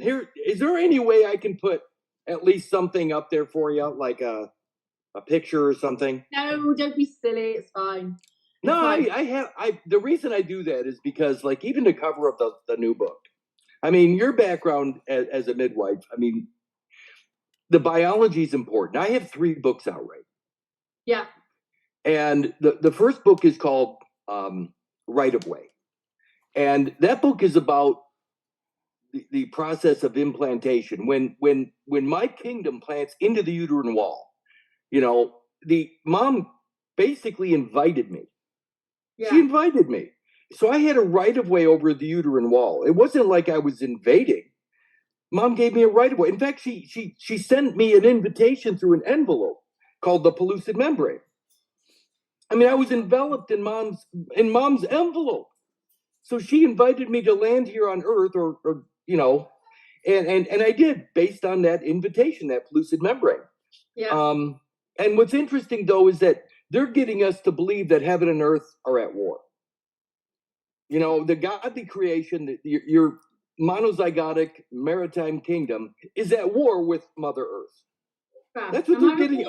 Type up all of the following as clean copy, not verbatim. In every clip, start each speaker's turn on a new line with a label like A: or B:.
A: Here, is there any way I can put at least something up there for you, like a picture or something?
B: No, don't be silly. It's fine.
A: No, the reason I do that is because, like, even the cover of the new book, I mean, your background as a midwife, I mean, the biology is important. I have 3 books out right.
B: Yeah.
A: And the first book is called Right of Way. And that book is about the process of implantation. When my kingdom plants into the uterine wall, you know, the mom basically invited me. Yeah. She invited me. So I had a right of way over the uterine wall. It wasn't like I was invading. Mom gave me a right of way. In fact, she sent me an invitation through an envelope called the pellucid membrane. I mean, I was enveloped in mom's envelope. So she invited me to land here on Earth, or you know, and I did, based on that invitation, that pellucid membrane. Yeah. And what's interesting though is that they're getting us to believe that heaven and earth are at war. You know, the godly creation, your monozygotic maritime kingdom is at war with Mother Earth. That's what they're getting.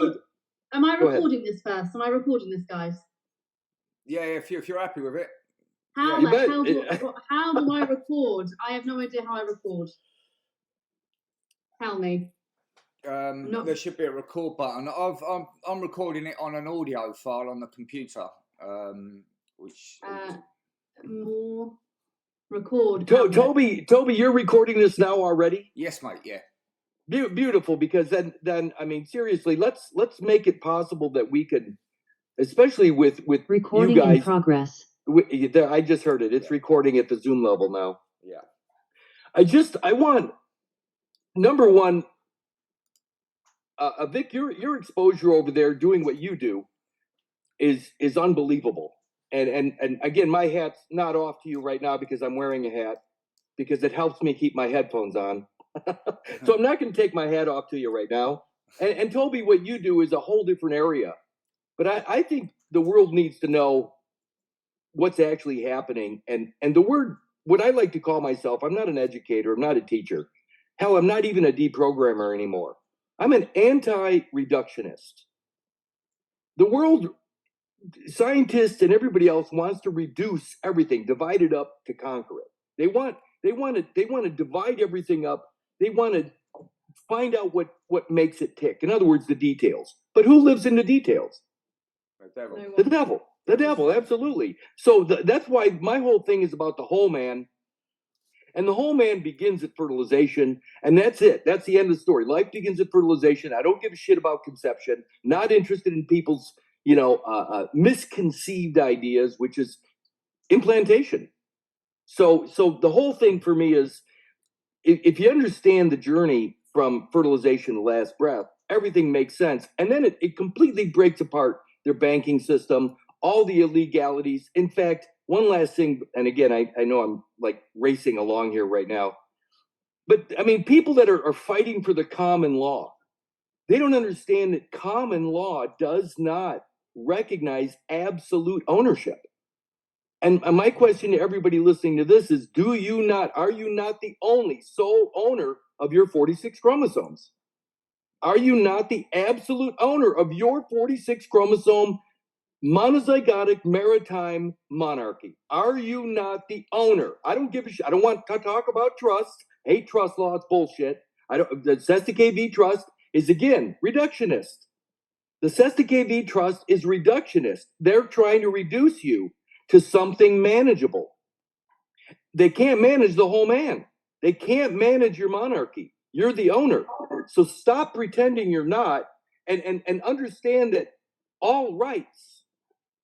B: Am I recording this first? Am I recording this, guys?
C: Yeah, if you're happy with it.
B: How do I record? I have no idea how I record. Tell me.
C: There should be a record button. I'm recording it on an audio file on the computer, which
B: more record.
A: Toby, you're recording this now already?
C: Yes, mate. Yeah.
A: Beautiful, because then I mean, seriously, let's make it possible that we could, especially with
D: recording
A: you guys,
D: in progress.
A: I just heard it. It's recording at the Zoom level now.
C: Yeah.
A: I want, number one, Vic, your exposure over there doing what you do is unbelievable. And again, my hat's not off to you right now because I'm wearing a hat, because it helps me keep my headphones on. So I'm not going to take my hat off to you right now. And Toby, what you do is a whole different area. But I think the world needs to know what's actually happening. And the word, what I like to call myself, I'm not an educator, I'm not a teacher. Hell, I'm not even a deprogrammer anymore. I'm an anti-reductionist. The world, scientists and everybody else, wants to reduce everything, divide it up to conquer it. They want to divide everything up. They want to find out what makes it tick. In other words, the details. But who lives in the details? The devil. The devil, absolutely. So that's why my whole thing is about the whole man. And the whole man begins at fertilization, and that's it. That's the end of the story. Life begins at fertilization. I don't give a shit about conception. Not interested in people's, misconceived ideas, which is implantation. So the whole thing for me is, if you understand the journey from fertilization to last breath, everything makes sense. And then it completely breaks apart their banking system, all the illegalities. In fact, one last thing, and again, I know I'm like racing along here right now, but I mean, people that are fighting for the common law, they don't understand that common law does not recognize absolute ownership. And my question to everybody listening to this is, are you not the only sole owner of your 46 chromosomes? Are you not the absolute owner of your 46 chromosome monozygotic maritime monarchy? Are you not the owner? I don't give a shit. I don't want to talk about trust. Hate trust law. It's bullshit. The Sesta KV trust is, again, reductionist. The Sesta KV trust is reductionist. They're trying to reduce you to something manageable. They can't manage the whole man. They can't manage your monarchy. You're the owner. So stop pretending you're not, and understand that all rights,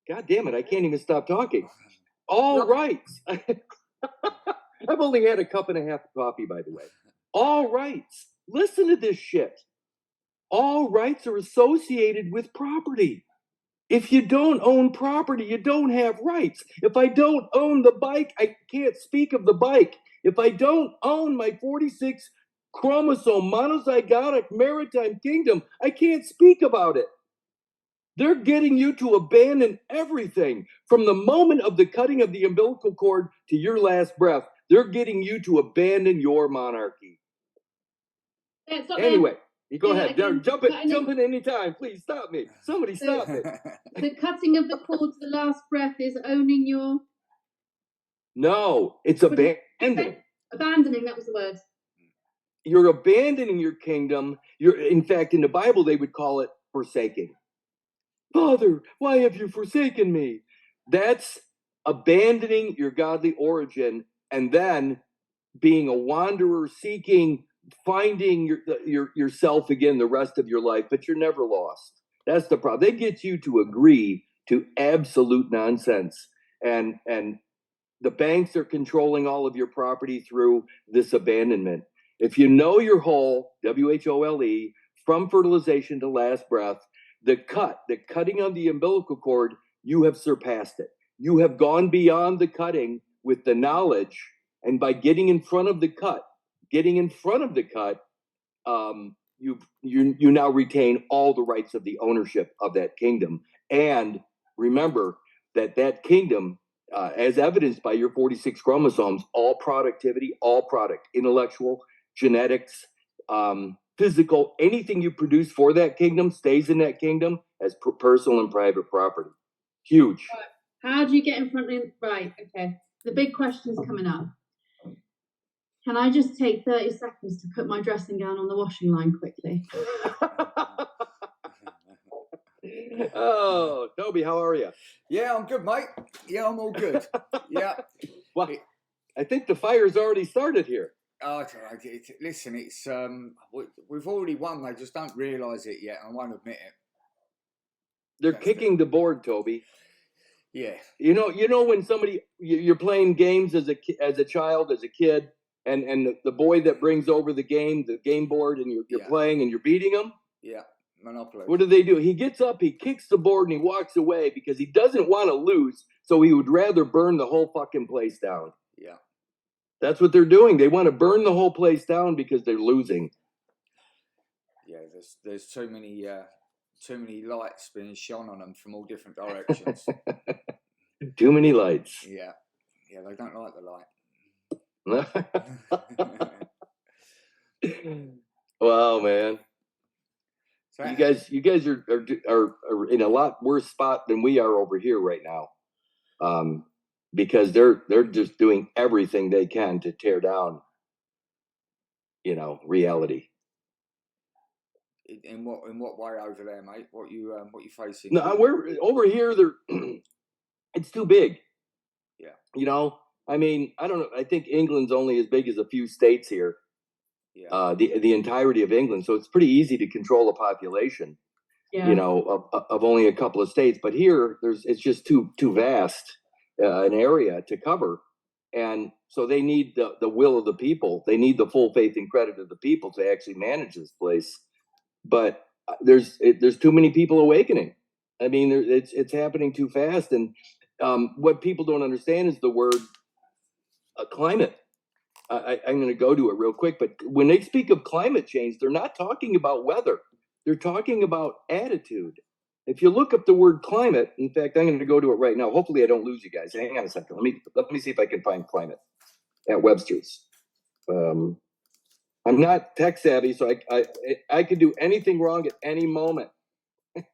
A: God damn it, I can't even stop talking. All rights. I've only had a cup and a half of coffee, by the way. All rights. Listen to this shit. All rights are associated with property. If you don't own property, you don't have rights. If I don't own the bike, I can't speak of the bike. If I don't own my 46 chromosome monozygotic maritime kingdom, I can't speak about it. They're getting you to abandon everything from the moment of the cutting of the umbilical cord to your last breath. They're getting you to abandon your monarchy. Anyway, you go ahead.
B: again,
A: Jump in anytime. Please stop me. Somebody stop me.
B: The cutting of the cord to the last breath is owning your...
A: No, it's abandoning.
B: Abandoning, that was the word.
A: You're abandoning your kingdom. In fact, in the Bible, they would call it forsaking. Father, why have you forsaken me? That's abandoning your godly origin and then being a wanderer, finding yourself again the rest of your life, but you're never lost. That's the problem. They get you to agree to absolute nonsense, and the banks are controlling all of your property through this abandonment. If you know your whole, WHOLE, from fertilization to last breath, the cutting of the umbilical cord, you have surpassed it. You have gone beyond the cutting with the knowledge, and by getting in front of the cut, you now retain all the rights of the ownership of that kingdom. And remember that kingdom, as evidenced by your 46 chromosomes, all productivity, all product, intellectual, genetics, physical, anything you produce for that kingdom stays in that kingdom as personal and private property. Huge.
B: How do you get in front of... Right, okay. The big question's coming up. Can I just take 30 seconds to put my dressing gown on the washing line quickly?
A: Oh, Toby, how are you?
C: Yeah, I'm good, mate. Yeah, I'm all good. Yeah.
A: Well, I think the fire's already started here.
C: Listen, it's we've already won. They just don't realise it yet. I won't admit it.
A: They're kicking the board, Toby.
C: Yeah.
A: You know when you're playing games as a child, as a kid, and the boy that brings over the game board, and you're playing and you're beating him.
C: Yeah. Monopoly.
A: What do? He gets up, he kicks the board, and he walks away because he doesn't want to lose. So he would rather burn the whole fucking place down.
C: Yeah.
A: That's what they're doing. They want to burn the whole place down because they're losing.
C: Yeah, there's too many lights being shone on them from all different directions.
A: Too many lights.
C: Yeah, they don't like the light.
A: Wow, man.
C: So,
A: you guys are in a lot worse spot than we are over here right now. Because they're just doing everything they can to tear down, reality.
C: In what way over there, mate? What you facing?
A: No, we're over here. It's too big.
C: Yeah.
A: I mean, I don't know. I think England's only as big as a few states here.
C: Yeah.
A: The entirety of England, so it's pretty easy to control a population.
B: Yeah.
A: Of only a couple of states, but here it's just too vast an area to cover, and so they need the will of the people. They need the full faith and credit of the people to actually manage this place. But there's too many people awakening. I mean, it's happening too fast, and what people don't understand is the word climate. I'm going to go to it real quick, but when they speak of climate change, they're not talking about weather. They're talking about attitude. If you look up the word climate, in fact, I'm going to go to it right now. Hopefully I don't lose you guys. Hang on a second. Let me see if I can find climate at Webster's. I'm not tech savvy, so I could do anything wrong at any moment.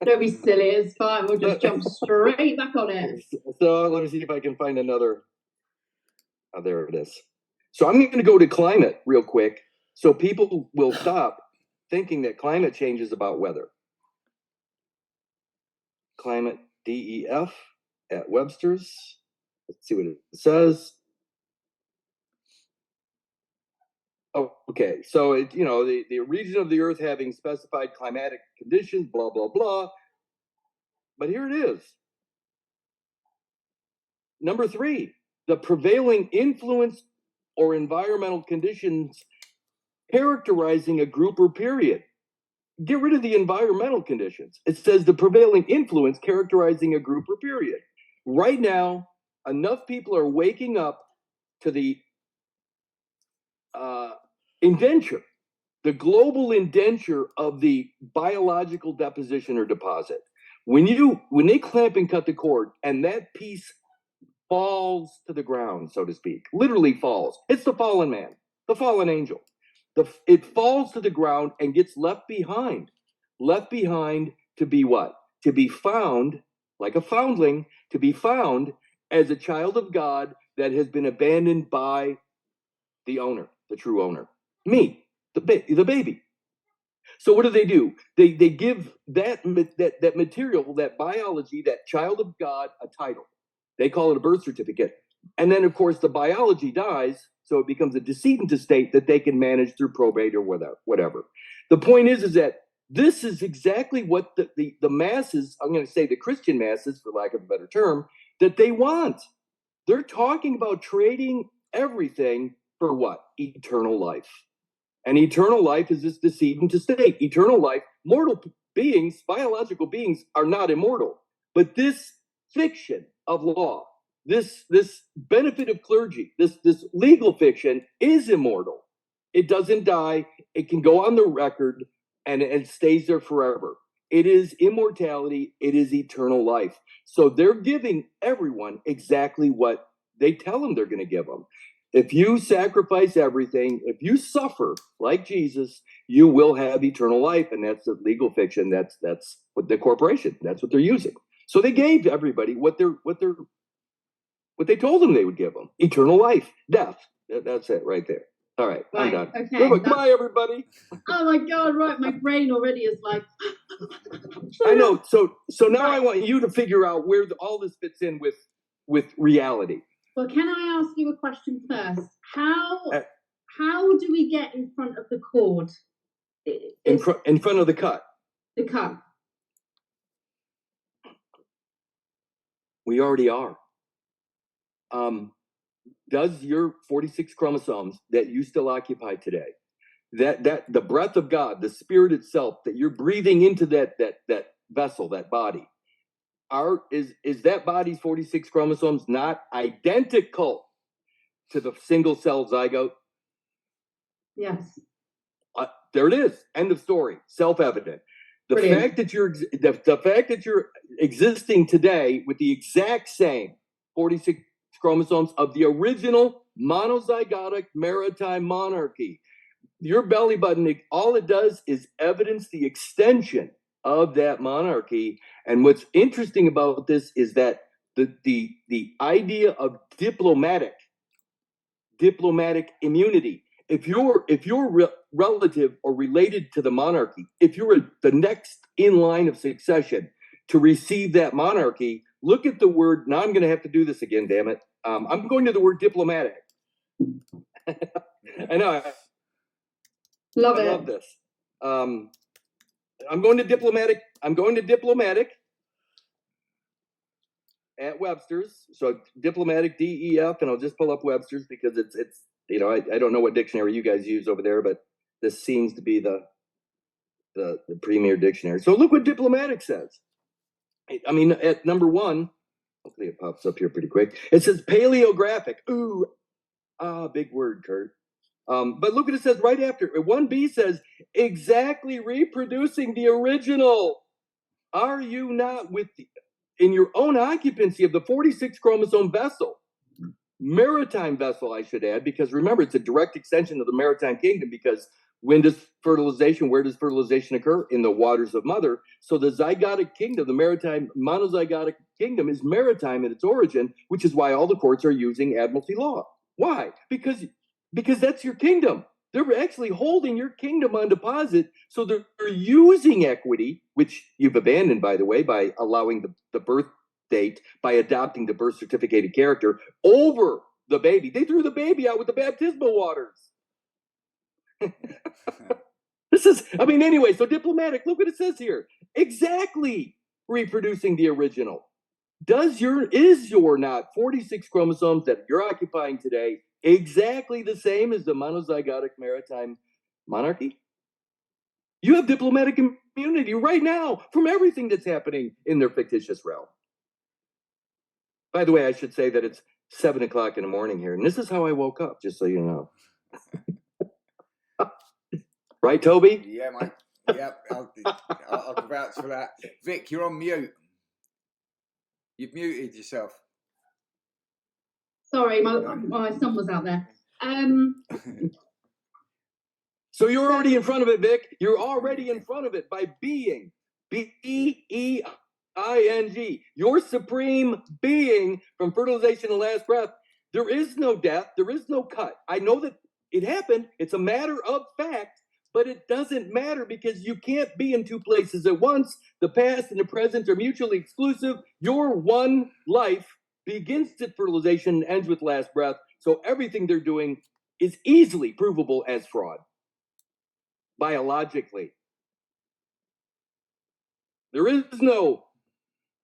B: Don't be silly. It's fine. We'll just jump straight back on it.
A: So let me see if I can find another. Oh, there it is. So I'm going to go to climate real quick so people will stop thinking that climate change is about weather. Climate DEF at Webster's. Let's see what it says. Oh, okay. So the region of the Earth having specified climatic conditions, blah blah blah. But here it is. Number 3, the prevailing influence or environmental conditions characterizing a group or period. Get rid of the environmental conditions. It says the prevailing influence characterizing a group or period. Right now, enough people are waking up to the indenture, the global indenture of the biological deposition or deposit. When they clamp and cut the cord and that piece falls to the ground, so to speak, literally falls. It's the fallen man, the fallen angel. it falls to the ground and gets left behind to be what? To be found, like a foundling, to be found as a child of God that has been abandoned by the owner, the true owner, me, the baby. So what do? They give that material, that biology, that child of God, a title. They call it a birth certificate. And then, of course, the biology dies, so it becomes a decedent estate that they can manage through probate or whatever. The point is that this is exactly what the masses, I'm going to say the Christian masses, for lack of a better term, that they want. They're talking about trading everything for what? Eternal life. And eternal life is this decedent estate. Eternal life, mortal beings, biological beings are not immortal. But this fiction of law, this benefit of clergy, this legal fiction is immortal. It doesn't die. It can go on the record and it stays there forever. It is immortality. It is eternal life. So they're giving everyone exactly what they tell them they're going to give them. If you sacrifice everything, if you suffer like Jesus, you will have eternal life. And that's a legal fiction. That's what the corporation, that's what they're using. So they gave everybody what they told them they would give them: eternal life, death. That's it right there. All right, I'm done.
B: Okay.
A: Goodbye, everybody.
B: Oh my God! Right, my brain already is like.
A: I know. So now I want you to figure out where all this fits in with reality.
B: Well, can I ask you a question first? How do we get in front of the cord?
A: In front of the cut.
B: The cut.
A: We already are. Does your 46 chromosomes that you still occupy today, that the breath of God, the spirit itself that you're breathing into that vessel, that body, is that body's 46 chromosomes not identical to the single cell zygote?
B: Yes.
A: There it is. End of story. Self-evident. The fact that you're existing today with the exact same 46 chromosomes of the original monozygotic maritime monarchy, your belly button, all it does is evidence the extension of that monarchy. And what's interesting about this is that the idea of diplomatic immunity. If you're relative or related to the monarchy, if you're the next in line of succession to receive that monarchy, look at the word. Now I'm going to have to do this again. Damn it! I'm going to the word diplomatic. I know. I love this. I'm going to diplomatic. At Webster's. So diplomatic, DEF, and I'll just pull up Webster's because it's I don't know what dictionary you guys use over there, but this seems to be the premier dictionary. So look what diplomatic says. I mean, at number one, hopefully it pops up here pretty quick. It says paleographic. Ooh, big word, Kurt. But look what it says right after. 1B says exactly reproducing the original. Are you not in your own occupancy of the 46 chromosome vessel, maritime vessel, I should add, because remember, it's a direct extension of the maritime kingdom, because where does fertilization occur? In the waters of mother. So the zygotic kingdom, the maritime monozygotic kingdom, is maritime in its origin, which is why all the courts are using admiralty law. Why? Because that's your kingdom. They're actually holding your kingdom on deposit. So they're using equity, which you've abandoned, by the way, by allowing the birth date, by adopting the birth certificated character over the baby. They threw the baby out with the baptismal waters. Anyway, so diplomatic, look what it says here. Exactly reproducing the original. Is your not 46 chromosomes that you're occupying today exactly the same as the monozygotic maritime monarchy? You have diplomatic immunity right now from everything that's happening in their fictitious realm. By the way, I should say that it's 7 o'clock in the morning here, and this is how I woke up, just so you know. Right, Toby?
C: Yeah, mate. Yep, I'll vouch for that. Vic, you're on mute. You've muted yourself.
B: Sorry, my son was out there.
A: So you're already in front of it, Vic. You're already in front of it by being. B-E-I-N-G. Your supreme being from fertilization to last breath. There is no death. There is no cut. I know that it happened. It's a matter of fact, but it doesn't matter because you can't be in two places at once. The past and the present are mutually exclusive. Your one life begins at fertilization and ends with last breath. So everything they're doing is easily provable as fraud. Biologically. There is no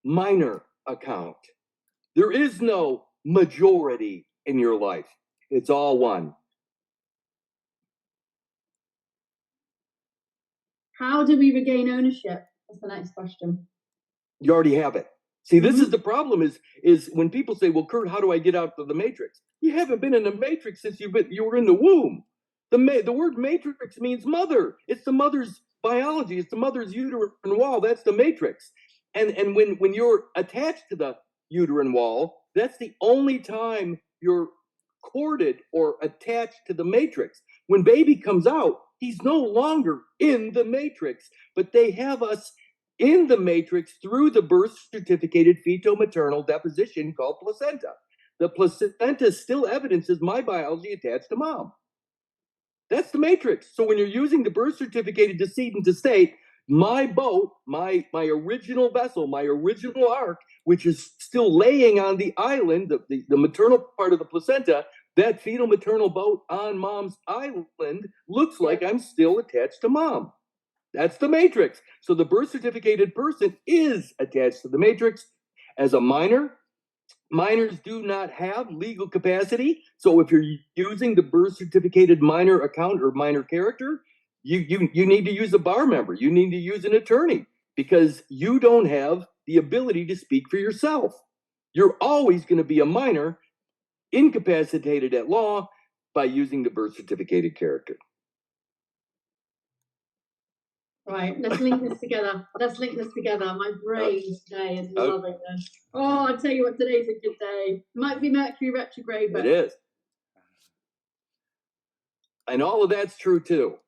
A: minor account. There is no majority in your life. It's all one.
B: How do we regain ownership? That's the next question.
A: You already have it. See, this is the problem is when people say, well, Kurt, how do I get out of the matrix? You haven't been in the matrix since you were in the womb. The word matrix means mother. It's the mother's biology. It's the mother's uterine wall. That's the matrix. And when you're attached to the uterine wall, that's the only time you're corded or attached to the matrix. When baby comes out, he's no longer in the matrix, but they have us in the matrix through the birth certificated fetal-maternal deposition called placenta. The placenta still evidences my biology attached to mom. That's the matrix. So when you're using the birth certificated decedent estate, my boat, my original vessel, my original ark, which is still laying on the island, the maternal part of the placenta, that fetal maternal boat on mom's island looks like I'm still attached to mom. That's the matrix. So the birth certificated person is attached to the matrix. As a minor, minors do not have legal capacity. So if you're using the birth certificated minor account or minor character, you need to use a bar member. You need to use an attorney because you don't have the ability to speak for yourself. You're always going to be a minor, incapacitated at law by using the birth certificated character.
B: Right, let's link this together. My brain today is loving this. Oh, I tell you what, today's a good day. Might be Mercury retrograde, but
A: it is. And all of that's true too.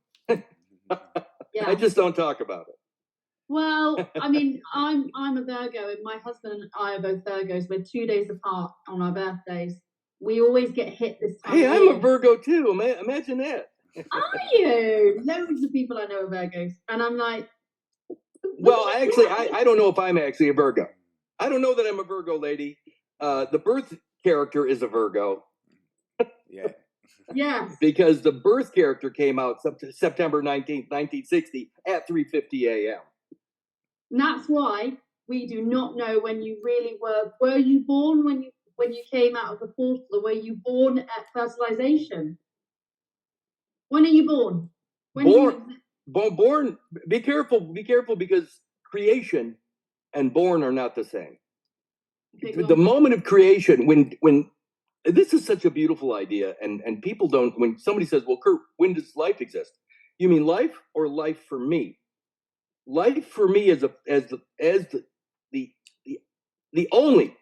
B: yeah.
A: I just don't talk about it.
B: Well, I mean, I'm a Virgo, and my husband and I are both Virgos. We're 2 days apart on our birthdays. We always get hit this time.
A: Hey, I'm a Virgo too. Imagine that.
B: Are you? Loads of people I know are Virgos, and I'm like,
A: well, actually, I don't know if I'm actually a Virgo. I don't know that I'm a Virgo, lady. The birth character is a Virgo.
C: Yeah.
B: Yes.
A: Because the birth character came out September 19th, 1960 at 3:50 a.m.
B: And that's why we do not know when you really were. Were you born when you came out of the portal, or were you born at fertilization? When are you born?
A: Born. Be careful because creation and born are not the same. The moment of creation, when this is such a beautiful idea, and people don't. When somebody says, "Well, Kurt, when does life exist?" You mean life or life for me? Life for me as the only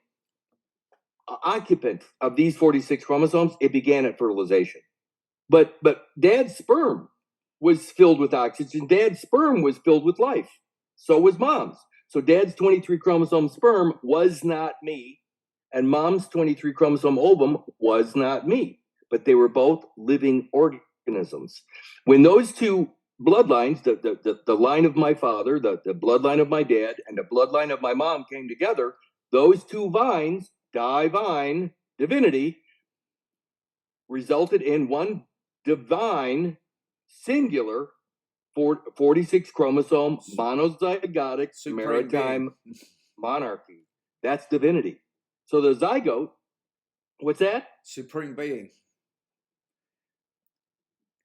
A: occupant of these 46 chromosomes. It began at fertilization, but Dad's sperm was filled with oxygen. Dad's sperm was filled with life. So was Mom's. So Dad's 23 chromosome sperm was not me, and Mom's 23 chromosome ovum was not me. But they were both living organisms. When those two bloodlines, the line of my father, the bloodline of my dad, and the bloodline of my mom came together, those two vines, divine, divinity, resulted in one divine, singular, 46 chromosome, monozygotic, maritime monarchy. That's divinity. So the zygote, what's that?
C: Supreme being.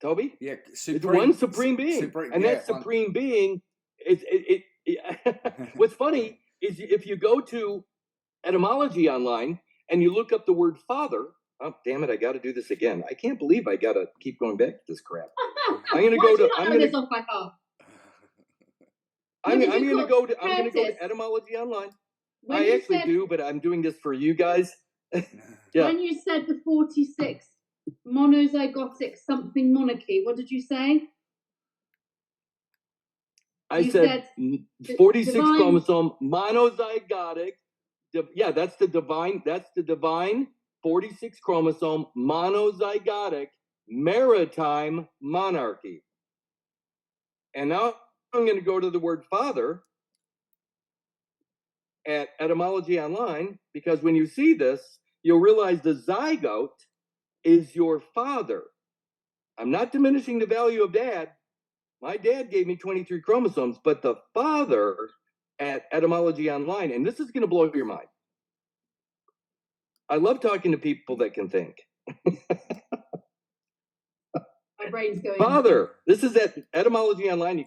A: Toby?
C: Yeah,
A: it's one supreme being. That supreme being, what's funny is if you go to etymology online and you look up the word father, oh, damn it, I got to do this again. I can't believe I got to keep going back to this crap. I'm going to go to etymology online. I actually do, but I'm doing this for you guys.
B: Yeah. When you said the 46 monozygotic something monarchy, what did you say?
A: I said 46
B: divine.
A: chromosome monozygotic. Yeah, that's the divine 46 chromosome monozygotic maritime monarchy. And now I'm going to go to the word father at Etymology Online, because when you see this, you'll realize the zygote is your father. I'm not diminishing the value of dad. My dad gave me 23 chromosomes, but the father at Etymology Online, and this is going to blow your mind. I love talking to people that can think.
B: My brain's going.
A: Father, this is at Etymology Online.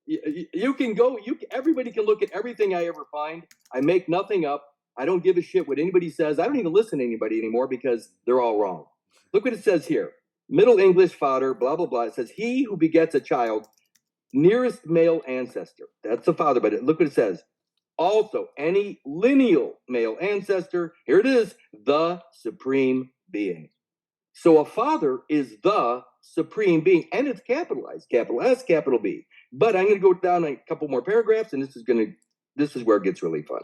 A: You can go, everybody can look at everything I ever find. I make nothing up. I don't give a shit what anybody says. I don't even listen to anybody anymore because they're all wrong. Look what it says here. Middle English father, blah, blah, blah. It says, he who begets a child, nearest male ancestor. That's the father, but look what it says. Also, any lineal male ancestor, here it is, the supreme being. So a father is the supreme being, and it's capitalized, capital S, capital B. But I'm going to go down a couple more paragraphs, and this is where it gets really fun.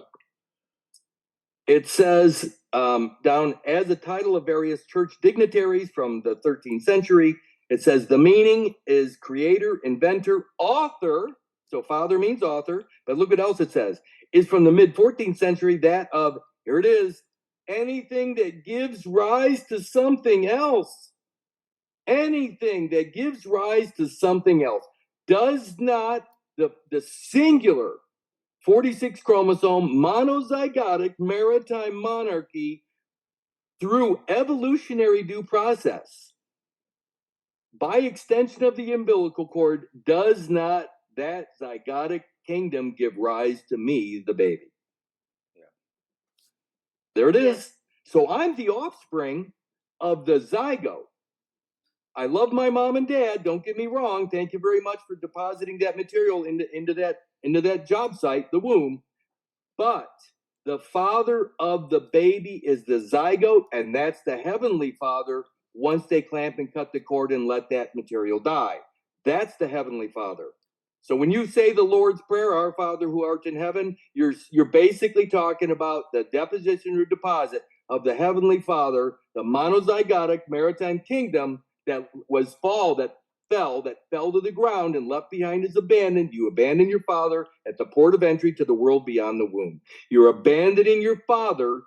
A: It says down as a title of various church dignitaries from the 13th century, it says the meaning is creator, inventor, author. So father means author, but look what else it says. Is from the mid 14th century that of, here it is, anything that gives rise to something else. Anything that gives rise to something else. Does not the singular 46 chromosome monozygotic maritime monarchy through evolutionary due process, by extension of the umbilical cord, does not that zygotic kingdom give rise to me, the baby? Yeah. There it is. Yes. So I'm the offspring of the zygote. I love my mom and dad. Don't get me wrong. Thank you very much for depositing that material into that job site, the womb. But the father of the baby is the zygote, and that's the heavenly father once they clamp and cut the cord and let that material die. That's the heavenly father. So when you say the Lord's Prayer, our Father who art in heaven, you're basically talking about the deposition or deposit of the heavenly father, the monozygotic maritime kingdom that fell to the ground and left behind is abandoned. You abandon your father at the port of entry to the world beyond the womb. You're abandoning your father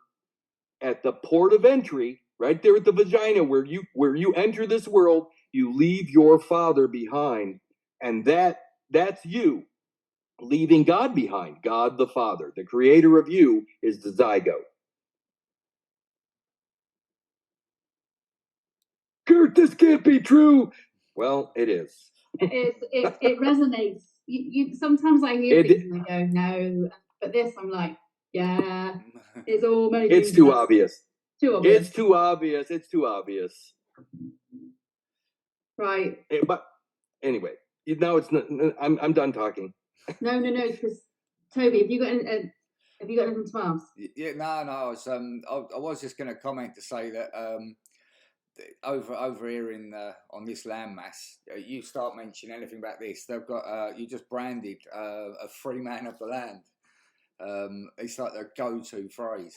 A: at the port of entry, right there at the vagina where you enter this world. You leave your father behind, and that's you leaving God behind. God the Father, the creator of you, is the zygote. Kurt, this can't be true. Well, it is.
B: It resonates. You sometimes I hear things and I go, no, but this I'm like, yeah, it's all making sense.
A: It's too obvious.
B: Too obvious.
A: It's too obvious. It's too obvious.
B: Right.
A: But anyway, now it's not. I'm done talking.
B: No, because Toby, have you got anything to ask?
C: Yeah, no. I was just going to comment to say that over here on this landmass, you start mentioning anything about this, they've got you just branded a free man of the land. It's like the go-to phrase.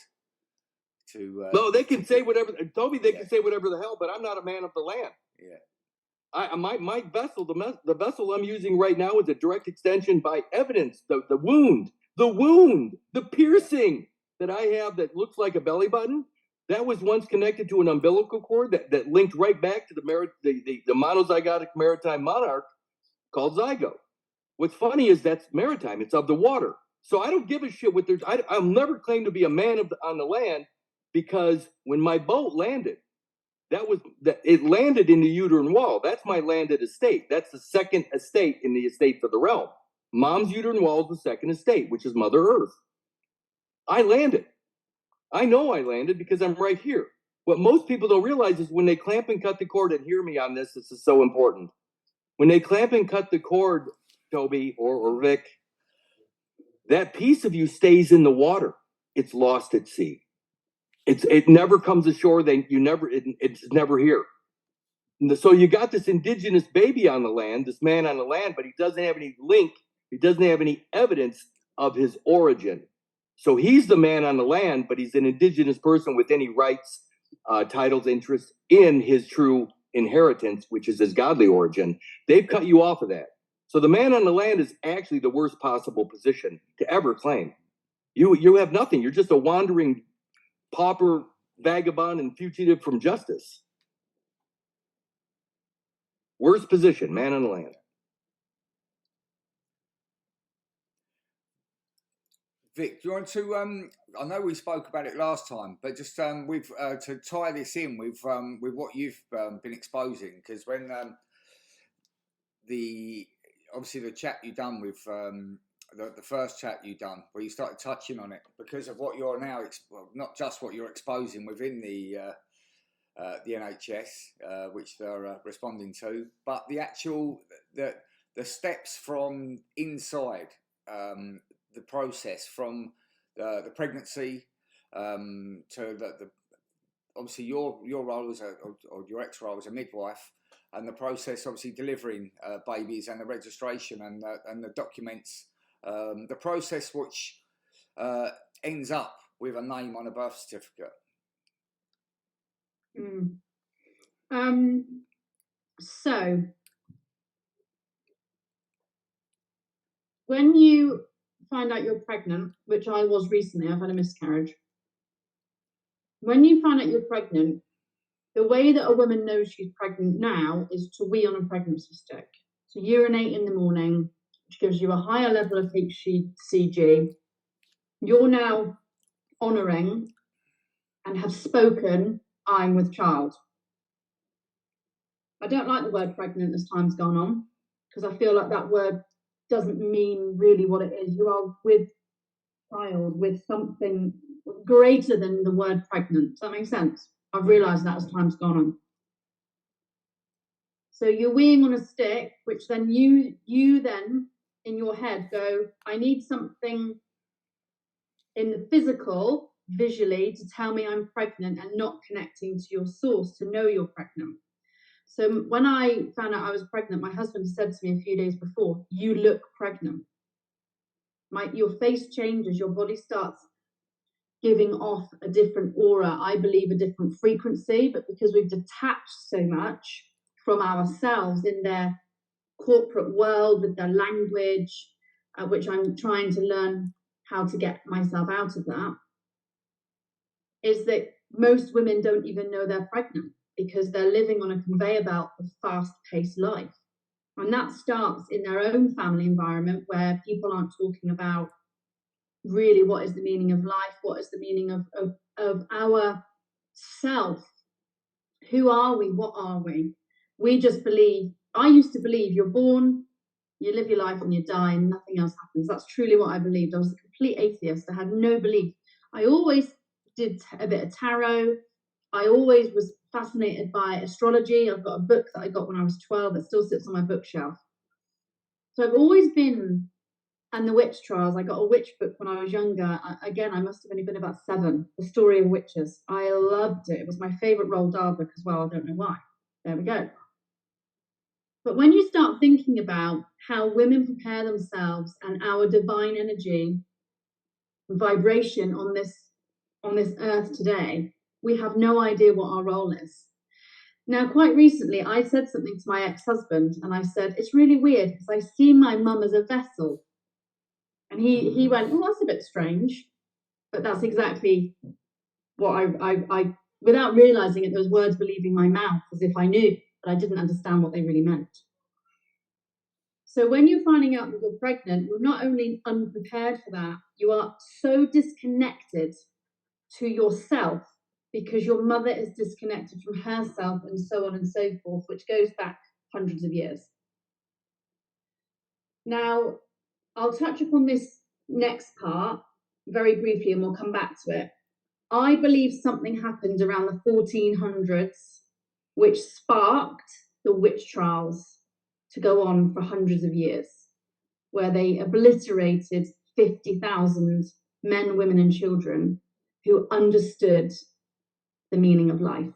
A: No, they can say whatever, Toby. They can say whatever the hell, but I'm not a man of the land.
C: Yeah.
A: My vessel, the vessel I'm using right now is a direct extension by evidence. The wound, the piercing that I have that looks like a belly button. That was once connected to an umbilical cord that linked right back to the monozygotic maritime monarch called zygote. What's funny is that's maritime. It's of the water. So I don't give a shit what there's. I'll never claim to be a man on the land, because when my boat landed, it landed in the uterine wall. That's my landed estate. That's the second estate in the estates of the realm. Mom's uterine wall is the second estate, which is Mother Earth. I landed. I know I landed because I'm right here. What most people don't realize is when they clamp and cut the cord, and hear me on this, this is so important. When they clamp and cut the cord, Toby or Vic, that piece of you stays in the water. It's lost at sea. It never comes ashore. It's never here. So you got this indigenous baby on the land, this man on the land, but he doesn't have any link He doesn't have any evidence of his origin. So he's the man on the land, but he's an indigenous person with any rights, titles, interests in his true inheritance, which is his godly origin. They've cut you off of that. So the man on the land is actually the worst possible position to ever claim. You have nothing. You're just a wandering pauper, vagabond, and fugitive from justice. Worst position, man on the land.
C: Vic, do you want to? I know we spoke about it last time, but just with to tie this in with what you've been exposing, because when obviously the chat you done with the first chat you done, where you started touching on it, because of what you're now, not just what you're exposing within the NHS, which they're responding to, but the actual the steps from inside. The process from the pregnancy to the obviously your role as or your ex role as a midwife, and the process obviously delivering babies and the registration and the documents, the process which ends up with a name on a birth certificate.
B: So when you find out you're pregnant, which I was recently, I've had a miscarriage. When you find out you're pregnant, the way that a woman knows she's pregnant now is to wee on a pregnancy stick. So urinate in the morning, which gives you a higher level of HCG. You're now honouring and have spoken, I'm with child. I don't like the word pregnant as time's gone on, because I feel like that word doesn't mean really what it is. You are with child, with something greater than the word pregnant. Does that make sense? I've realised that as time's gone on. So you're weeing on a stick, which then you then in your head go, I need something in the physical, visually, to tell me I'm pregnant, and not connecting to your source to know you're pregnant. So when I found out I was pregnant, my husband said to me a few days before, you look pregnant. Your face changes, your body starts giving off a different aura, I believe a different frequency, but because we've detached so much from ourselves in their corporate world with their language, which I'm trying to learn how to get myself out of that, is that most women don't even know they're pregnant because they're living on a conveyor belt of fast-paced life. And that starts in their own family environment, where people aren't talking about really what is the meaning of life, what is the meaning of our self. Who are we? What are we? We just believe, I used to believe you're born, you live your life and you die and nothing else happens. That's truly what I believed. I was a complete atheist. I had no belief. I always did a bit of tarot. I always was fascinated by astrology. I've got a book that I got when I was 12 that still sits on my bookshelf. So I've always been, and the witch trials. I got a witch book when I was younger. Again, I must have only been about 7. The Story of Witches. I loved it. It was my favourite Roald Dahl book as well. I don't know why. There we go. But when you start thinking about how women prepare themselves and our divine energy, vibration on this earth today, we have no idea what our role is. Now, quite recently, I said something to my ex-husband, and I said, it's really weird because I see my mum as a vessel. And he went, oh, that's a bit strange. But that's exactly what I without realising it, those words were leaving my mouth as if I knew, but I didn't understand what they really meant. So when you're finding out that you're pregnant, you're not only unprepared for that, you are so disconnected to yourself because your mother is disconnected from herself, and so on and so forth, which goes back hundreds of years. Now, I'll touch upon this next part very briefly and we'll come back to it. I believe something happened around the 1400s which sparked the witch trials to go on for hundreds of years, where they obliterated 50,000 men, women and children who understood the meaning of life.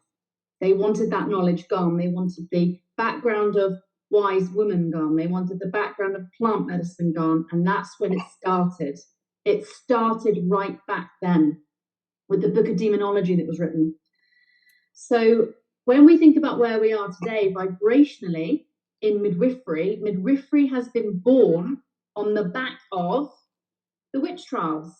B: They wanted that knowledge gone. They wanted the background of wise woman gone. They wanted the background of plant medicine gone. And that's when it started. It started right back then with the book of demonology that was written. So when we think about where we are today, vibrationally in midwifery, midwifery has been born on the back of the witch trials.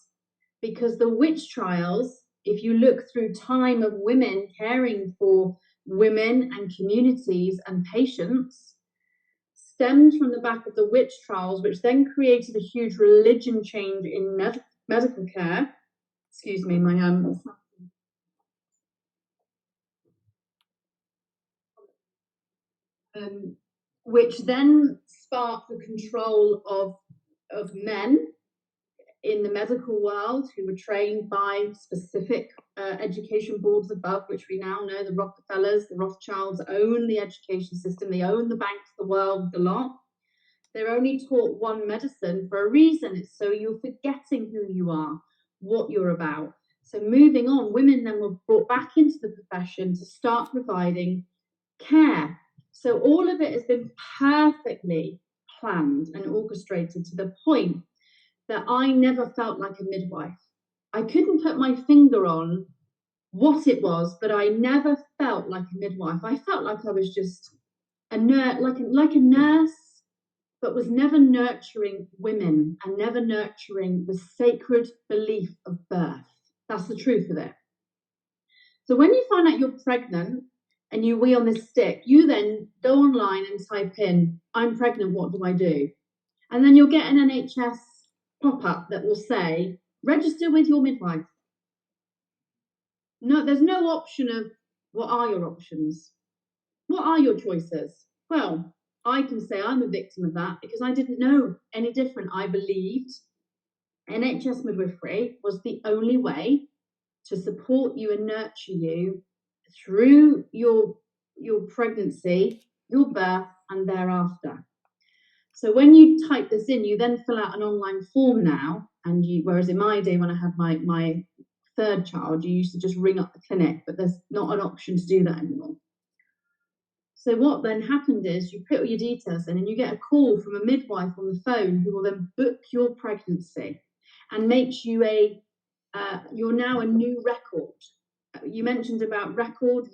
B: Because the witch trials, if you look through time of women caring for women and communities and patients, stemmed from the back of the witch trials, which then created a huge religion change in medical care. Excuse me, my which then sparked the control of men in the medical world who were trained by specific education boards above, which we now know the Rockefellers, the Rothschilds own the education system. They own the banks, the world, the lot. They're only taught one medicine for a reason. It's so you're forgetting who you are, what you're about. So moving on, women then were brought back into the profession to start providing care. So all of it has been perfectly planned and orchestrated to the point that I never felt like a midwife. I couldn't put my finger on what it was, but I never felt like a midwife. I felt like I was just a nurse, like a nurse, but was never nurturing women and never nurturing the sacred belief of birth. That's the truth of it. So when you find out you're pregnant and you wee on this stick, you then go online and type in, I'm pregnant, what do I do? And then you'll get an NHS pop-up that will say, register with your midwife. No, there's no option of what are your options? What are your choices? Well, I can say I'm a victim of that because I didn't know any different. I believed NHS midwifery was the only way to support you and nurture you through your pregnancy, your birth, and thereafter. So when you type this in, you then fill out an online form now, and whereas in my day when I had my third child, you used to just ring up the clinic, but there's not an option to do that anymore. So what then happened is you put all your details in and you get a call from a midwife on the phone who will then book your pregnancy and makes you you're now a new record. You mentioned about record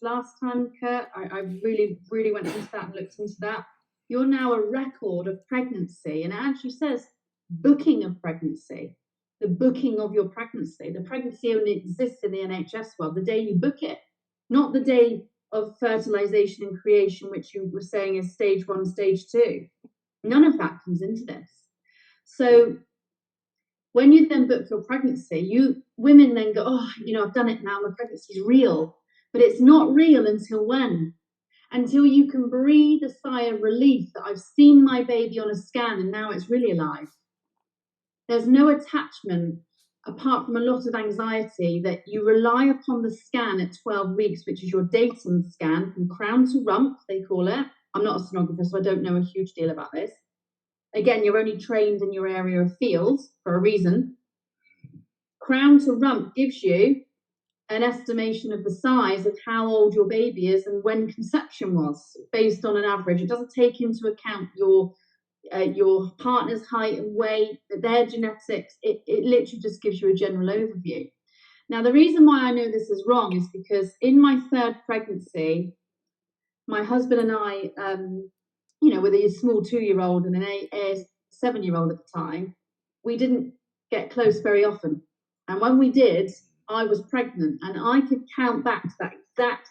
B: last time, Kurt. I really, really went into that and looked into that. You're now a record of pregnancy, and it actually says booking of pregnancy, the booking of your pregnancy. The pregnancy only exists in the NHS world the day you book it, not the day of fertilization and creation, which you were saying is stage 1, stage 2. None of that comes into this. So when you then book your pregnancy, women then go, oh, I've done it now, my pregnancy's real. But it's not real until when? Until you can breathe a sigh of relief that I've seen my baby on a scan and now it's really alive. There's no attachment apart from a lot of anxiety that you rely upon the scan at 12 weeks, which is your datum scan from crown to rump, they call it. I'm not a sonographer, so I don't know a huge deal about this. Again, you're only trained in your area of field for a reason. Crown to rump gives you an estimation of the size of how old your baby is and when conception was, based on an average. It doesn't take into account your partner's height and weight, their genetics. It literally just gives you a general overview. Now, the reason why I know this is wrong is because in my third pregnancy, my husband and I, with a small 2-year-old and a 7-year-old at the time, we didn't get close very often. And when we did, I was pregnant and I could count back to that exact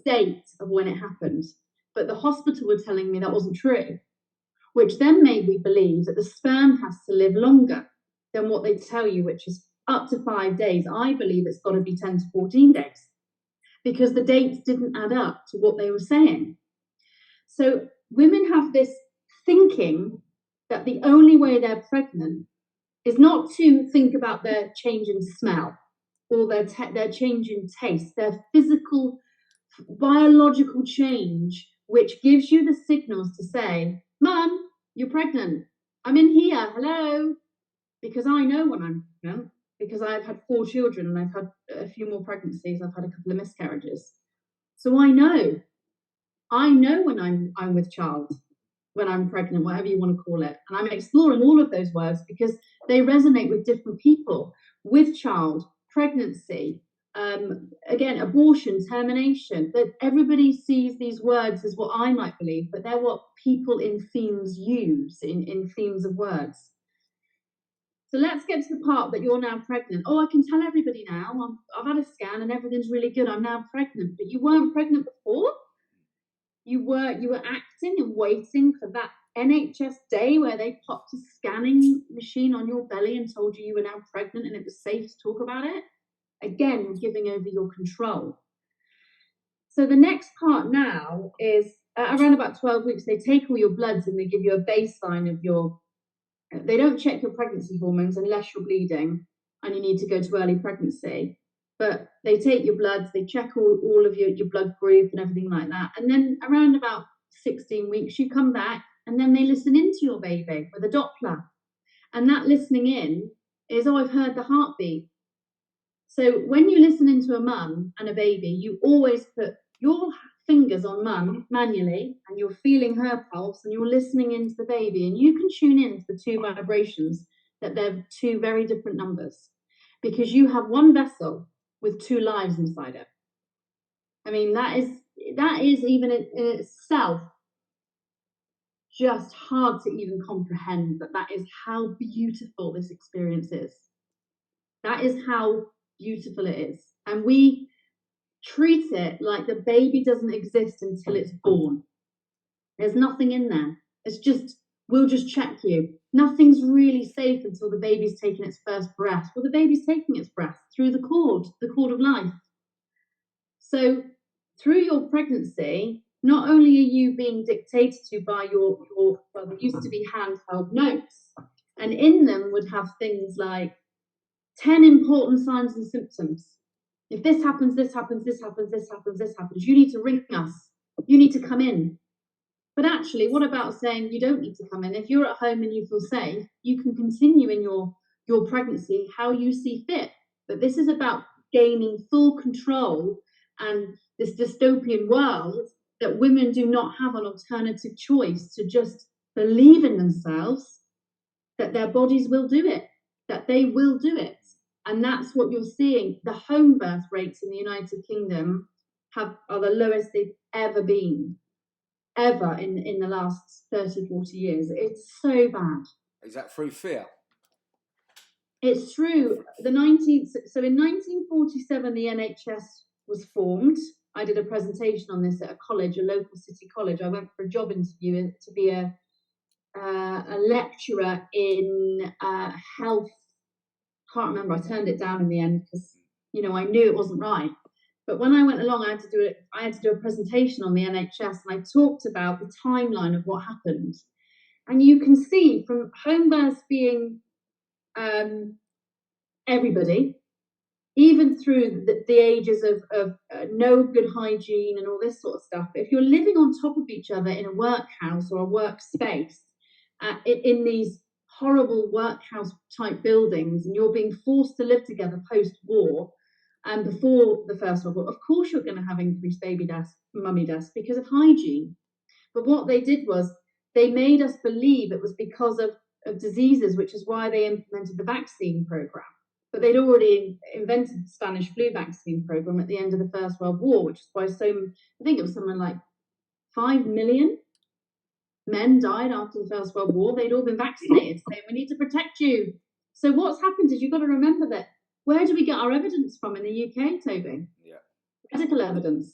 B: date of when it happened. But the hospital were telling me that wasn't true, which then made me believe that the sperm has to live longer than what they tell you, which is up to 5 days. I believe it's got to be 10 to 14 days because the dates didn't add up to what they were saying. So women have this thinking that the only way they're pregnant is not to think about their change in smell or their change in taste, their physical, biological change, which gives you the signals to say, Mum, you're pregnant. I'm in here. Hello. Because I know when I'm pregnant, because I've had 4 children and I've had a few more pregnancies. I've had a couple of miscarriages. So I know. I know when I'm with child, when I'm pregnant, whatever you want to call it. And I'm exploring all of those words because they resonate with different people. With child, pregnancy, again, abortion, termination, that everybody sees these words as what I might believe, but they're what people in themes use, in themes of words. So let's get to the part that you're now pregnant. Oh, I can tell everybody now, I've had a scan and everything's really good. I'm now pregnant, but you weren't pregnant before. You were acting and waiting for that NHS day where they popped a scanning machine on your belly and told you were now pregnant and it was safe to talk about it. Again, you're giving over your control. So the next part now is around about 12 weeks, they take all your bloods and they give you a baseline of your, they don't check your pregnancy hormones unless you're bleeding and you need to go to early pregnancy. But they take your bloods, they check all of your blood group and everything like that. And then around about 16 weeks, you come back and then they listen into your baby with a Doppler. And that listening in is, oh, I've heard the heartbeat. So when you listen into a mum and a baby, you always put your fingers on mum manually and you're feeling her pulse and you're listening into the baby. And you can tune in to the two vibrations, that they're two very different numbers, because you have one vessel with two lives inside it. I mean, that is even in itself just hard to even comprehend, that is how beautiful this experience is. That is how beautiful it is. And we treat it like the baby doesn't exist until it's born. There's nothing in there. It's just, we'll just check you. Nothing's really safe until the baby's taking its first breath. Well, the baby's taking its breath through the cord of life. So through your pregnancy, not only are you being dictated to by your well, there used to be handheld notes, and in them would have things like 10 important signs and symptoms. If this happens, this happens, this happens, this happens, this happens, you need to ring us. You need to come in. But actually, what about saying you don't need to come in? If you're at home and you feel safe, you can continue in your pregnancy how you see fit. But this is about gaining full control and this dystopian world that women do not have an alternative choice to just believe in themselves, that their bodies will do it, that they will do it. And that's what you're seeing. The home birth rates in the United Kingdom are the lowest they've ever been, ever in the last 30, 40 years. It's so bad.
C: Is that through fear?
B: It's true. So in 1947, the NHS was formed. I did a presentation on this at a college, a local city college. I went for a job interview to be a lecturer in health. Can't remember. I turned it down in the end because I knew it wasn't right. But when I went along, I had to do a presentation on the NHS, and I talked about the timeline of what happened. And you can see from home births being everybody, even through the ages of no good hygiene and all this sort of stuff. If you're living on top of each other in a workhouse or a workspace, in these horrible workhouse type buildings, and you're being forced to live together post-war and before the First World War, of course you're going to have increased baby deaths, mummy deaths, because of hygiene. But what they did was they made us believe it was because of diseases, which is why they implemented the vaccine program. But they'd already invented the Spanish flu vaccine program at the end of the First World War, which is why I think it was something like 5 million men died after the First World War. They'd all been vaccinated, saying we need to protect you. So what's happened is you've got to remember that, where do we get our evidence from in the UK, Toby?
C: Yeah.
B: Medical evidence.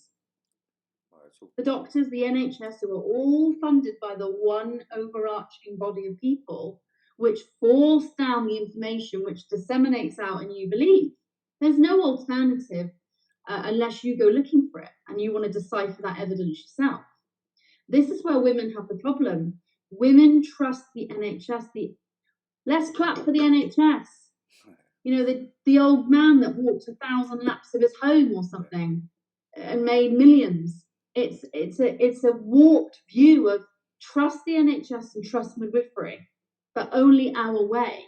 B: The doctors, the NHS, who are all funded by the one overarching body of people, which force down the information, which disseminates out, and you believe. There's no alternative unless you go looking for it and you want to decipher that evidence yourself. This is where women have the problem. Women trust the NHS. Let's clap for the NHS. The old man that walked 1,000 laps of his home or something and made millions. It's a warped view of trust the NHS and trust midwifery, but only our way.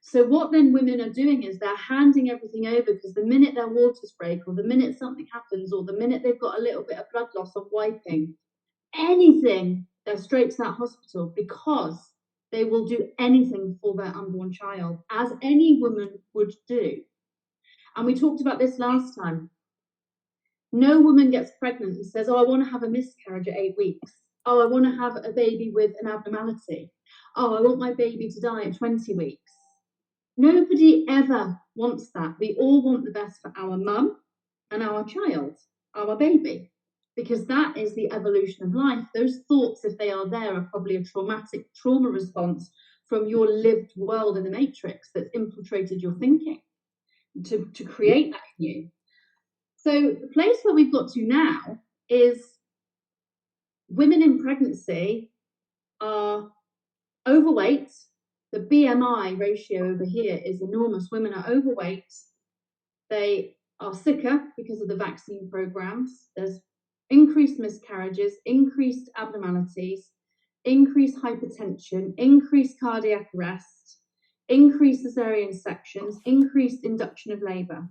B: So what then women are doing is they're handing everything over, because the minute their waters break, or the minute something happens, or the minute they've got a little bit of blood loss of wiping, anything, they're straight to that hospital, because they will do anything for their unborn child, as any woman would do. And we talked about this last time. No woman gets pregnant and says, oh, I want to have a miscarriage at 8 weeks. Oh, I want to have a baby with an abnormality. Oh, I want my baby to die at 20 weeks. Nobody ever wants that. We all want the best for our mum and our child, our baby, because that is the evolution of life. Those thoughts, if they are there, are probably a traumatic trauma response from your lived world in the matrix that's infiltrated your thinking to create that in you. So the place where we've got to now is women in pregnancy are overweight. The BMI ratio over here is enormous. Women are overweight. They are sicker because of the vaccine programs. There's increased miscarriages, increased abnormalities, increased hypertension, increased cardiac arrest, increased cesarean sections, increased induction of labour.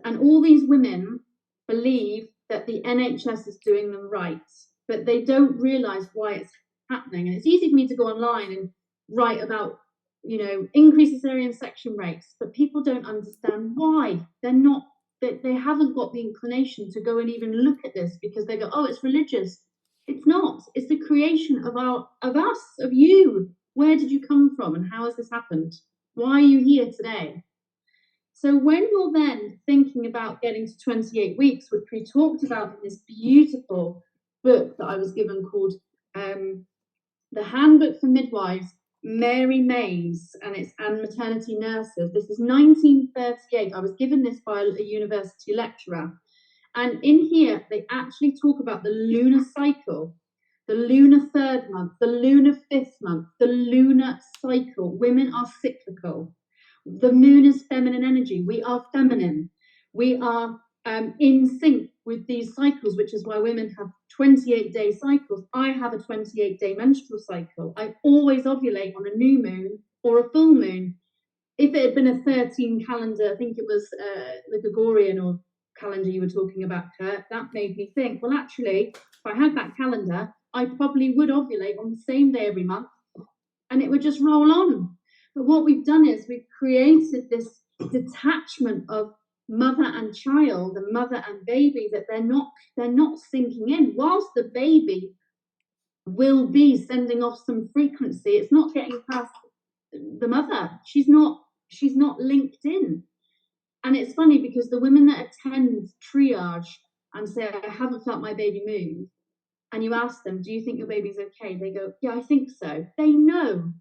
B: And all these women believe that the NHS is doing them right, but they don't realise why it's happening. And it's easy for me to go online and write about, you know, increased cesarean section rates, but people don't understand why. They haven't got the inclination to go and even look at this, because they go, oh, it's religious. It's not. It's the creation of us, of you. Where did you come from, and how has this happened? Why are you here today? So when you're then thinking about getting to 28 weeks, which we talked about in this beautiful book that I was given called The Handbook for Midwives, Mary Mays, and maternity nurses. This is 1938. I was given this by a university lecturer. And in here, they actually talk about the lunar cycle, the lunar 3rd month, the lunar 5th month, the lunar cycle. Women are cyclical. The moon is feminine energy. We are feminine. We are in sync with these cycles, which is why women have 28-day cycles. I have a 28-day menstrual cycle. I always ovulate on a new moon or a full moon. If it had been a 13 calendar, I think it was the Gregorian or calendar you were talking about, Kurt, that made me think, well, actually, if I had that calendar, I probably would ovulate on the same day every month, and it would just roll on. But what we've done is we've created this detachment of mother and child and mother and baby, that they're not sinking in. Whilst the baby will be sending off some frequency, it's not getting past the mother. She's not linked in. And it's funny, because the women that attend triage and say, I haven't felt my baby move, and you ask them, do you think your baby's okay? They go, yeah, I think so. They know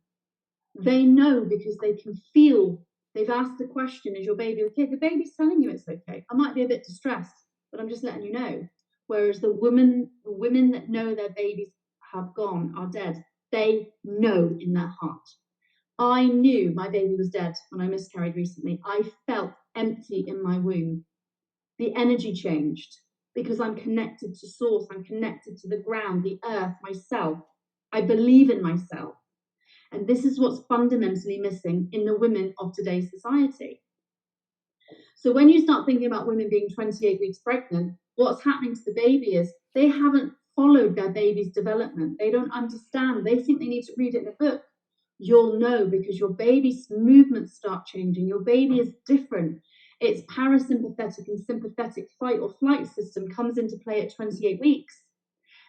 B: because they can feel. They've asked the question, is your baby okay? The baby's telling you it's okay. I might be a bit distressed, but I'm just letting you know. Whereas the women that know their babies have gone, are dead, they know in their heart. I knew my baby was dead when I miscarried recently. I felt empty in my womb. The energy changed, because I'm connected to source. I'm connected to the ground, the earth, myself. I believe in myself. And this is what's fundamentally missing in the women of today's society. So when you start thinking about women being 28 weeks pregnant, what's happening to the baby is they haven't followed their baby's development. They don't understand. They think they need to read it in a book. You'll know, because your baby's movements start changing. Your baby is different. Its parasympathetic and sympathetic fight or flight system comes into play at 28 weeks.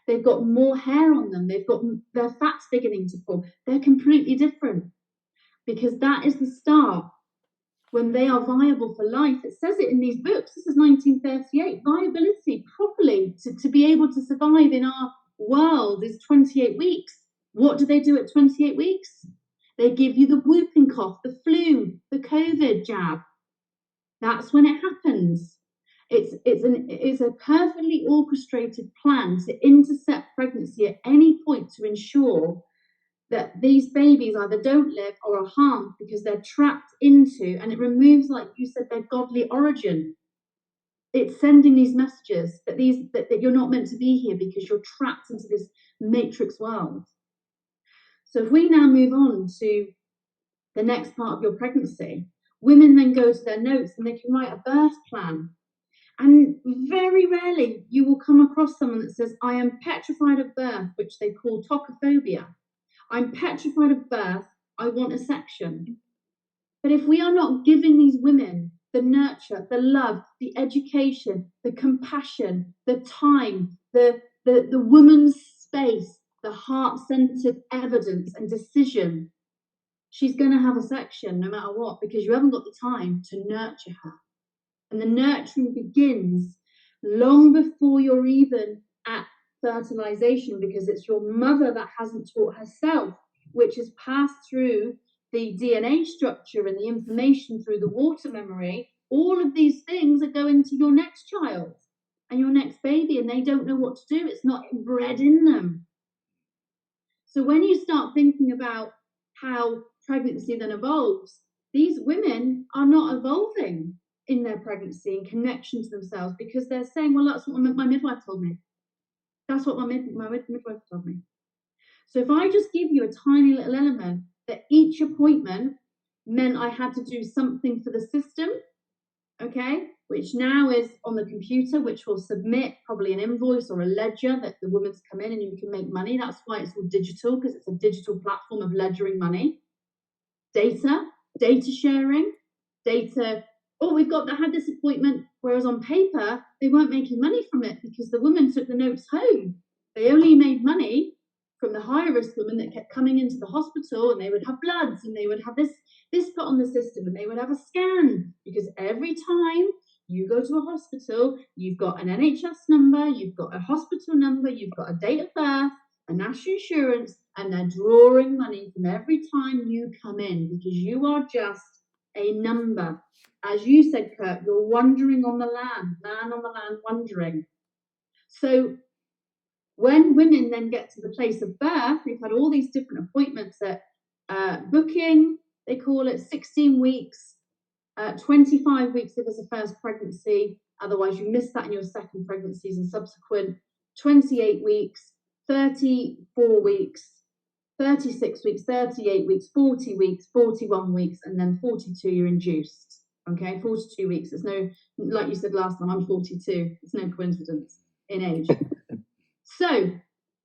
B: They've got more hair on them. They've got their fat's beginning to form. They're completely different, because that is the start when they are viable for life. It says it in these books. This is 1938. Viability properly to be able to survive in our world is 28 weeks. What do they do at 28 weeks? They give you the whooping cough, the flu, the COVID jab. That's when it happens. It's a perfectly orchestrated plan to intercept pregnancy at any point, to ensure that these babies either don't live or are harmed, because they're trapped into, and it removes, like you said, their godly origin. It's sending these messages that you're not meant to be here, because you're trapped into this matrix world. So if we now move on to the next part of your pregnancy, women then go to their notes and they can write a birth plan. And very rarely you will come across someone that says, I am petrified of birth, which they call tocophobia. I'm petrified of birth. I want a section. But if we are not giving these women the nurture, the love, the education, the compassion, the time, the woman's space, the heart-centered evidence and decision, she's going to have a section no matter what, because you haven't got the time to nurture her. And the nurturing begins long before you're even at fertilization, because it's your mother that hasn't taught herself, which has passed through the DNA structure and the information through the water memory. All of these things are going to your next child and your next baby, and they don't know what to do. It's not bred in them. So when you start thinking about how pregnancy then evolves, these women are not evolving in their pregnancy in connection to themselves, because they're saying, well, that's what my midwife told me. That's what my midwife told me. So if I just give you a tiny little element that each appointment meant I had to do something for the system, okay, which now is on the computer, which will submit probably an invoice or a ledger that the woman's come in and you can make money. That's why it's all digital, because it's a digital platform of ledgering money. Data sharing, data. Oh, I had this appointment, whereas on paper, they weren't making money from it because the woman took the notes home. They only made money from the high risk women that kept coming into the hospital, and they would have bloods and they would have this put on the system, and they would have a scan, because every time you go to a hospital, you've got an NHS number, you've got a hospital number, you've got a date of birth, a national insurance, and they're drawing money from every time you come in, because you are just a number. As you said, Kurt, you're wandering on the land, man on the land wandering. So when women then get to the place of birth, we've had all these different appointments at booking, they call it 16 weeks, 25 weeks if it's a first pregnancy, otherwise you miss that in your second pregnancies and subsequent, 28 weeks, 34 weeks, 36 weeks, 38 weeks, 40 weeks, 41 weeks, and then 42 you're induced. Okay, 42 weeks. It's no, like you said last time, I'm 42. It's no coincidence in age. So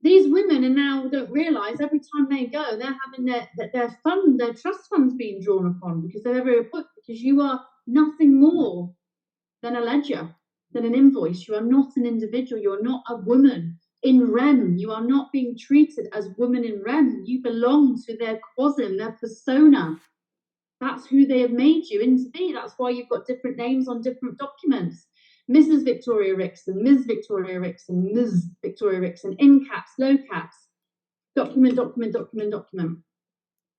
B: these women are now don't realise every time they go, they're having their trust funds being drawn upon, because they're very equipped, because you are nothing more than a ledger, than an invoice. You are not an individual. You are not a woman in REM. You are not being treated as women in REM. You belong to their quasim, their persona. That's who they have made you into be. That's why you've got different names on different documents. Mrs. Victoria Rixon, Ms. Victoria Rixon, Ms. Victoria Rixon, in caps, low caps, document.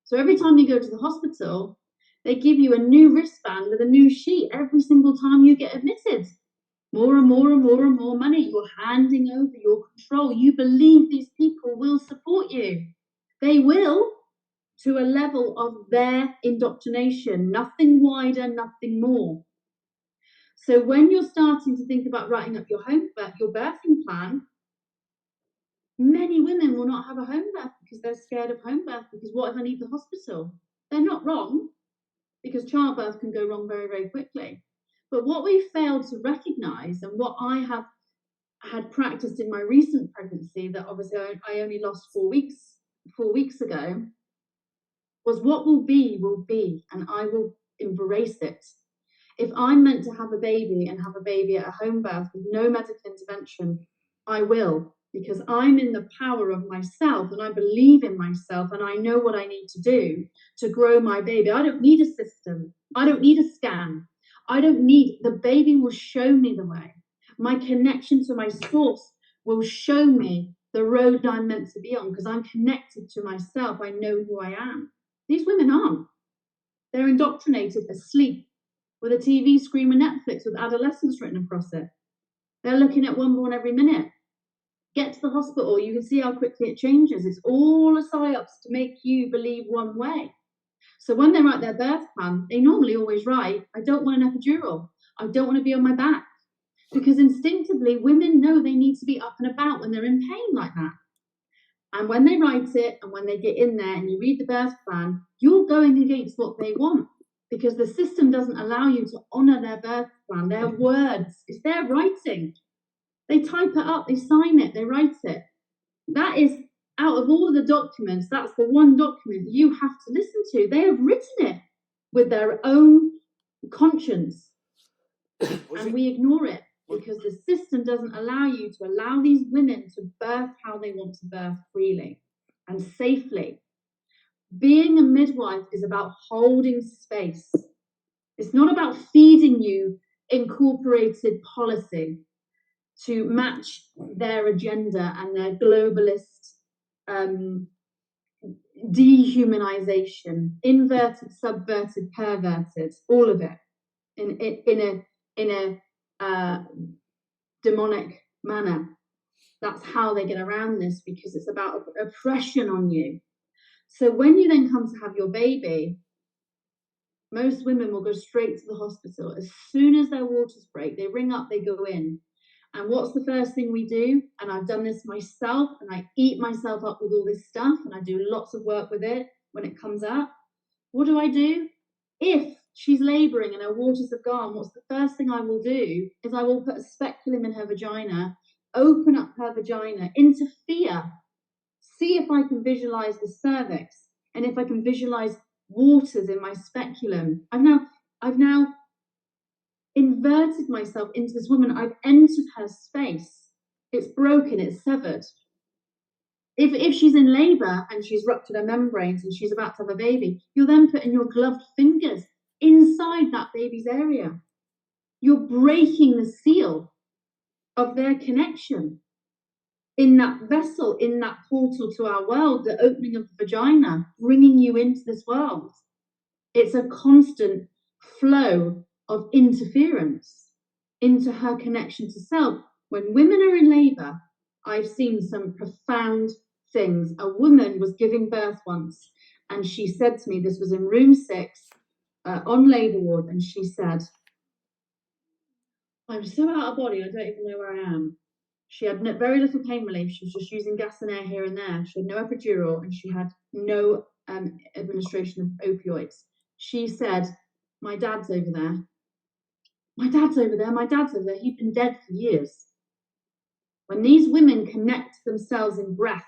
B: So every time you go to the hospital, they give you a new wristband with a new sheet every single time you get admitted. More and more and more and more money. You're handing over your control. You believe these people will support you. They will, to a level of their indoctrination, nothing wider, nothing more. So when you're starting to think about writing up your birthing plan, many women will not have a home birth because they're scared of home birth, because what if I need the hospital? They're not wrong, because childbirth can go wrong very, very quickly. But what we failed to recognize, and what I have had practiced in my recent pregnancy, that obviously I only lost 4 weeks ago, was what will be, and I will embrace it. If I'm meant to have a baby and have a baby at a home birth with no medical intervention, I will, because I'm in the power of myself, and I believe in myself, and I know what I need to do to grow my baby. I don't need a system. I don't need a scan. The baby will show me the way. My connection to my source will show me the road I'm meant to be on, because I'm connected to myself. I know who I am. These women aren't. They're indoctrinated asleep with a TV screen with Netflix with adolescence written across it. They're looking at one born every minute. Get to the hospital, you can see how quickly it changes. It's all a psyops to make you believe one way. So when they write their birth plan, they normally always write, I don't want an epidural. I don't want to be on my back. Because instinctively, women know they need to be up and about when they're in pain like that. And when they write it, and when they get in there and you read the birth plan, you're going against what they want. because the system doesn't allow you to honor their birth plan, their words. It's their writing. They type it up, they sign it, they write it. That is, out of all of the documents, that's the one document you have to listen to. They have written it with their own conscience. And we ignore it because the system doesn't allow you to allow these women to birth how they want to birth freely and safely. Being a midwife is about holding space. It's not about feeding you incorporated policy to match their agenda and their globalist dehumanization, inverted, subverted, perverted, all of it in a demonic manner. That's how they get around this, because it's about oppression on you. So when you then come to have your baby, most women will go straight to the hospital. As soon as their waters break, they ring up, they go in. And what's the first thing we do? And I've done this myself, and I eat myself up with all this stuff, and I do lots of work with it when it comes up. What do I do? If she's labouring and her waters have gone, what's the first thing I will do is I will put a speculum in her vagina, open up her vagina, interfere, see if I can visualise the cervix, and if I can visualise waters in my speculum. I've now inverted myself into this woman. I've entered her space. It's broken, it's severed. If she's in labour and she's ruptured her membranes and she's about to have a baby, you're then putting your gloved fingers inside that baby's area. You're breaking the seal of their connection in that vessel, in that portal to our world, the opening of the vagina, bringing you into this world. It's a constant flow of interference into her connection to self. When women are in labour, I've seen some profound things. A woman was giving birth once, and she said to me, this was in room 6 on labour ward, and she said, I'm so out of body, I don't even know where I am. She had very little pain relief. She was just using gas and air here and there. She had no epidural, and she had no administration of opioids. She said, my dad's over there. My dad's over there. My dad's over there. He'd been dead for years. When these women connect themselves in breath,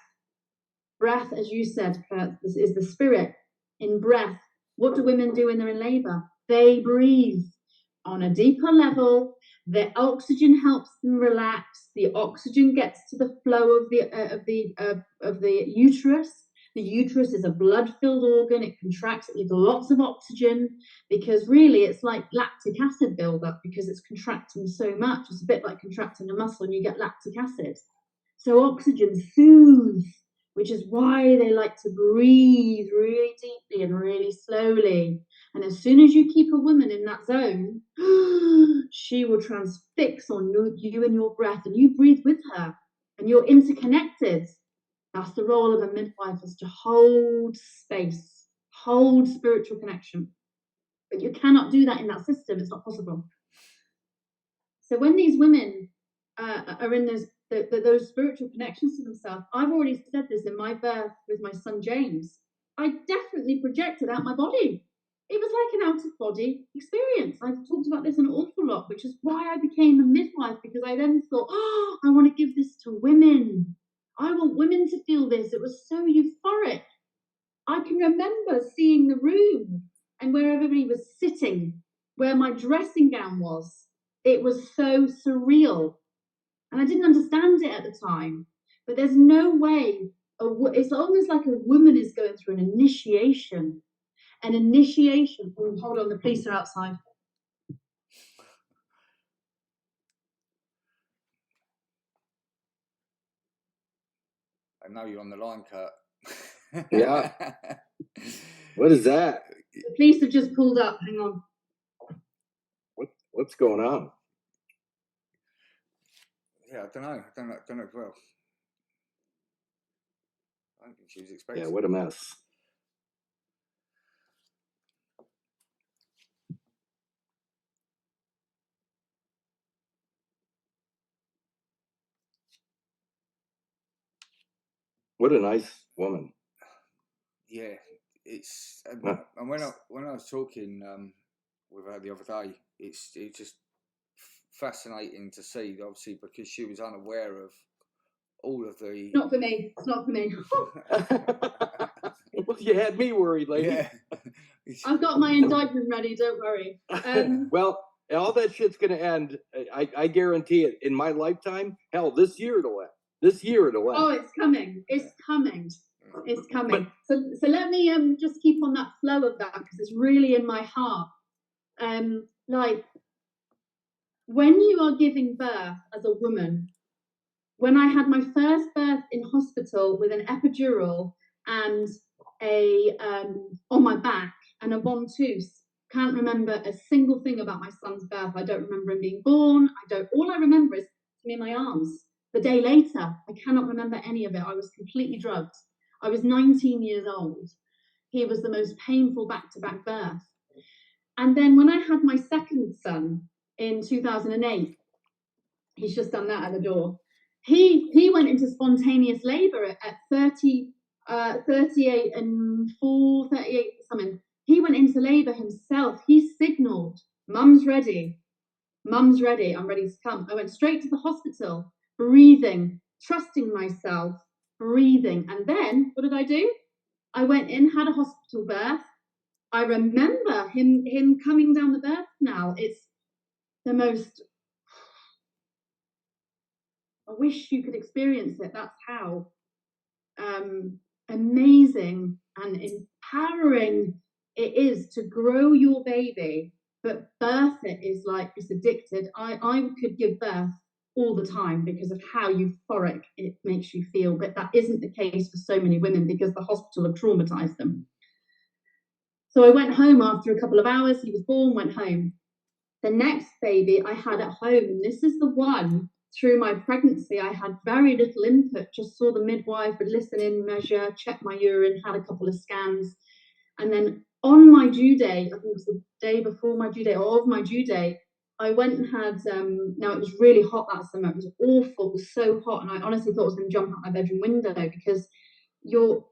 B: breath, as you said, Kurt, is the spirit in breath. What do women do when they're in labour? They breathe on a deeper level. The oxygen helps them relax. The oxygen gets to the flow of the uterus. The uterus is a blood-filled organ. It contracts. It needs lots of oxygen, because really it's like lactic acid buildup, because it's contracting so much. It's a bit like contracting a muscle and you get lactic acid. So oxygen soothes, which is why they like to breathe really deeply and really slowly. And as soon as you keep a woman in that zone, she will transfix on you and your breath, and you breathe with her, and you're interconnected. That's the role of a midwife, is to hold space, hold spiritual connection. But you cannot do that in that system. It's not possible. So when these women are in those spiritual connections to themselves, I've already said this in my birth with my son James, I definitely projected out my body. It was like an out-of-body experience. I've talked about this an awful lot, which is why I became a midwife, because I then thought, oh, I want to give this to women. I want women to feel this. It was so euphoric. I can remember seeing the room and where everybody was sitting, where my dressing gown was. It was so surreal. And I didn't understand it at the time. But there's no way, it's almost like a woman is going through an initiation. An initiation. Oh, hold on, the police are outside.
C: I know you're on the line, Kurt.
A: Yeah. What is that?
B: The police have just pulled up. Hang on.
A: What's going on?
C: Yeah, I don't know as well. I don't think she was expecting.
A: Yeah, what a mess. What a nice woman.
C: Yeah, it's
A: Huh.
C: and when I was talking with her the other day, it's just fascinating to see, obviously, because she was unaware of all of the.
B: Not for me. It's not for me.
A: Well, you had me worried, lady.
C: Yeah.
B: I've got my indictment ready. Don't worry.
A: Well, all that shit's going to end. I guarantee it. In my lifetime, hell, this year it'll end. This year it'll end.
B: Oh, it's coming. It's coming. It's coming. So let me just keep on that flow of that, because it's really in my heart. Like, when you are giving birth as a woman, when I had my first birth in hospital with an epidural and a on my back and a ventouse, can't remember a single thing about my son's birth. I don't remember him being born. All I remember is me in my arms. The day later, I cannot remember any of it. I was completely drugged. I was 19 years old. He was the most painful back-to-back birth. And then when I had my second son in 2008, he's just done that at the door. He went into spontaneous labour at 38 and 38 something. He went into labour himself. He signalled, "Mum's ready. Mum's ready. I'm ready to come." I went straight to the hospital, breathing, trusting myself, breathing. And then what did I do? I went in, had a hospital birth. I remember him coming down the birth canal. It's the most. I wish you could experience it. That's how amazing and empowering it is to grow your baby, but birth it is like it's addicted. I could give birth all the time because of how euphoric it makes you feel, but that isn't the case for so many women because the hospital have traumatized them. So I went home after a couple of hours. He was born, went home. The next baby I had at home, and this is the one. Through my pregnancy, I had very little input, just saw the midwife, would listen in, measure, check my urine, had a couple of scans. And then on my due day, I think it was the day before my due day, or of my due day, I went and had, now it was really hot that summer, it was awful, it was so hot, and I honestly thought I was going to jump out my bedroom window because you're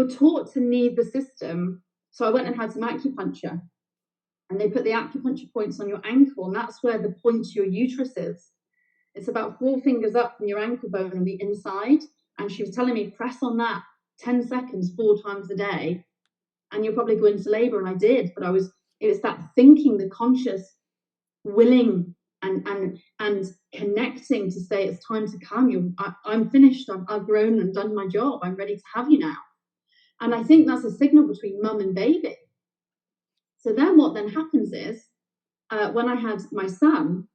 B: taught to need the system. So I went and had some acupuncture, and they put the acupuncture points on your ankle, and that's where the point to your uterus is. It's about 4 fingers up from your ankle bone on the inside. And she was telling me, press on that 10 seconds 4 times a day, and you'll probably go into labour. And I did, but it was that thinking, the conscious willing and connecting to say it's time to come. I'm finished. I've grown and done my job. I'm ready to have you now. And I think that's a signal between mum and baby. So then what then happens is, when I had my son,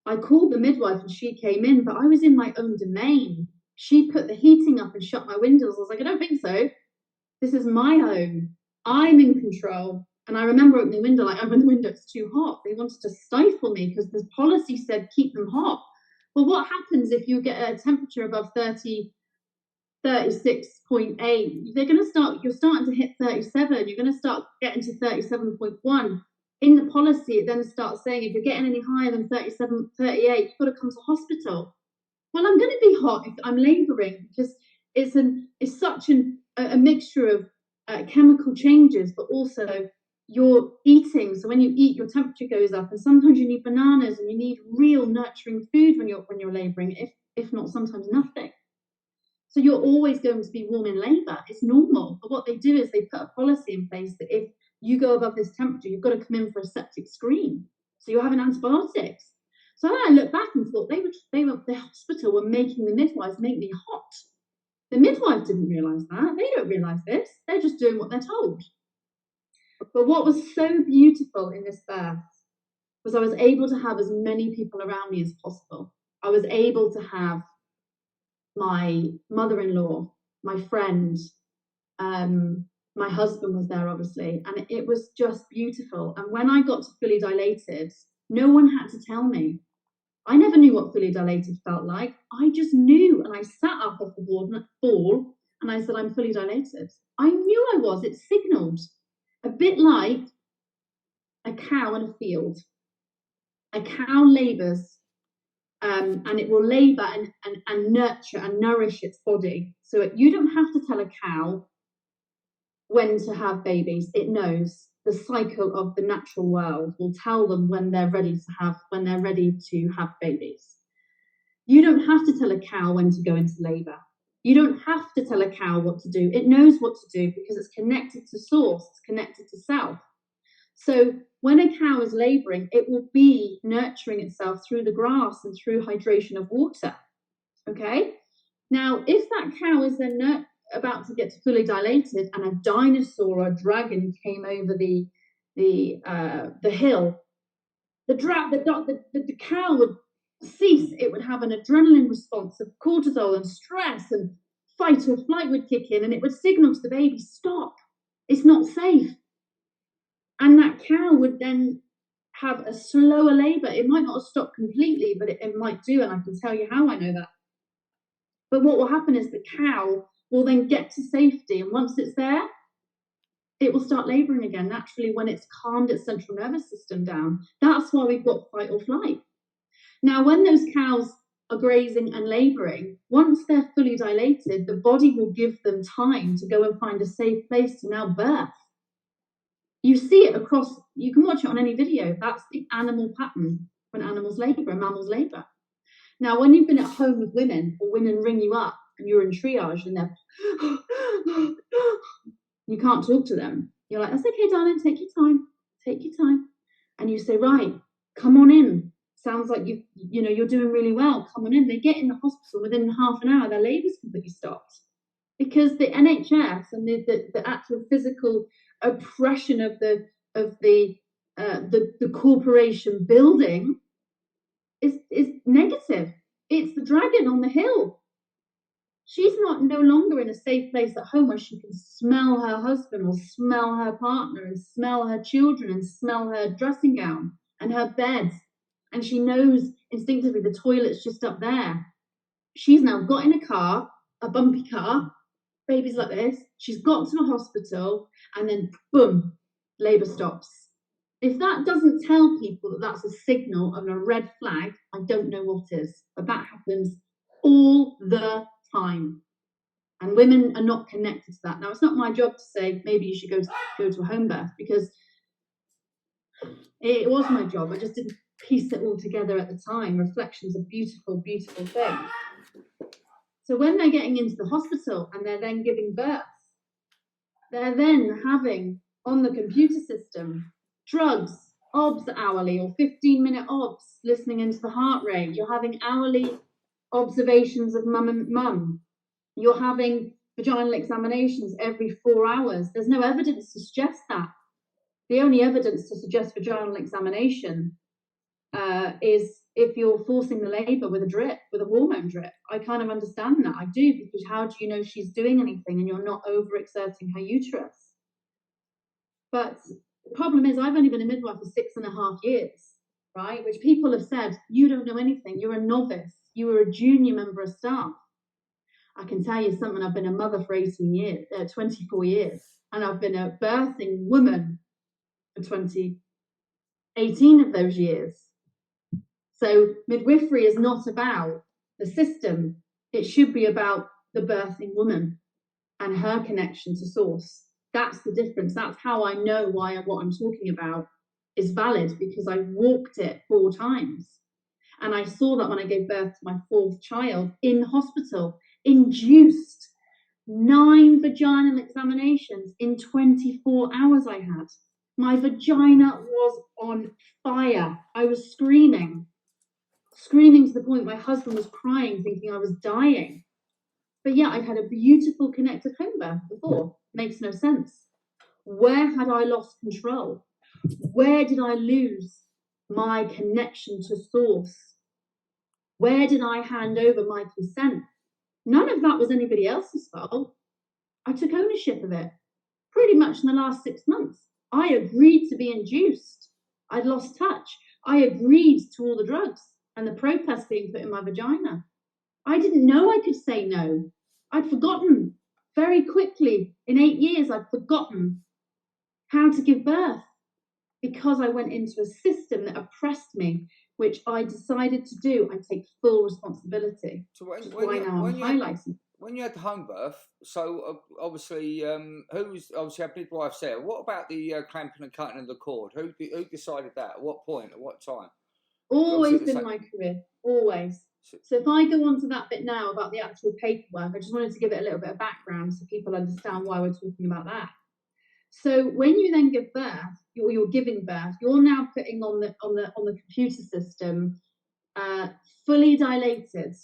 B: I called the midwife and she came in, but I was in my own domain. She put the heating up and shut my windows. I was like, I don't think so. This is my home. I'm in control. And I remember opening the window, like, open the window, it's too hot. They wanted to stifle me because the policy said keep them hot. Well, what happens if you get a temperature above 30, 36.8? You're starting to hit 37. You're going to start getting to 37.1. In the policy, it then starts saying if you're getting any higher than 37, 38, you've got to come to hospital. Well, I'm going to be hot if I'm labouring because it's such a mixture of chemical changes, but also you're eating. So when you eat, your temperature goes up, and sometimes you need bananas and you need real nurturing food when you're labouring. If not, sometimes nothing. So you're always going to be warm in labour. It's normal. But what they do is they put a policy in place that if you go above this temperature, you've got to come in for a septic screen. So you're having antibiotics. So then I looked back and thought the hospital were making the midwives make me hot. The midwife didn't realise that. They don't realise this. They're just doing what they're told. But what was so beautiful in this birth was I was able to have as many people around me as possible. I was able to have my mother-in-law, my friend, my husband was there, obviously, and it was just beautiful. And when I got to fully dilated, no one had to tell me. I never knew what fully dilated felt like. I just knew, and I sat up off the ball and I said, I'm fully dilated. I knew I was. It signaled, a bit like a cow in a field. A cow labours, and it will labour and nurture and nourish its body. So you don't have to tell a cow when to have babies. It knows. The cycle of the natural world will tell them when they're ready to have babies. You don't have to tell a cow when to go into labor. You don't have to tell a cow what to do. It knows what to do because it's connected to source, it's connected to self. So when a cow is laboring, it will be nurturing itself through the grass and through hydration of water. Okay? Now, if that cow is then about to get fully dilated and a dinosaur or a dragon came over the hill, the cow would cease. It would have an adrenaline response of cortisol and stress, and fight or flight would kick in, and it would signal to the baby, stop, it's not safe. And that cow would then have a slower labor. It might not have stopped completely, but it might do, and I can tell you how I know that. But what will happen is the cow will then get to safety, and once it's there, it will start laboring again naturally when it's calmed its central nervous system down. That's why we've got fight or flight. Now, when those cows are grazing and laboring, once they're fully dilated, the body will give them time to go and find a safe place to now birth. You see it across, you can watch it on any video. That's the animal pattern when animals labor and mammals labor. Now, when you've been at home with women, or women ring you up and you're in triage and they're, you can't talk to them. You're like, that's okay, darling, take your time. And you say, right, come on in. Sounds like you're doing really well. Come on in. They get in the hospital within half an hour, their labor's completely stopped. Because the NHS and the actual physical oppression of the corporation building is negative. It's the dragon on the hill. She's no longer in a safe place at home where she can smell her husband or smell her partner and smell her children and smell her dressing gown and her bed. And she knows instinctively the toilet's just up there. She's now got in a car, a bumpy car, baby's like this. She's got to the hospital and then boom, labour stops. If that doesn't tell people that that's a signal of a red flag, I don't know what is. But that happens all the time. And women are not connected to that. Now, it's not my job to say maybe you should go to a home birth, because it was my job. I just didn't piece it all together at the time. Reflection's a beautiful, beautiful thing. So when they're getting into the hospital and they're then giving birth, they're then having on the computer system drugs, OBS hourly or 15-minute OBS, listening into the heart rate. You're having hourly observations of mum and mum. You're having vaginal examinations every 4 hours. There's no evidence to suggest that. The only evidence to suggest vaginal examination is if you're forcing the labour with a hormone drip. I kind of understand that. I do, because how do you know she's doing anything and you're not overexerting her uterus? But the problem is I've only been a midwife for 6.5 years, right? Which people have said, you don't know anything. You're a novice. You were a junior member of staff. I can tell you something. I've been a mother for 24 years, and I've been a birthing woman for 18 of those years. So midwifery is not about the system. It should be about the birthing woman and her connection to source. That's the difference. That's how I know what I'm talking about is valid, because I walked it 4 times. And I saw that when I gave birth to my 4th child in hospital, induced 9 vaginal examinations in 24 hours I had. My vagina was on fire. I was screaming to the point my husband was crying, thinking I was dying. But yeah, I'd had a beautiful connected home birth before. Makes no sense. Where had I lost control? Where did I lose my connection to source? Where did I hand over my consent? None of that was anybody else's fault. I took ownership of it pretty much in the last 6 months. I agreed to be induced. I'd lost touch. I agreed to all the drugs and the Propest being put in my vagina. I didn't know I could say no. I'd forgotten very quickly. In 8 years, I'd forgotten how to give birth, because I went into a system that oppressed me, which I decided to do and take full responsibility.
C: So
B: why now I'm highlighting.
C: when you had the home birth, so obviously, who's obviously had midwife there? What about the clamping and cutting of the cord? Who decided that? At what point? At what time?
B: Always been my career, always. So if I go on to that bit now about the actual paperwork, I just wanted to give it a little bit of background so people understand why we're talking about that. So when you then give birth, you're giving birth, you're now putting on the computer system fully dilated,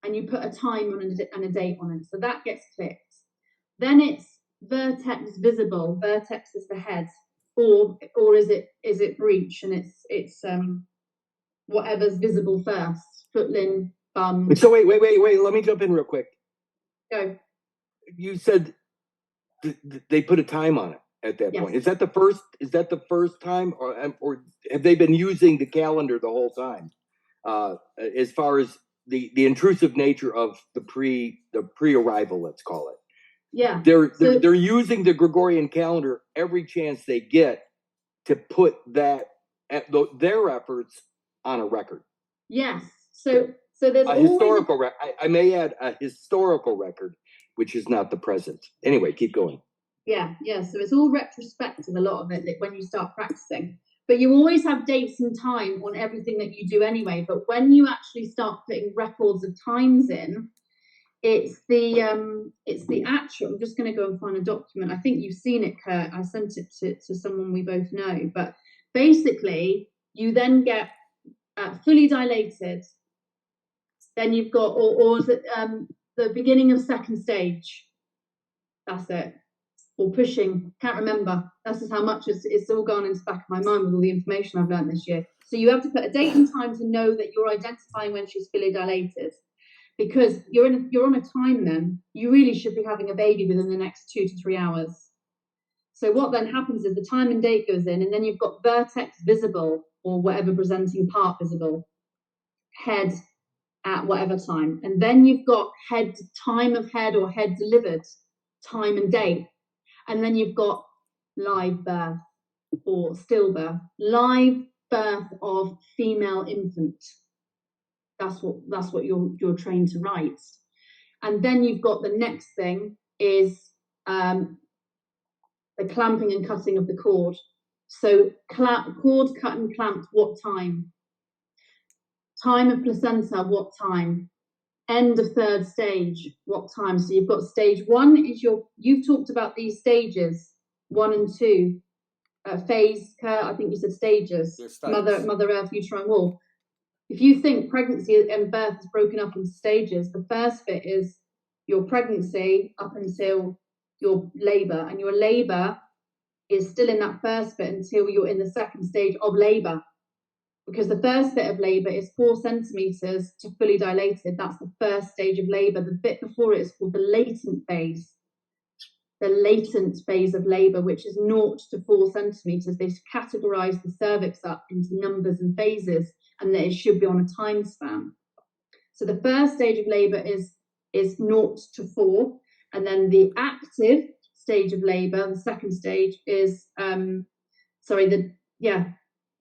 B: and you put a time on and a date on it. So that gets clicked. Then it's vertex visible. Vertex is the head, or is it breech, and it's whatever's visible first. Footling, bum.
A: So wait. Let me jump in real quick.
B: Go.
A: You said they put a time on it at that point. Is that the first time, or have they been using the calendar the whole time? As far as the intrusive nature of the pre-arrival, let's call it.
B: Yeah.
A: They're using the Gregorian calendar every chance they get to put their efforts on a record.
B: Yes. So there's
A: a historical record. I may add a historical record, which is not the present. Anyway, keep going.
B: Yeah. So it's all retrospective, a lot of it, when you start practicing. But you always have dates and time on everything that you do anyway. But when you actually start putting records of times in, it's the actual. I'm just going to go and find a document. I think you've seen it, Kurt. I sent it to someone we both know. But basically, you then get fully dilated. Then you've got, or is it the beginning of second stage? That's it. Or pushing, can't remember. That's just how much it's all gone into the back of my mind with all the information I've learned this year. So you have to put a date and time to know that you're identifying when she's fully dilated, because you're on a time. Then you really should be having a baby within the next 2 to 3 hours. So what then happens is the time and date goes in, and then you've got vertex visible, or whatever presenting part visible, head at whatever time, and then you've got head, time of head or head delivered, time and date. And then you've got live birth or stillbirth, live birth of female infant. That's what you're trained to write. And then you've got the next thing is the clamping and cutting of the cord. So cord cut and clamped, what time? Time of placenta, what time? End of third stage, what time? So you've got stage 1 is you've talked about these stages, 1 and 2. Phase, I think you said stages. Mother Earth, uterine wall. If you think pregnancy and birth is broken up into stages, the first bit is your pregnancy up until your labour, and your labour is still in that first bit until you're in the second stage of labour. Because the first bit of labour is 4 centimetres to fully dilated. That's the first stage of labour. The bit before it is called the latent phase. The latent phase of labour, which is 0 to 4 centimetres. They categorise the cervix up into numbers and phases, and that it should be on a time span. So the first stage of labour is 0 to 4, and then the active stage of labour, the second stage is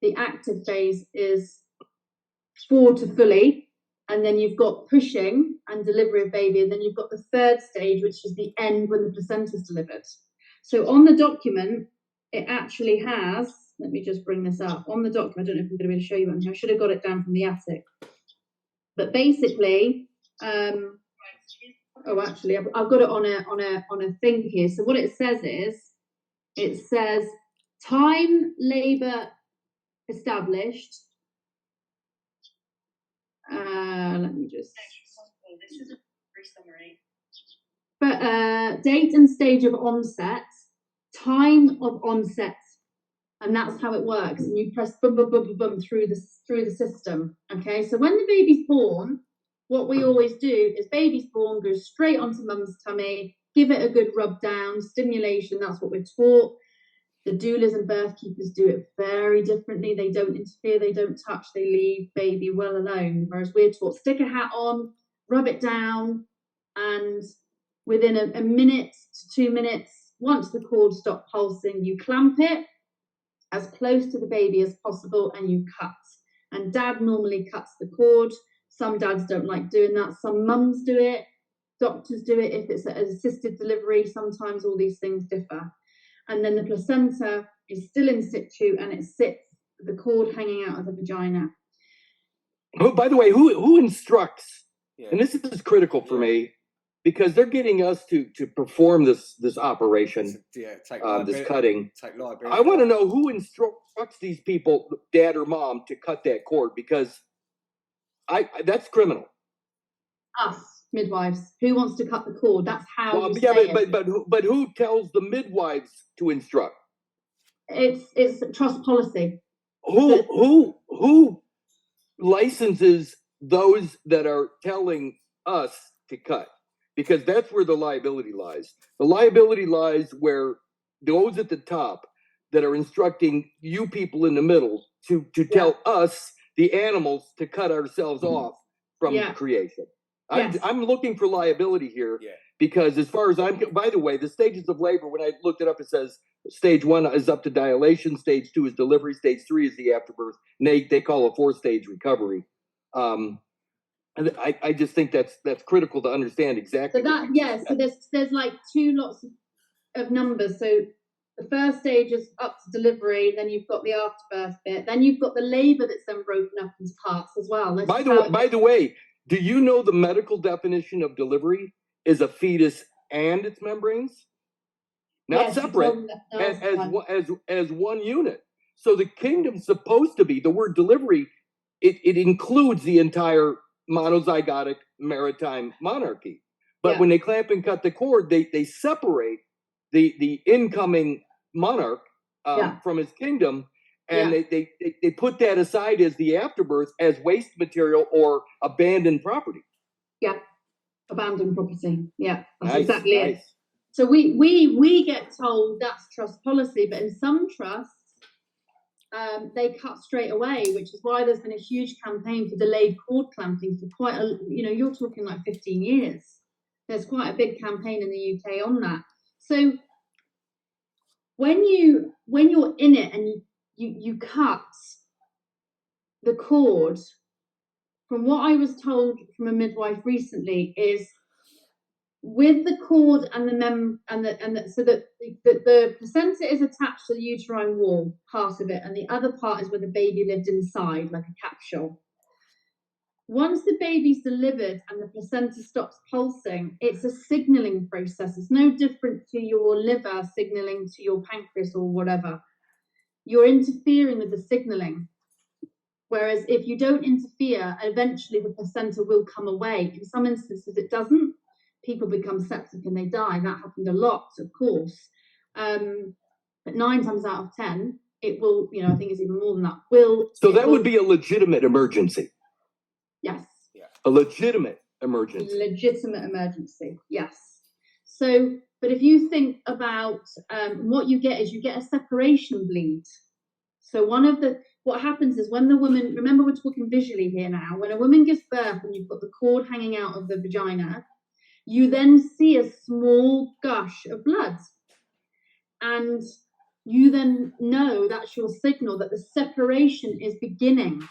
B: the active phase is 4 to fully, and then you've got pushing and delivery of baby, and then you've got the third stage, which is the end when the placenta is delivered. So on the document, it actually has, let me just bring this up, on the document, I don't know if I'm going to be able to show you it, I should have got it down from the attic. But basically, I've got it on a thing here. So what it says time labour established. Let me just. This is a brief summary. But date and stage of onset, time of onset, and that's how it works. And you press boom, boom, boom, boom, boom through the system. Okay, so when the baby's born, what we always do is baby's born, goes straight onto mum's tummy, give it a good rub down, stimulation. That's what we're taught. The doulas and birth keepers do it very differently. They don't interfere, they don't touch, they leave baby well alone. Whereas we're taught, stick a hat on, rub it down, and within a minute to 2 minutes, once the cord stops pulsing, you clamp it as close to the baby as possible and you cut. And dad normally cuts the cord. Some dads don't like doing that. Some mums do it. doctors do it if it's an assisted delivery. Sometimes all these things differ. And then the placenta is still in situ and it sits, the cord hanging out of the vagina.
A: Oh, by the way, who instructs?
C: Yeah.
A: And this is critical for me, because they're getting us to perform this operation, this cutting.
C: Take liability.
A: I want to know who instructs these people, dad or mom, to cut that cord, because that's criminal.
B: Us midwives. Who wants to cut the cord? That's how.
A: Well, yeah, but who tells the midwives to instruct?
B: It's trust policy.
A: Who licenses those that are telling us to cut? Because that's where the liability lies. The liability lies where those at the top that are instructing you people in the middle to tell us, the animals, to cut ourselves off from creation.
B: Yes.
A: I'm looking for liability here, because as far as by the way, the stages of labor, when I looked it up, it says stage 1 is up to dilation, stage 2 is delivery, stage 3 is the afterbirth, and they call a 4-stage recovery. And I just think that's critical to understand exactly.
B: So there's like 2 lots of numbers. So the first stage is up to delivery, then you've got the afterbirth bit, then you've got the labor that's then broken up into parts as well.
A: By the way, do you know the medical definition of delivery is a fetus and its membranes? Not separate, as one unit. So the kingdom's supposed to be, the word delivery, it includes the entire monozygotic maritime monarchy. But when they clamp and cut the cord, they separate the incoming monarch from his kingdom, and they put that aside as the afterbirth, as waste material or abandoned property.
B: Yeah, abandoned property. Yeah, that's
A: nice,
B: exactly it. So we get told that's trust policy, but in some trusts, they cut straight away, which is why there's been a huge campaign for delayed cord clamping for quite a, you're talking like 15 years. There's quite a big campaign in the UK on that. So when you're in it and you cut the cord, from what I was told from a midwife recently, is with the cord and so that the placenta is attached to the uterine wall, part of it, and the other part is where the baby lived inside, like a capsule. Once the baby's delivered and the placenta stops pulsing, it's a signaling process. It's no different to your liver signaling to your pancreas or whatever. You're interfering with the signaling. Whereas if you don't interfere, eventually the placenta will come away. In some instances, it doesn't. People become septic and they die. That happened a lot, of course. But 9 times out of 10, it will, I think it's even more than that.
A: So that would be a legitimate emergency.
B: Yes.
C: Yeah.
A: A legitimate emergency.
B: Legitimate emergency, yes. So, but if you think about what you get is you get a separation bleed. So what happens is when the woman, remember we're talking visually here now, when a woman gives birth and you've got the cord hanging out of the vagina, you then see a small gush of blood. And you then know that's your signal that the separation is beginning.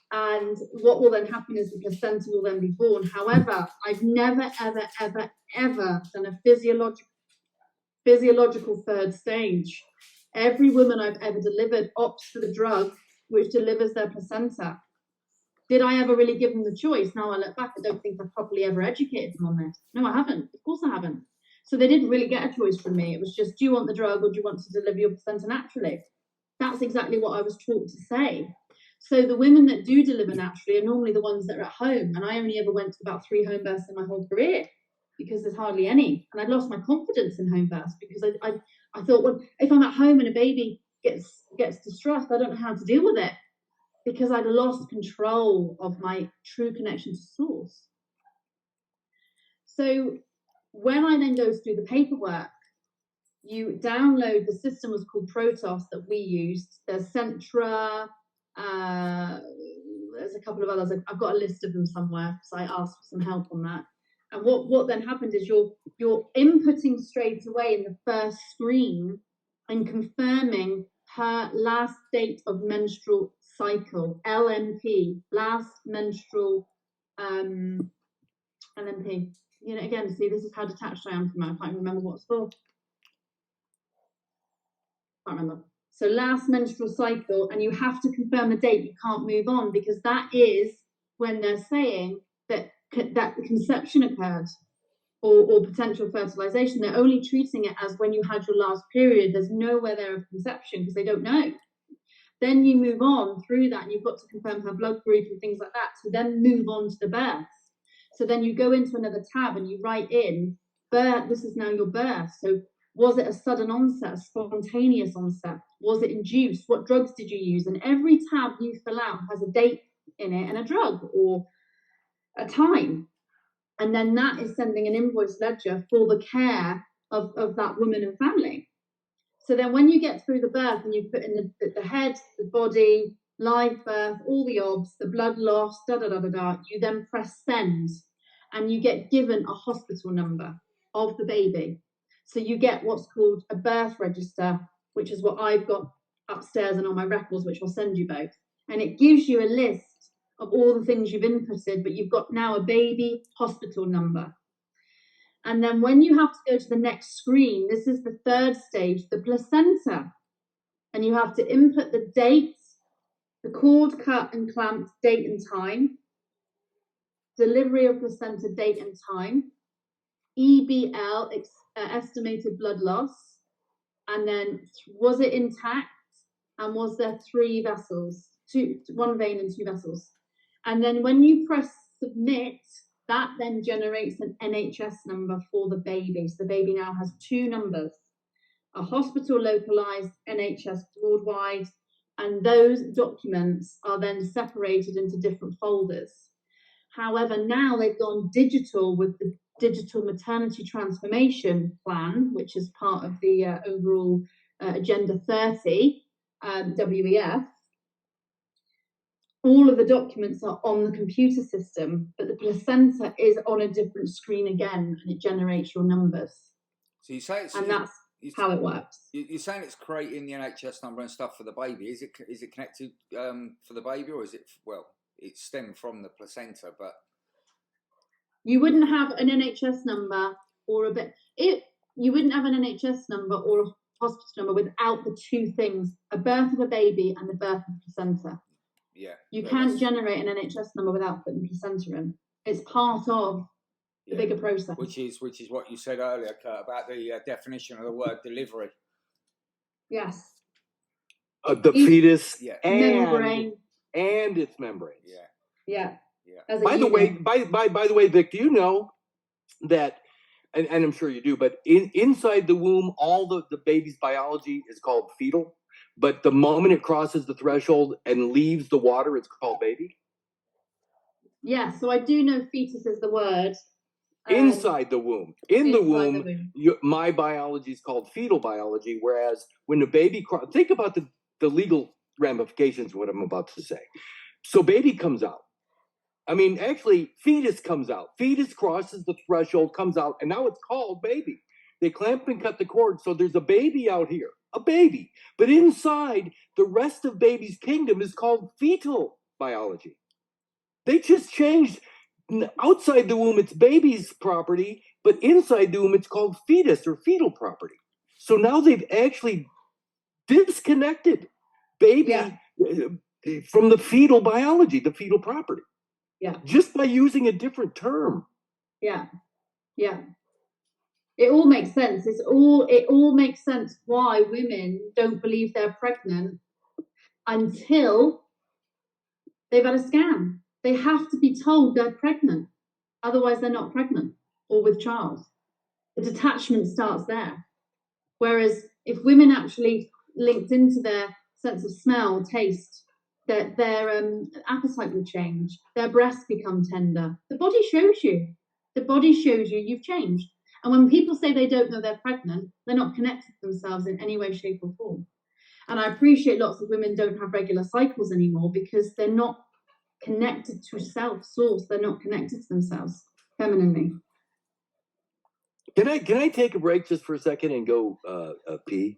B: And what will then happen is the placenta will then be born. However, I've never, ever, ever, ever done a physiological 3rd stage. Every woman I've ever delivered opts for the drug which delivers their placenta. Did I ever really give them the choice? Now I look back, I don't think I've properly ever educated them on this. No, I haven't. Of course I haven't. So they didn't really get a choice from me. It was just, do you want the drug or do you want to deliver your placenta naturally? That's exactly what I was taught to say. So the women that do deliver naturally are normally the ones that are at home. And I only ever went to about 3 home births in my whole career because there's hardly any. And I'd lost my confidence in home births because I thought, well, if I'm at home and a baby gets distressed, I don't know how to deal with it because I'd lost control of my true connection to source. So when I then go through the paperwork, you download, the system was called Protos that we used. There's Centra, there's a couple of others. I've got a list of them somewhere, so I asked for some help on that. And what then happened is you're inputting straight away in the first screen and confirming her last date of menstrual cycle, LMP, last menstrual and then pee. You know, again, see, this is how detached I am from it. I can't even remember what it's for. Can't remember. So last menstrual cycle, and you have to confirm the date. You can't move on, because that is when they're saying that conception occurred, or potential fertilization. They're only treating it as when you had your last period. There's nowhere there of conception, because they don't know. Then you move on through that, and you've got to confirm her blood group and things like that to then move on to the birth. So then you go into another tab and you write in birth. This is now your birth. So was it a sudden onset, a spontaneous onset? Was it induced? What drugs did you use? And every tab you fill out has a date in it and a drug or a time. And then that is sending an invoice ledger for the care of that woman and family. So then when you get through the birth and you put in the head, the body, live birth, all the obs, the blood loss, you then press send, and you get given a hospital number of the baby. So you get what's called a birth register, which is what I've got upstairs and on my records, which I'll send you both. And it gives you a list of all the things you've inputted, but you've got now a baby hospital number. And then when you have to go to the next screen, this is the third stage, the placenta. And you have to input the date, the cord cut and clamped date and time, delivery of placenta date and time, EBL, estimated blood loss, and then was it intact, and was there 3 vessels, 1 vein and 2 vessels. And then when you press submit, that then generates an NHS number for the baby. So the baby now has 2 numbers, a hospital localized, NHS worldwide, and those documents are then separated into different folders. However, now they've gone digital with the digital maternity transformation plan, which is part of the overall Agenda 30, WEF. All of the documents are on the computer system, but the placenta is on a different screen again, and it generates your numbers.
C: So you say it's,
B: and that's how it works.
C: You're saying it's creating the NHS number and stuff for the baby. Is it connected for the baby, or is it, well, it stemmed from the placenta, but
B: you wouldn't have an NHS number or you wouldn't have an NHS number or a hospital number without the 2 things: a birth of a baby and the birth of the placenta.
C: Yeah,
B: you can't generate an NHS number without putting the placenta in. It's part of the bigger process.
C: Which is what you said earlier, Kurt, about the definition of the word delivery.
B: Yes.
A: The fetus
B: membrane
A: and its membranes.
B: Yeah.
A: By the way, Vic, do you know that? And I'm sure you do, but inside the womb, all the baby's biology is called fetal. But the moment it crosses the threshold and leaves the water, it's called baby?
B: Yeah, so I do know fetus is the word.
A: Inside the womb. In the womb, my biology is called fetal biology, whereas when the baby think about the legal ramifications of what I'm about to say. So baby comes out. I mean, actually, fetus comes out. Fetus crosses the threshold, comes out, and now it's called baby. They clamp and cut the cord, so there's a baby out here. A baby. But inside, the rest of baby's kingdom is called fetal biology. They just changed. Outside the womb, it's baby's property, but inside the womb, it's called fetus or fetal property. So now they've actually disconnected baby from the fetal biology, the fetal property.
B: Yeah.
A: Just by using a different term.
B: Yeah. It all makes sense. It all makes sense why women don't believe they're pregnant until they've had a scan. They have to be told they're pregnant. Otherwise, they're not pregnant or with child. The detachment starts there. Whereas if women actually linked into their sense of smell, taste, their appetite will change. Their breasts become tender. The body shows you. The body shows you you've changed. And when people say they don't know they're pregnant, they're not connected to themselves in any way, shape, or form. And I appreciate lots of women don't have regular cycles anymore because they're not connected to self-source. They're not connected to themselves femininely.
A: Can I take a break just for a second and go pee?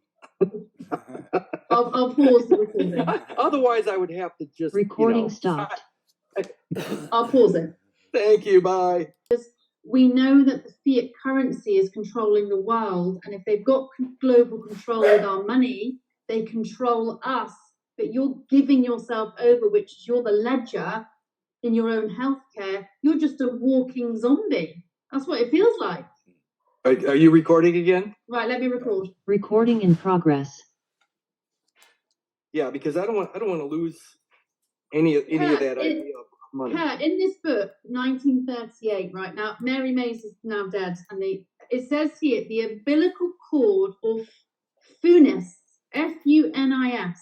B: I'll pause the recording.
A: Otherwise, I would have to just
D: recording stopped.
B: I'll pause it.
A: Thank you. Bye.
B: We know that the fiat currency is controlling the world, and if they've got global control with our money, they control us. But you're giving yourself over, which is you're the ledger in your own healthcare. You're just a walking zombie. That's what it feels like.
A: Are you recording again?
B: Right, let me record.
D: Recording in progress.
A: Yeah, because I don't want to lose any of that idea of money.
B: In this book, 1938, right now, Mary Mays is now dead, and it says here the umbilical cord, or funis, Funis.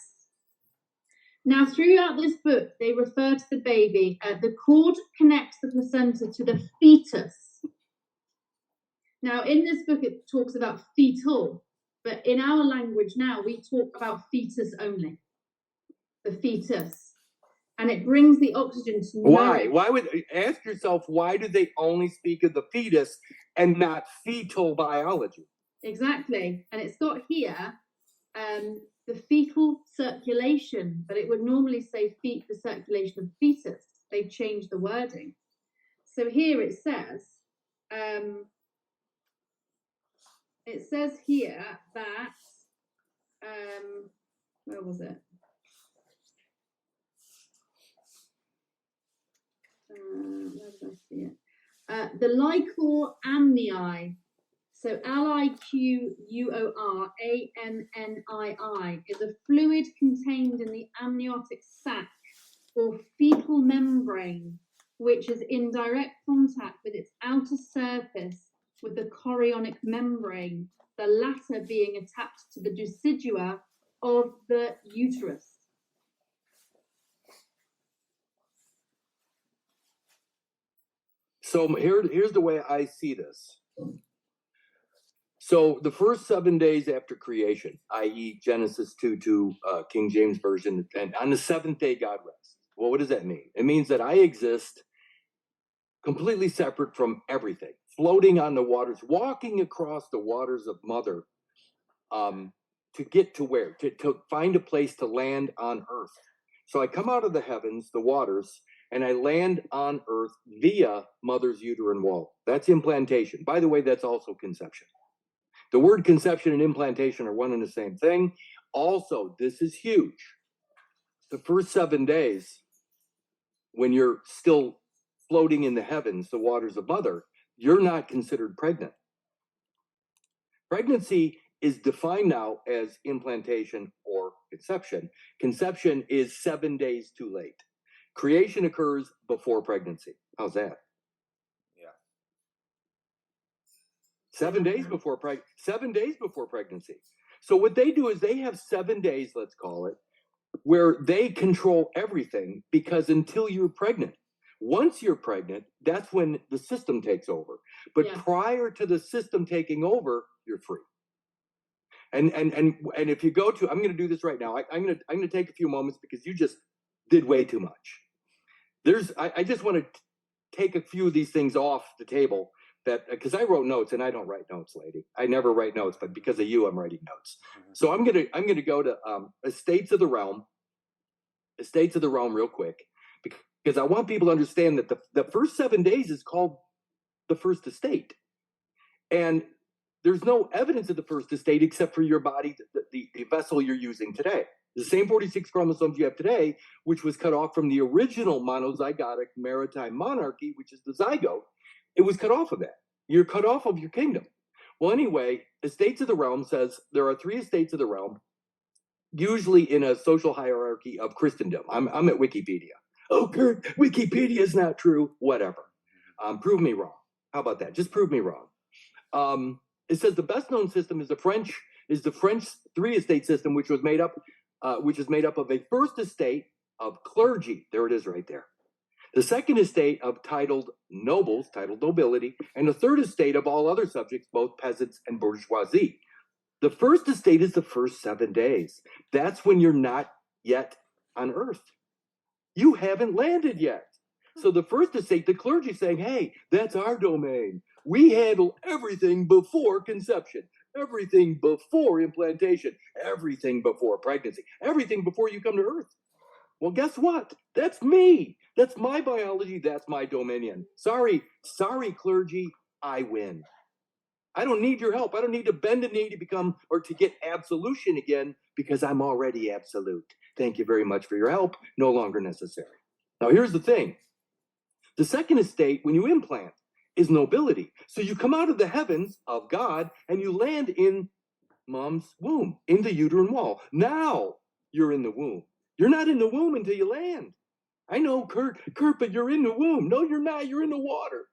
B: Now, throughout this book, they refer to the baby. The cord connects the placenta to the fetus. Now, in this book, it talks about fetal, but in our language now, we talk about fetus only. The fetus. And it brings the oxygen to
A: Why? Why would ask yourself, why do they only speak of the fetus and not fetal biology?
B: Exactly. And it's got here the fetal circulation, but it would normally say the circulation of fetus. They've changed the wording. So here it says here that where was it? Where did I see it? The liquor amnii. So liquor-amnii is a fluid contained in the amniotic sac or fecal membrane, which is in direct contact with its outer surface with the chorionic membrane, the latter being attached to the decidua of the uterus.
A: So here's the way I see this. So the first 7 days after creation, i.e. Genesis 2:2, King James Version, and on the seventh day God rests. Well, what does that mean? It means that I exist completely separate from everything, floating on the waters, walking across the waters of Mother, to get to where? To find a place to land on earth. So I come out of the heavens, the waters, and I land on earth via Mother's uterine wall. That's implantation. By the way, that's also conception. The word conception and implantation are one and the same thing. Also, this is huge. The first 7 days, when you're still floating in the heavens, the waters of Mother, you're not considered pregnant. Pregnancy is defined now as implantation or conception. Conception is 7 days too late. Creation occurs before pregnancy. How's that?
C: Yeah.
A: 7 days before 7 days before pregnancy. So what they do is they have 7 days, let's call it, where they control everything, because until you're pregnant, once you're pregnant, that's when the system takes over. But prior to the system taking over, you're free. And if you go to, I'm going to do this right now. I'm going to take a few moments because you just did way too much. I just want to take a few of these things off the table, that because I wrote notes, and I don't write notes, lady. I never write notes, but because of you, I'm writing notes. So I'm gonna go to estates of the realm real quick, because I want people to understand that the first 7 days is called the first estate, and there's no evidence of the first estate except for your body, the vessel you're using today. The same 46 chromosomes you have today, which was cut off from the original monozygotic maritime monarchy, which is the zygote. It was cut off of that. You're cut off of your kingdom. Well, anyway, Estates of the Realm says there are 3 estates of the realm, usually in a social hierarchy of Christendom. I'm at Wikipedia. Oh, Kurt, Wikipedia is not true. Whatever. Prove me wrong. How about that? Just prove me wrong. It says the best known system is the French 3-estate system, which is made up of a first estate of clergy. There it is right there. The second estate of titled nobility, and the third estate of all other subjects, both peasants and bourgeoisie. The first estate is the first 7 days. That's when you're not yet on earth. You haven't landed yet. So the first estate, the clergy saying, hey, that's our domain. We handle everything before conception, everything before implantation, everything before pregnancy, everything before you come to earth. Well, guess what? That's me. That's my biology. That's my dominion. Sorry, clergy, I win. I don't need your help. I don't need to bend a knee to become or to get absolution again because I'm already absolute. Thank you very much for your help. No longer necessary. Now, here's the thing. The second estate, when you implant, is nobility. So you come out of the heavens of God and you land in mom's womb, in the uterine wall. Now you're in the womb. You're not in the womb until you land. I know, Kurt, but you're in the womb. No, you're not. You're in the water.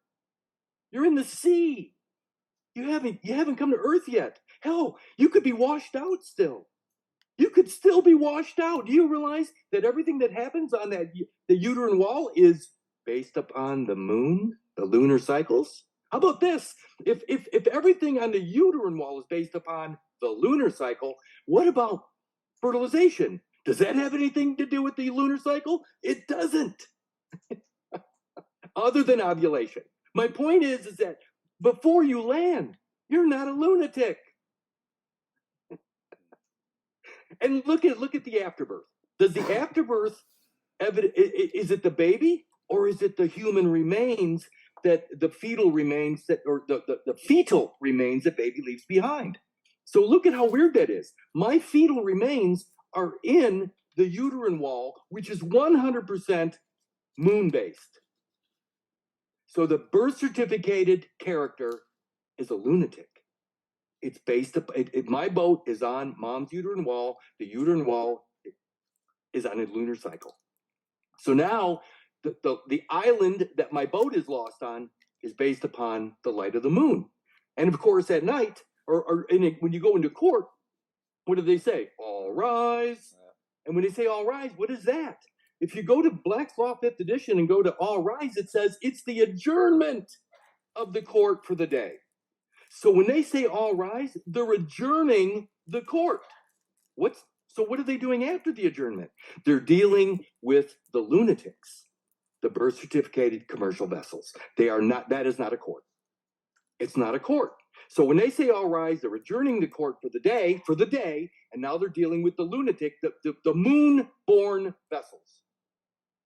A: You're in the sea. You haven't come to earth yet. Hell, you could be washed out still. You could still be washed out. Do you realize that everything that happens on the uterine wall is based upon the moon, the lunar cycles? How about this? If everything on the uterine wall is based upon the lunar cycle, what about fertilization? Does that have anything to do with the lunar cycle? It doesn't. Other than ovulation. My point is that before you land, you're not a lunatic. And look at the afterbirth. Does the afterbirth is it the baby or is it the human remains that the fetal remains that or the fetal remains that baby leaves behind? So look at how weird that is. My fetal remains are in the uterine wall, which is 100% moon-based. So the birth certificated character is a lunatic. It's based up. My boat is on mom's uterine wall. The uterine wall is on a lunar cycle. So now the island that my boat is lost on is based upon the light of the moon. And of course, at night, when you go into court, what do they say? All rise. And when they say all rise, what is that? If you go to Black's Law 5th edition and go to all rise, it says it's the adjournment of the court for the day. So when they say all rise, they're adjourning the court. So what are they doing after the adjournment? They're dealing with the lunatics, the birth certificated commercial vessels. That is not a court. It's not a court. So when they say all rise, they're adjourning the court for the day, and now they're dealing with the lunatic, the moon-born vessels.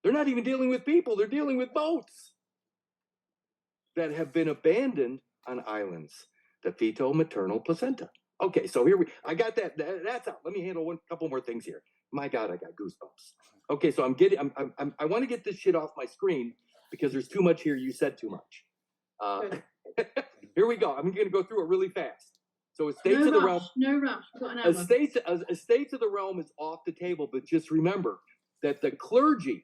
A: They're not even dealing with people, they're dealing with boats that have been abandoned on islands. The fetal-maternal placenta. Okay, so I got that. That's out. Let me handle a couple more things here. My God, I got goosebumps. Okay, so I want to get this shit off my screen because there's too much here. You said too much. Here we go. I'm going to go through it really fast. So estates of the realm.
B: No rush. We've got an hour.
A: Estates of the realm is off the table, but just remember that the clergy,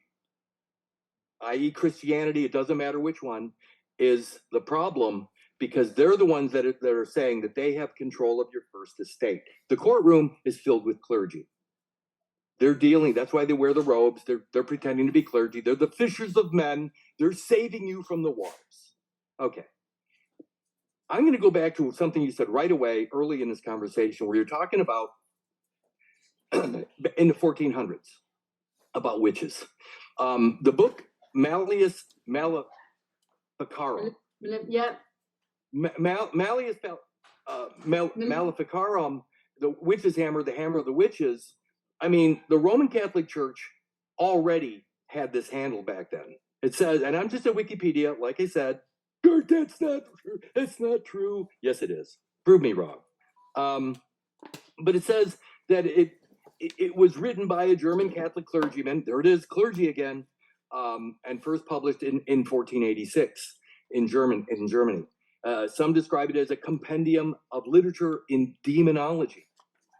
A: i.e. Christianity, it doesn't matter which one, is the problem because they're the ones that are saying that they have control of your first estate. The courtroom is filled with clergy. They're dealing, that's why they wear the robes. They're pretending to be clergy. They're the fishers of men. They're saving you from the waters. Okay. I'm going to go back to something you said right away early in this conversation where you're talking about in the 1400s about witches. The book Malleus Maleficarum.
B: Yeah.
A: Malleus Maleficarum, the witch's hammer, the hammer of the witches. I mean, the Roman Catholic Church already had this handle back then. It says, and I'm just at Wikipedia, like I said, Kurt, that's not true. It's not true. Yes, it is. Prove me wrong. But it says that it was written by a German Catholic clergyman. There it is, clergy again, and first published in 1486 in Germany. Some describe it as a compendium of literature in demonology.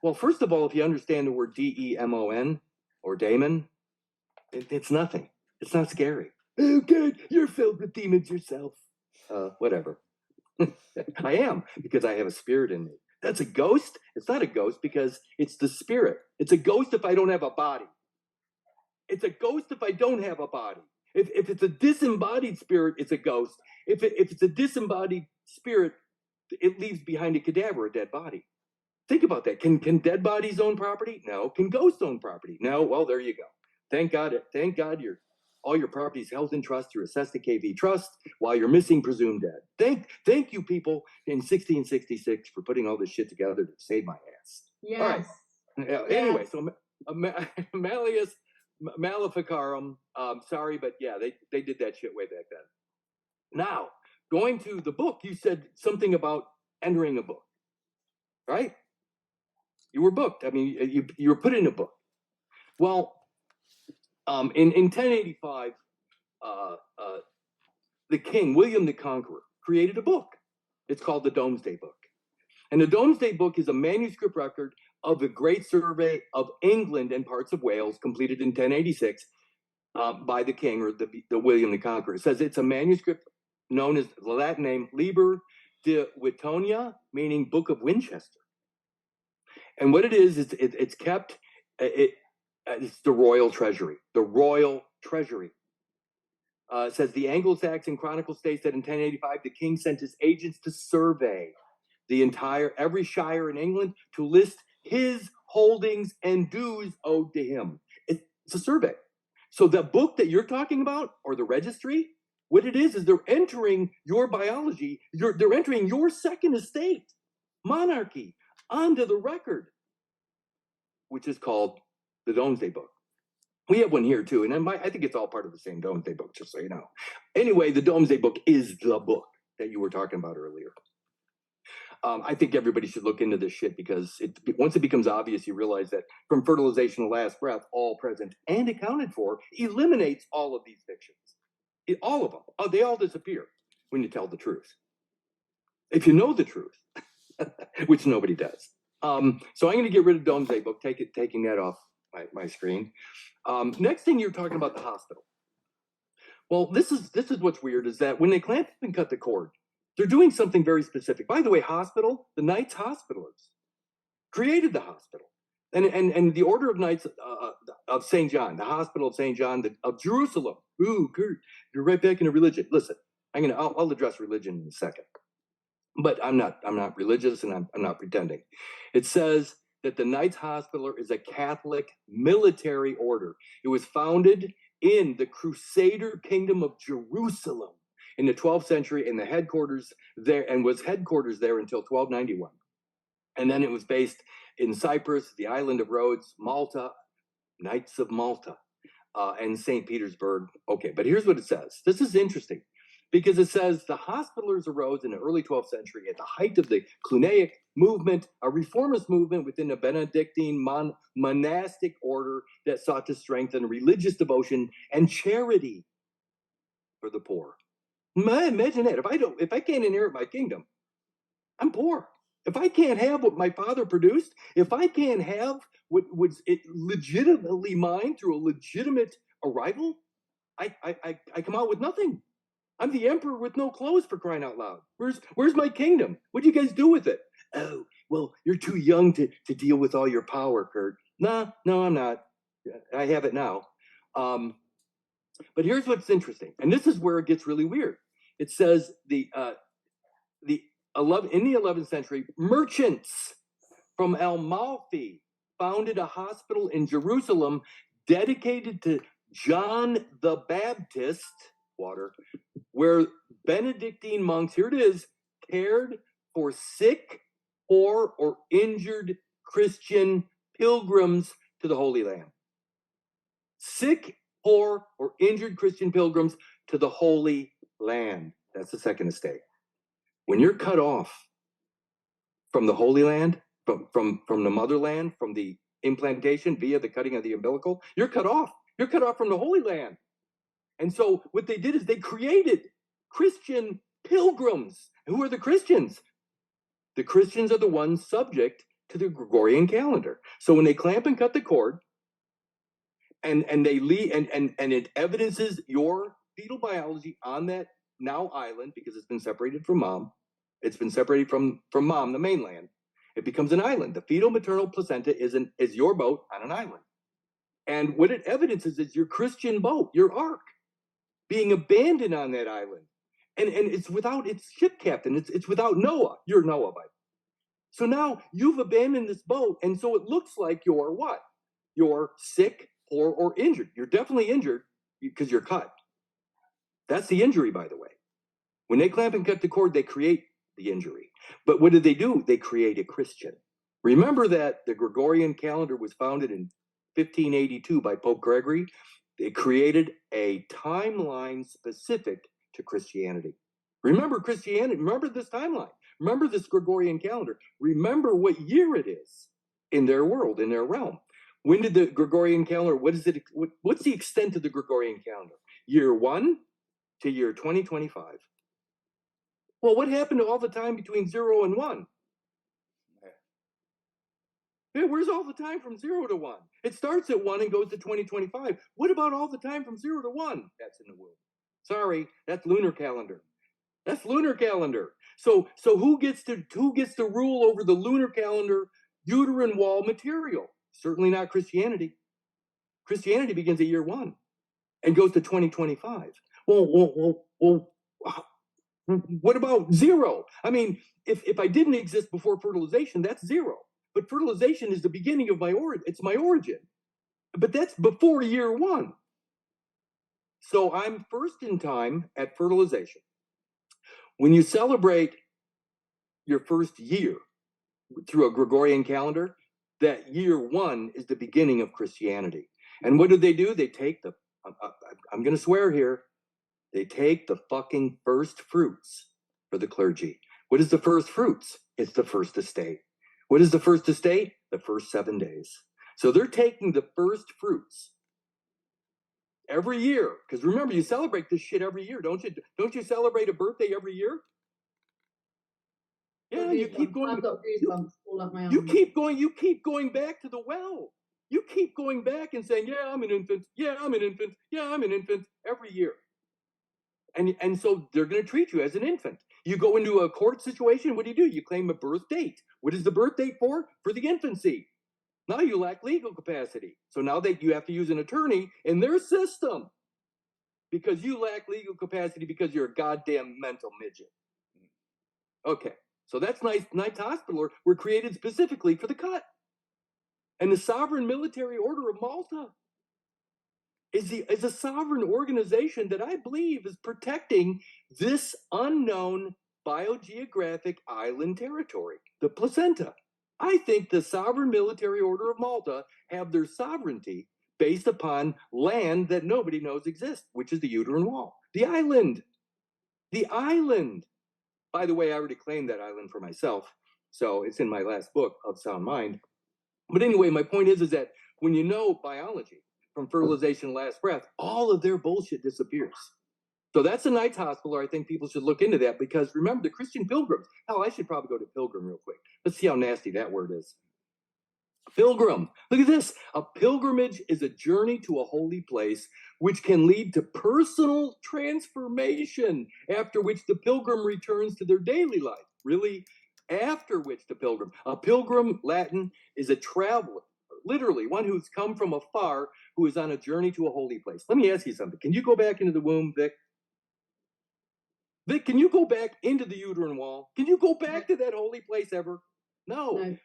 A: Well, first of all, if you understand the word D-E-M-O-N or daemon, it's nothing. It's not scary. Oh, good, you're filled with demons yourself. Whatever. I am, because I have a spirit in me. That's a ghost? It's not a ghost because it's the spirit. It's a ghost if I don't have a body. It's a ghost if I don't have a body. If it's a disembodied spirit, it's a ghost. If it's a disembodied spirit, it leaves behind a cadaver, a dead body. Think about that. Can dead bodies own property? No. Can ghosts own property? No. Well, there you go. Thank God all your property is held in trust through assessed to KV trust while you're missing presumed dead. Thank you people in 1666 for putting all this shit together to save my ass.
B: Yes.
A: All right. Anyway, so Malleus Maleficarum. Sorry, but yeah, they did that shit way back then. Now, going to the book, you said something about entering a book, right? You were booked. I mean, you were put in a book. Well, in 1085, the king, William the Conqueror, created a book. It's called the Domesday Book. And the Domesday Book is a manuscript record of the Great Survey of England and parts of Wales, completed in 1086 by the king, or the William the Conqueror. It says it's a manuscript known as the Latin name Liber de Wittonia, meaning Book of Winchester. And what it is it's kept, it's the royal treasury. The royal treasury. It says the Anglo-Saxon Chronicle states that in 1085, the king sent his agents to survey every shire in England to list his holdings and dues owed to him. It's a survey. So the book that you're talking about, or the registry, what it is they're entering your biology, they're entering your second estate, monarchy, onto the record, which is called the Domesday Book. We have one here too, and I think it's all part of the same Domesday Book, just so you know. Anyway, the Domesday Book is the book that you were talking about earlier. I think everybody should look into this shit, because once it becomes obvious, you realize that from fertilization to last breath, all present and accounted for, eliminates all of these fictions. All of them. They all disappear when you tell the truth. If you know the truth, which nobody does. So I'm going to get rid of Domesday Book, taking that off my screen. Next thing, you're talking about the hospital. Well, this is what's weird, is that when they clamp and cut the cord, they're doing something very specific. By the way, the Knights Hospitallers created the hospital. And the Order of Knights of St. John, the Hospital of St. John of Jerusalem. Ooh, Kurt, you're right back into religion. Listen, I'll address religion in a second. But I'm not religious, and I'm not pretending. It says that the Knights Hospitaller is a Catholic military order. It was founded in the Crusader Kingdom of Jerusalem in the 12th century, and was headquarters there until 1291. And then it was based in Cyprus, the island of Rhodes, Malta, Knights of Malta, and St. Petersburg. Okay, but here's what it says. This is interesting, because it says the Hospitallers arose in the early 12th century at the height of the Cluniac movement, a reformist movement within the Benedictine monastic order that sought to strengthen religious devotion and charity for the poor. Imagine that. If I can't inherit my kingdom, I'm poor. If I can't have what my father produced, if I can't have what was legitimately mine through a legitimate arrival, I come out with nothing. I'm the emperor with no clothes, for crying out loud. Where's my kingdom? What do you guys do with it? Oh, well, you're too young to deal with all your power, Kurt. No, I'm not. I have it now. But here's what's interesting, and this is where it gets really weird. It says in the 11th century, merchants from Amalfi founded a hospital in Jerusalem dedicated to John the Baptist, where Benedictine monks, here it is, cared for sick, poor, or injured Christian pilgrims to the Holy Land. Sick, poor, or injured Christian pilgrims to the Holy Land. That's the second estate. When you're cut off from the Holy Land, from the motherland, from the implantation via the cutting of the umbilical, you're cut off. You're cut off from the Holy Land. And so what they did is they created Christian pilgrims. Who are the Christians? The Christians are the ones subject to the Gregorian calendar. So when they clamp and cut the cord, and they leave, and it evidences your fetal biology on that now island, because it's been separated from mom. It's been separated from mom, the mainland. It becomes an island. The fetal maternal placenta is your boat on an island. And what it evidences is your Christian boat, your ark, being abandoned on that island. And it's without its ship captain. It's without Noah. You're Noah, by the way. So now you've abandoned this boat, and so it looks like you're what? You're sick, poor, or injured. You're definitely injured because you're cut. That's the injury, by the way. When they clamp and cut the cord, they create the injury. But what did they do? They create a Christian. Remember that the Gregorian calendar was founded in 1582 by Pope Gregory. It created a timeline specific to Christianity. Remember Christianity, remember this timeline, remember this Gregorian calendar, remember what year it is in their world, in their realm. When did the Gregorian calendar, what's the extent of the Gregorian calendar? Year 1 to year 2025. Well, what happened to all the time between 0 and 1? Yeah, where's all the time from 0 to 1? It starts at 1 and goes to 2025. What about all the time from 0 to 1? That's in the womb. Sorry, that's lunar calendar. That's lunar calendar. So who gets to rule over the lunar calendar uterine wall material? Certainly not Christianity. Christianity begins at year 1 and goes to 2025. Well, what about 0? I mean, if I didn't exist before fertilization, that's 0. But fertilization is the beginning of my origin. It's my origin. But that's before year 1. So I'm first in time at fertilization. When you celebrate your first year through a Gregorian calendar, that year 1 is the beginning of Christianity. And what do? They take I'm going to swear here, they take the fucking first fruits for the clergy. What is the first fruits? It's the first estate. What is the first estate? The first 7 days. So they're taking the first fruits every year. Because remember, you celebrate this shit every year, don't you? Don't you celebrate a birthday every year? Yeah, you keep going.
B: I've got goosebumps all up my arm.
A: You keep going back to the well. You keep going back and saying, yeah, I'm an infant. Yeah, I'm an infant. Yeah, I'm an infant every year. And so they're going to treat you as an infant. You go into a court situation, what do? You claim a birth date. What is the birth date for? For the infancy. Now you lack legal capacity. So now you have to use an attorney in their system because you lack legal capacity because you're a goddamn mental midget. Okay, so that's nice. Knights Hospitaller were created specifically for the cut. And the Sovereign Military Order of Malta is a sovereign organization that I believe is protecting this unknown biogeographic island territory, the placenta. I think the Sovereign Military Order of Malta have their sovereignty based upon land that nobody knows exists, which is the uterine wall, the island. The island. By the way, I already claimed that island for myself, so it's in my last book, Of Sound Mind. But anyway, my point is that when you know biology, from fertilization to last breath, all of their bullshit disappears. So that's a Knights Hospitaller. I think people should look into that because remember the Christian pilgrims. Hell, I should probably go to pilgrim real quick. Let's see how nasty that word is. Pilgrim. Look at this. A pilgrimage is a journey to a holy place which can lead to personal transformation, after which the pilgrim returns to their daily life. Really? After which a pilgrim, Latin, is a traveler, literally one who's come from afar, who is on a journey to a holy place. Let me ask you something. Can you go back into the womb, Vic? Vic, can you go back into the uterine wall? Can you go back to that holy place ever? No.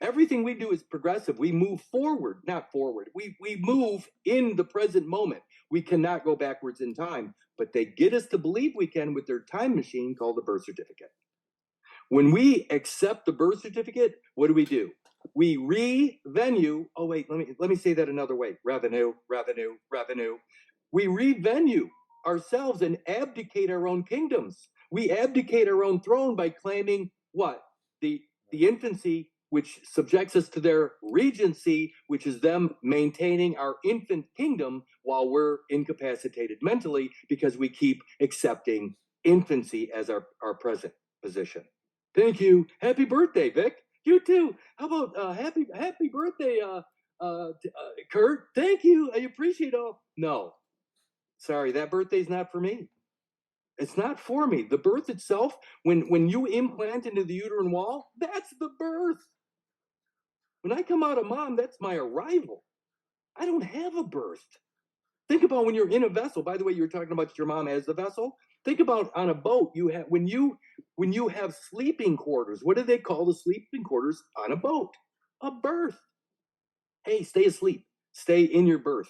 A: Everything we do is progressive. We move forward, not forward. We move in the present moment. We cannot go backwards in time, but they get us to believe we can with their time machine called the birth certificate. When we accept the birth certificate, what do? We revenue. Oh wait, let me say that another way. Revenue. We revenue ourselves and abdicate our own kingdoms. We abdicate our own throne by claiming what? The infancy, which subjects us to their regency, which is them maintaining our infant kingdom while we're incapacitated mentally because we keep accepting infancy as our present position. Thank you. Happy birthday, Vic. You too. How about happy birthday, Kurt? Thank you. I appreciate all. No, sorry, that birthday's not for me. It's not for me. The birth itself, when you implant into the uterine wall, that's the birth. When I come out of mom, that's my arrival. I don't have a birth. Think about when you're in a vessel. By the way, you were talking about your mom as the vessel. Think about on a boat, you have when you have sleeping quarters. What do they call the sleeping quarters on a boat? A berth. Hey, stay asleep. Stay in your berth.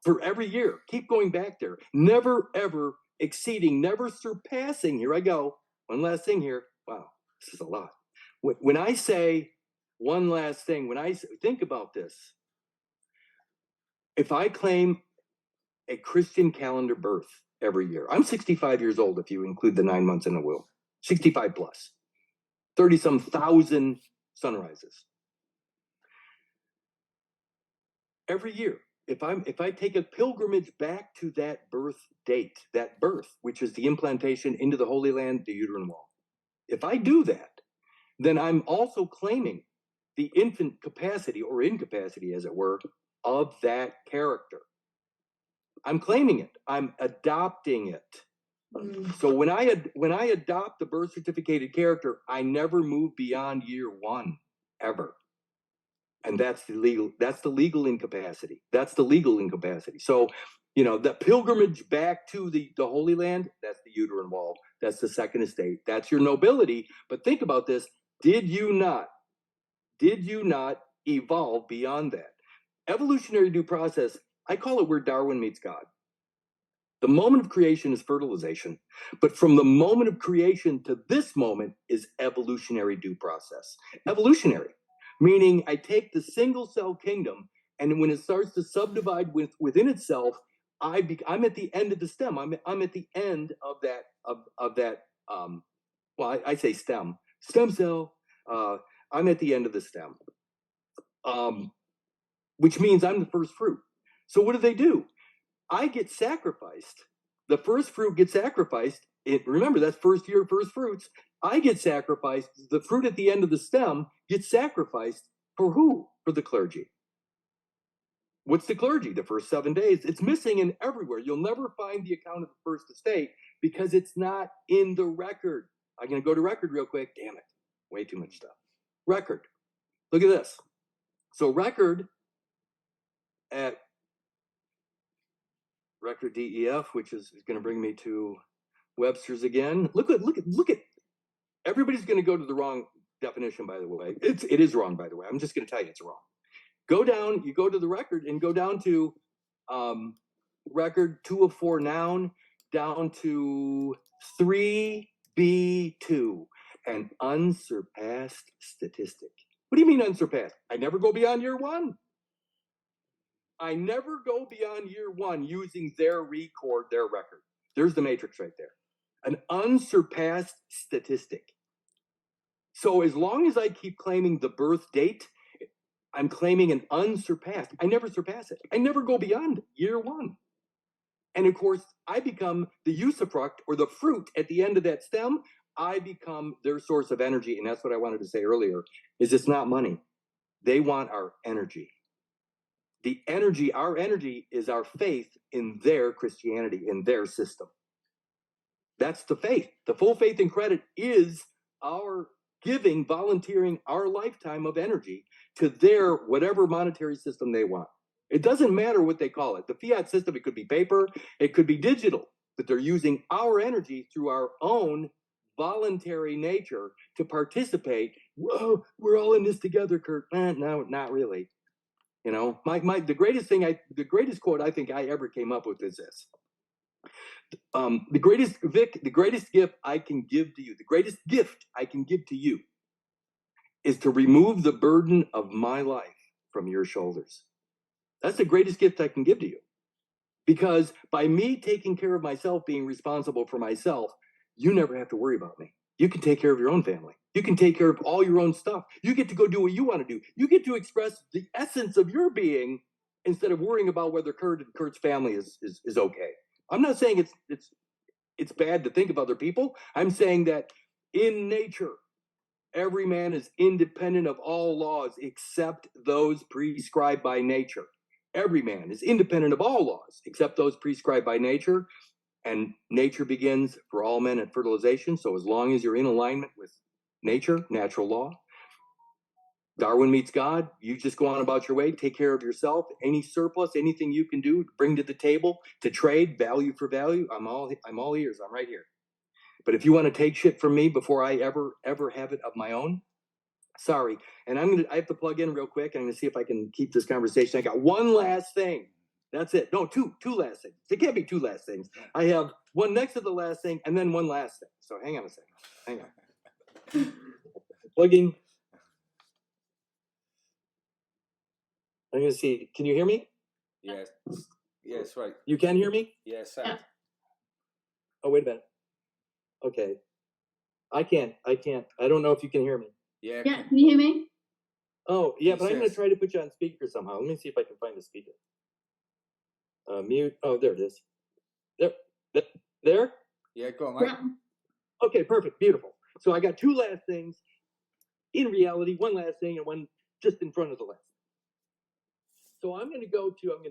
A: For every year, keep going back there. Never ever exceeding, never surpassing. Here I go. One last thing here. Wow, this is a lot. When I say one last thing. When I think about this, if I claim a Christian calendar birth every year, I'm 65 years old if you include the 9 months in the womb, 65 plus, 30-some thousand sunrises. Every year, if I take a pilgrimage back to that birth date, that birth, which is the implantation into the Holy Land, the uterine wall, if I do that, then I'm also claiming the infant capacity or incapacity, as it were, of that character. I'm claiming it. I'm adopting it. So when I adopt the birth certificated character, I never move beyond year 1, ever. And that's the legal incapacity. That's the legal incapacity. So, the pilgrimage back to the Holy Land, that's the uterine wall. That's the second estate. That's your nobility. But think about this. Did you not evolve beyond that? Evolutionary due process, I call it where Darwin meets God. The moment of creation is fertilization, but from the moment of creation to this moment is evolutionary due process. Evolutionary, meaning I take the single cell kingdom, and when it starts to subdivide within itself, I'm at the end of the stem. I'm at the end of that. Well, I say stem cell. I'm at the end of the stem, which means I'm the first fruit. So what do? I get sacrificed. The first fruit gets sacrificed. Remember, that's first year, first fruits. I get sacrificed. The fruit at the end of the stem gets sacrificed for who? For the clergy. What's the clergy? The first 7 days. It's missing in everywhere. You'll never find the account of the first estate because it's not in the record. I'm going to go to record real quick. Damn it. Way too much stuff. Record. Look at this. So record at record DEF, which is going to bring me to Webster's again. Look at. Everybody's going to go to the wrong definition, by the way. It is wrong, by the way. I'm just going to tell you it's wrong. Go down. You go to the record and go down to record 2 of 4 noun down to 3B2, an unsurpassed statistic. What do you mean unsurpassed? I never go beyond year 1. I never go beyond year 1 using their record. There's the matrix right there. An unsurpassed statistic. So as long as I keep claiming the birth date, I'm claiming an unsurpassed. I never surpass it. I never go beyond year 1. And of course, I become the usufruct or the fruit at the end of that stem. I become their source of energy. And that's what I wanted to say earlier, is it's not money. They want our energy. The energy, our energy is our faith in their Christianity, in their system. That's the faith. The full faith and credit is our volunteering our lifetime of energy to their whatever monetary system they want. It doesn't matter what they call it. The fiat system, it could be paper, it could be digital, but they're using our energy through our own voluntary nature to participate. Whoa, we're all in this together, Kurt. No, not really. The greatest quote I think I ever came up with is this. The greatest gift I can give to you, the greatest gift I can give to you is to remove the burden of my life from your shoulders. That's the greatest gift I can give to you. Because by me taking care of myself, being responsible for myself, you never have to worry about me. You can take care of your own family. You can take care of all your own stuff. You get to go do what you want to do. You get to express the essence of your being instead of worrying about whether Kurt and Kurt's family is okay. I'm not saying it's bad to think of other people. I'm saying that in nature, every man is independent of all laws except those prescribed by nature. Every man is independent of all laws except those prescribed by nature. And nature begins for all men at fertilization. So as long as you're in alignment with nature, natural law, Darwin meets God, you just go on about your way, take care of yourself. Any surplus, anything you can do, bring to the table to trade, value for value, I'm all ears. I'm right here. But if you want to take shit from me before I ever have it of my own, sorry. And I have to plug in real quick. I'm going to see if I can keep this conversation. I got one last thing. That's it. No, two last things. There can't be 2 last things. I have one next to the last thing and then one last thing. So hang on a second. Hang on. Plugging. I'm going to see. Can you hear me?
C: Yes. Yes, right.
A: You can hear me?
C: Yes,
B: Yeah.
C: sound.
A: Oh, wait a minute. Okay. I can't. I don't know if you can hear me.
C: Yeah.
B: Yeah, can you hear me?
A: Oh, yeah,
C: He
A: but I'm going to
C: says-
A: try to put you on speaker somehow. Let me see if I can find the speaker. Mute. Oh, there it is. There?
C: Yeah, go on, mate.
B: Yeah.
A: Okay, perfect. Beautiful. So I got two last things. In reality, one last thing and one just in front of the last. So I'm going to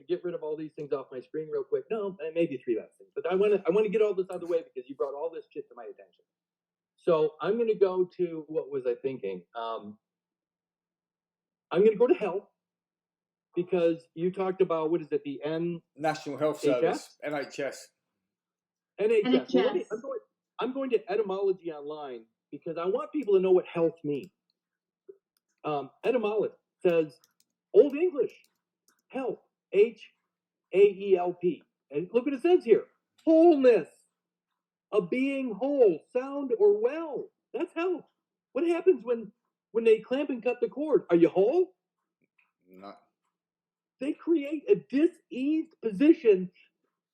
A: get rid of all these things off my screen real quick. No, maybe three last things, but I want to get all this out of the way because you brought all this shit to my attention. So I'm going to go to, what was I thinking? I'm going to go to health because you talked about, what is it, the
C: National Health
A: HS?
C: Service, NHS.
A: NHS. Well,
B: NHS.
A: I'm going to etymology online because I want people to know what health means. Etymology says Old English, health, H-A-E-L-P. And look what it says here. Wholeness, a being whole, sound, or well. That's health. What happens when they clamp and cut the cord? Are you whole?
C: No.
A: They create a diseased position,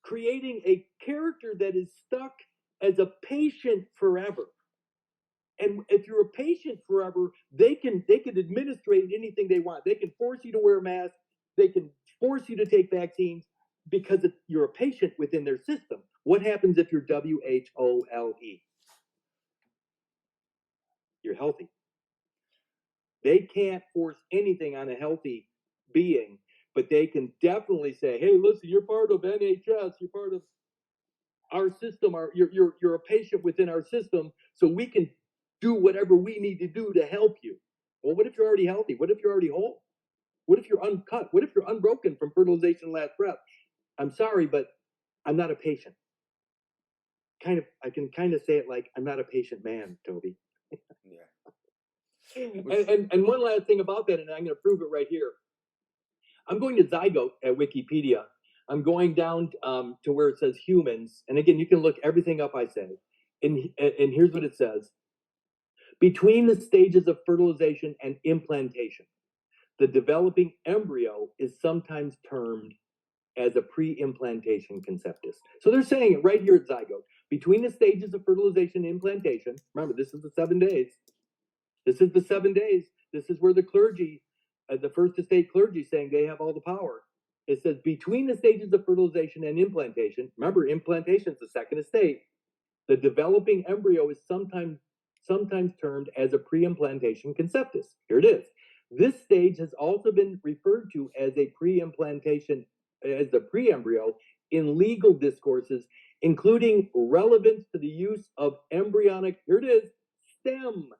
A: creating a character that is stuck as a patient forever. And if you're a patient forever, they can administrate anything they want. They can force you to wear a mask. They can force you to take vaccines because you're a patient within their system. What happens if you're WHOLE? You're healthy. They can't force anything on a healthy being, but they can definitely say, "Hey, listen, you're part of NHS. You're part of our system. You're a patient within our system, so we can do whatever we need to do to help you." Well, what if you're already healthy? What if you're already whole? What if you're uncut? What if you're unbroken from fertilization last breath? I'm sorry, but I'm not a patient. I can kind of say it like I'm not a patient man, Toby.
C: Yeah.
A: And one last thing about that, and I'm going to prove it right here. I'm going to zygote at Wikipedia. I'm going down to where it says humans, and again, you can look everything up I say. And here's what it says. Between the stages of fertilization and implantation, the developing embryo is sometimes termed as a pre-implantation conceptus. So they're saying it right here at zygote. Between the stages of fertilization and implantation, remember, this is the 7 days. This is the 7 days. This is where the clergy, the first estate clergy saying they have all the power. It says between the stages of fertilization and implantation, remember, implantation is the second estate. The developing embryo is sometimes termed as a pre-implantation conceptus. Here it is. This stage has also been referred to as a pre-implantation, as the pre-embryo in legal discourses, including relevance to the use of embryonic, here it is, stem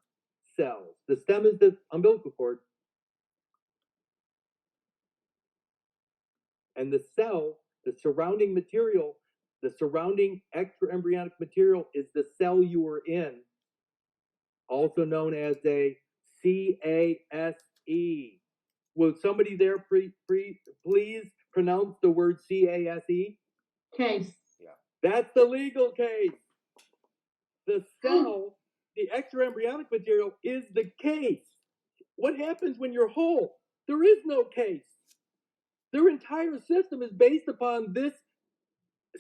A: cells. The stem is the umbilical cord. And the cell, the surrounding material, the surrounding extra-embryonic material is the cell you are in, also known as a CASE. Will somebody there please pronounce the word CASE?
B: Case.
A: That's the legal case. The cell, the extra-embryonic material, is the case. What happens when you're whole? There is no case. Their entire system is based upon this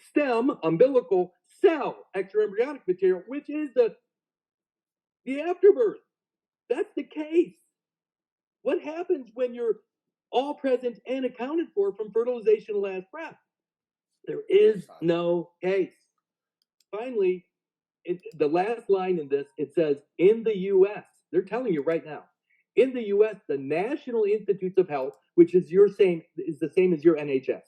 A: stem, umbilical cell, extra-embryonic material, which is the afterbirth. That's the case. What happens when you're all present and accounted for from fertilization to last breath? There is no case. Finally, the last line in this, it says, in the U.S., they're telling you right now, in the U.S., the National Institutes of Health, which is the same as your NHS,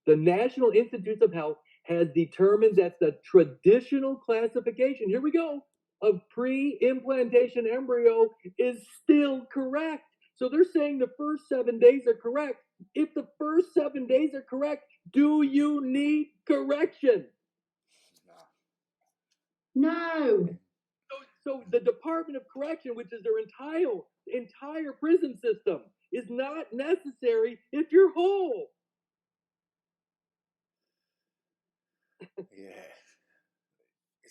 A: the National Institutes of Health has determined that the traditional classification, here we go, of pre-implantation embryo is still correct. So they're saying the first 7 days are correct. If the first 7 days are correct, do you need correction?
B: No.
A: So the Department of Correction, which is their entire prison system, is not necessary if you're whole.
C: Yeah.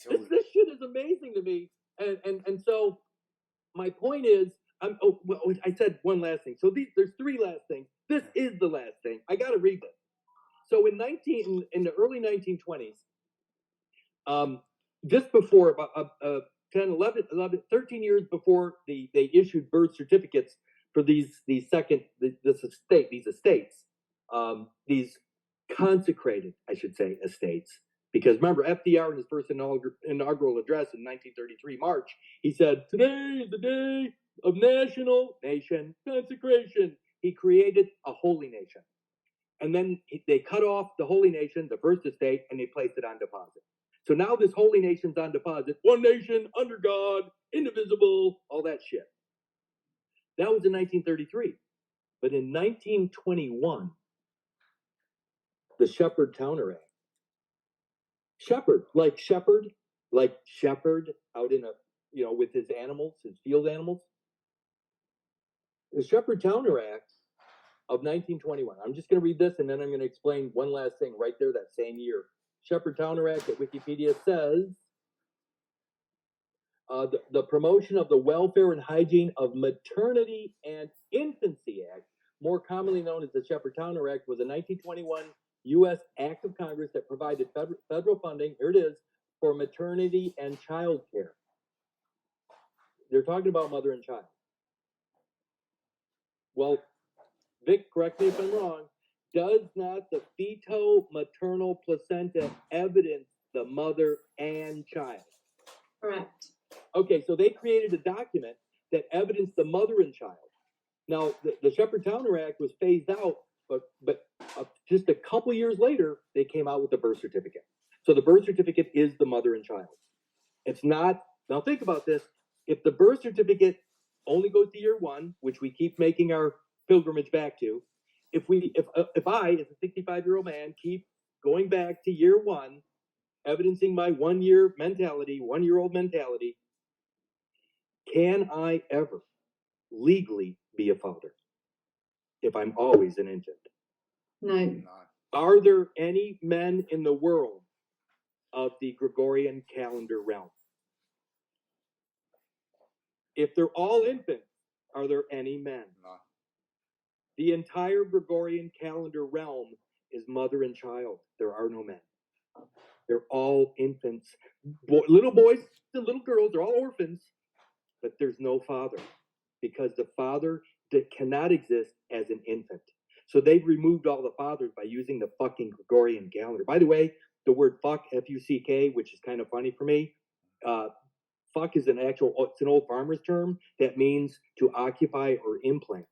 A: This shit is amazing to me. And so my point is, well, I said one last thing. So there's three last things. This is the last thing. I got to read this. So in the early 1920s, just before about 10, 11, 13 years before they issued birth certificates for these estates, these consecrated, I should say, estates. Because remember, FDR in his first inaugural address in 1933 March, he said, "Today is the day of nation consecration." He created a holy nation. And then they cut off the holy nation, the first estate, and they placed it on deposit. So now this holy nation's on deposit. One nation, under God, indivisible, all that shit. That was in 1933. But in 1921, the Shepherd-Towner Act. Shepherd out in with his animals, his field animals. The Shepherd-Towner Act of 1921. I'm just going to read this, and then I'm going to explain one last thing right there that same year. Shepherd-Towner Act at Wikipedia says, the Promotion of the Welfare and Hygiene of Maternity and Infancy Act, more commonly known as the Shepherd-Towner Act, was a 1921 U.S. Act of Congress that provided federal funding, here it is, for maternity and child care. They're talking about mother and child. Well, Vic, correct me if I'm wrong, does not the fetal-maternal placenta evidence the mother and child?
B: Correct.
A: Okay, so they created a document that evidenced the mother and child. Now, the Shepherd-Towner Act was phased out, but just a couple years later, they came out with the birth certificate. So the birth certificate is the mother and child. It's not, now think about this, if the birth certificate only goes to year one, which we keep making our pilgrimage back to, if I, as a 65-year-old man, keep going back to year one, evidencing my 1 year mentality, 1 year old mentality, can I ever legally be a father if I'm always an infant?
B: No.
A: Are there any men in the world of the Gregorian calendar realm? If they're all infants, are there any men?
C: No.
A: The entire Gregorian calendar realm is mother and child. There are no men. They're all infants. Little boys and little girls, they're all orphans, but there's no father because the father cannot exist as an infant. So they've removed all the fathers by using the fucking Gregorian calendar. By the way, the word fuck, F-U-C-K, which is kind of funny for me, fuck is it's an old farmer's term that means to occupy or implant.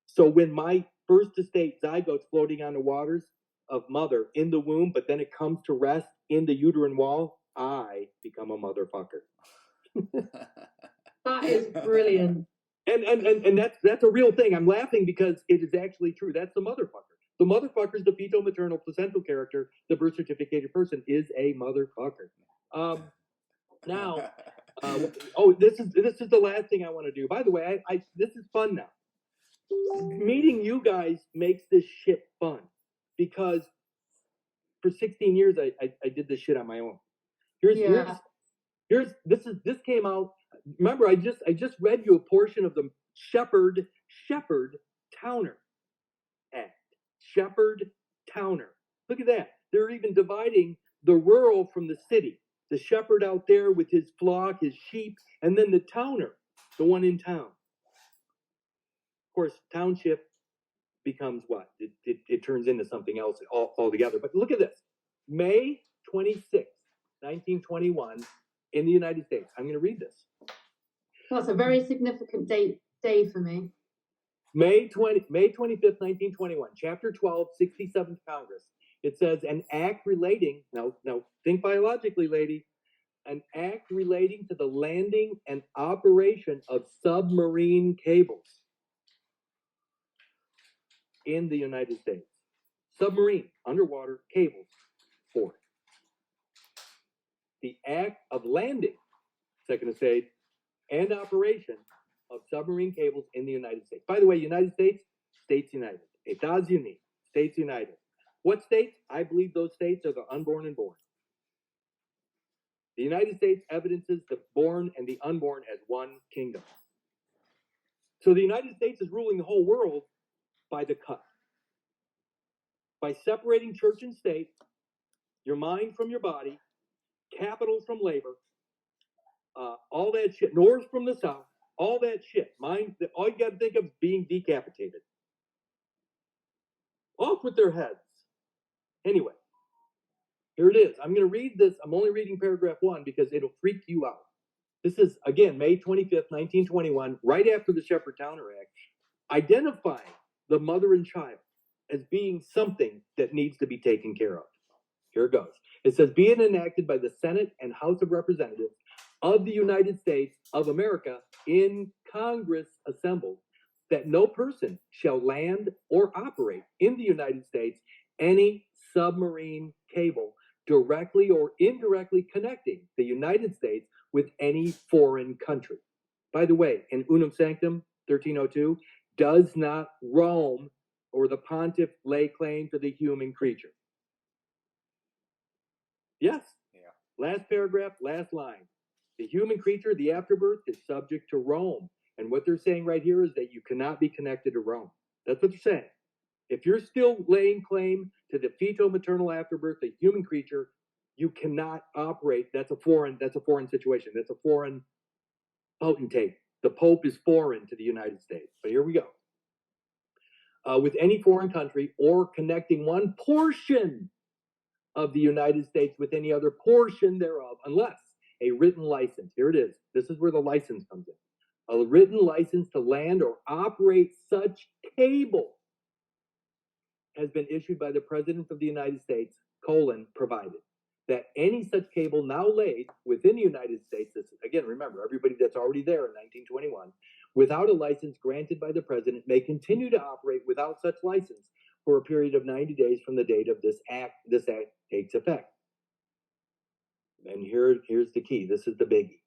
A: So when my first estate zygote's floating on the waters of mother in the womb, but then it comes to rest in the uterine wall, I become a motherfucker.
B: That is brilliant.
A: And that's a real thing. I'm laughing because it is actually true. That's the motherfucker. The motherfucker is the fetal maternal placental character. The birth certificated person is a motherfucker. Now, this is the last thing I want to do. By the way, this is fun now. Meeting you guys makes this shit fun because for 16 years I did this shit on my own. This came out. Remember, I just read you a portion of the Shepherd-Towner Act. Shepherd-Towner. Look at that. They're even dividing the rural from the city. The shepherd out there with his flock, his sheep, and then the towner, the one in town. Of course, township becomes what? It turns into something else altogether. But look at this. May 26, 1921, in the United States. I'm going to read this.
B: That's a very significant day for me.
A: May 25th, 1921, Chapter 12, 67th Congress. It says, an act relating, now think biologically, lady, an act relating to the landing and operation of submarine cables in the United States. Submarine, underwater cables, 4. The act of landing, second estate, and operation of submarine cables in the United States. By the way, United States, States United. Estados Unidos, States United. What states? I believe those states are the unborn and born. The United States evidences the born and the unborn as one kingdom. So the United States is ruling the whole world by the cut. By separating church and state, your mind from your body, capital from labor, all that shit, north from the south, all that shit. All you got to think of is being decapitated. Off with their heads. Anyway, here it is. I'm going to read this. I'm only reading paragraph 1 because it'll freak you out. This is, again, May 25th, 1921, right after the Shepherd-Towner Act, identifying the mother and child as being something that needs to be taken care of. Here it goes. It says, be it enacted by the Senate and House of Representatives of the United States of America in Congress assembled, that no person shall land or operate in the United States any submarine cable directly or indirectly connecting the United States with any foreign country. By the way, in Unum Sanctum 1302, does not Rome or the pontiff lay claim to the human creature? Yes. Yeah. Last paragraph, last line. The human creature, the afterbirth, is subject to Rome. And what they're saying right here is that you cannot be connected to Rome. That's what they're saying. If you're still laying claim to the fetal-maternal afterbirth, the human creature, you cannot operate. That's a foreign situation. That's a foreign potentate. The Pope is foreign to the United States. But here we go. With any foreign country or connecting one portion of the United States with any other portion thereof, unless a written license, here it is, this is where the license comes in, a written license to land or operate such cable has been issued by the President of the United States, provided that any such cable now laid within the United States, this, again, remember, everybody that's already there in 1921, without a license granted by the President may continue to operate without such license for a period of 90 days from the date of this act takes effect. And here's the key. This is the biggie.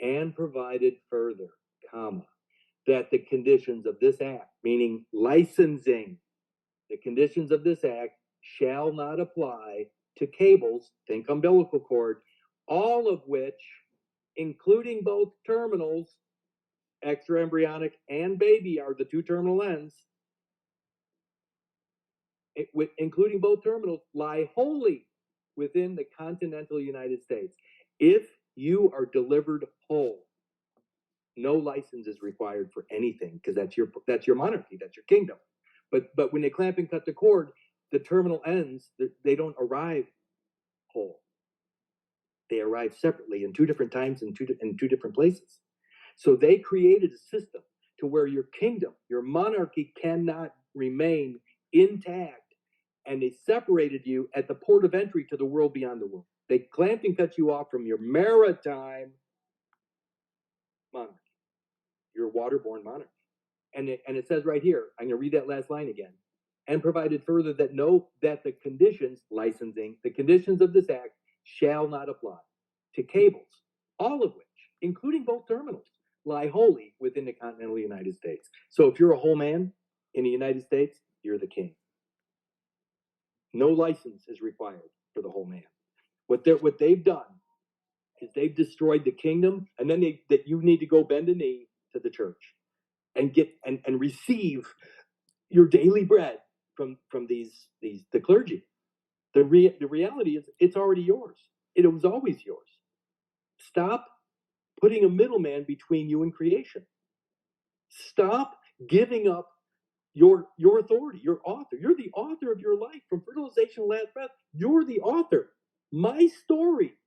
A: And provided further, comma, that the conditions of this act, meaning licensing, the conditions of this act shall not apply to cables, think umbilical cord, all of which, including both terminals, extra-embryonic and baby are the two terminal ends, including both terminals, lie wholly within the continental United States. If you are delivered whole, no license is required for anything because that's your monarchy, that's your kingdom. But when they clamp and cut the cord, the terminal ends, they don't arrive whole. They arrive separately in two different times in two different places. So they created a system to where your kingdom, your monarchy cannot remain intact. And they separated you at the port of entry to the world beyond the world. They clamped and cut you off from your maritime monarchy, your waterborne monarchy. And it says right here, I'm going to read that last line again. And provided further that the conditions, licensing, the conditions of this act shall not apply to cables, all of which, including both terminals, lie wholly within the continental United States. So if you're a whole man in the United States, you're the king. No license is required for the whole man. What they've done is they've destroyed the kingdom, and then that you need to go bend a knee to the church and get and receive your daily bread from the clergy. The reality is it's already yours. It was always yours. Stop putting a middleman between you and creation. Stop giving up your authority, your author. You're the author of your life from fertilization to last breath. You're the author. My story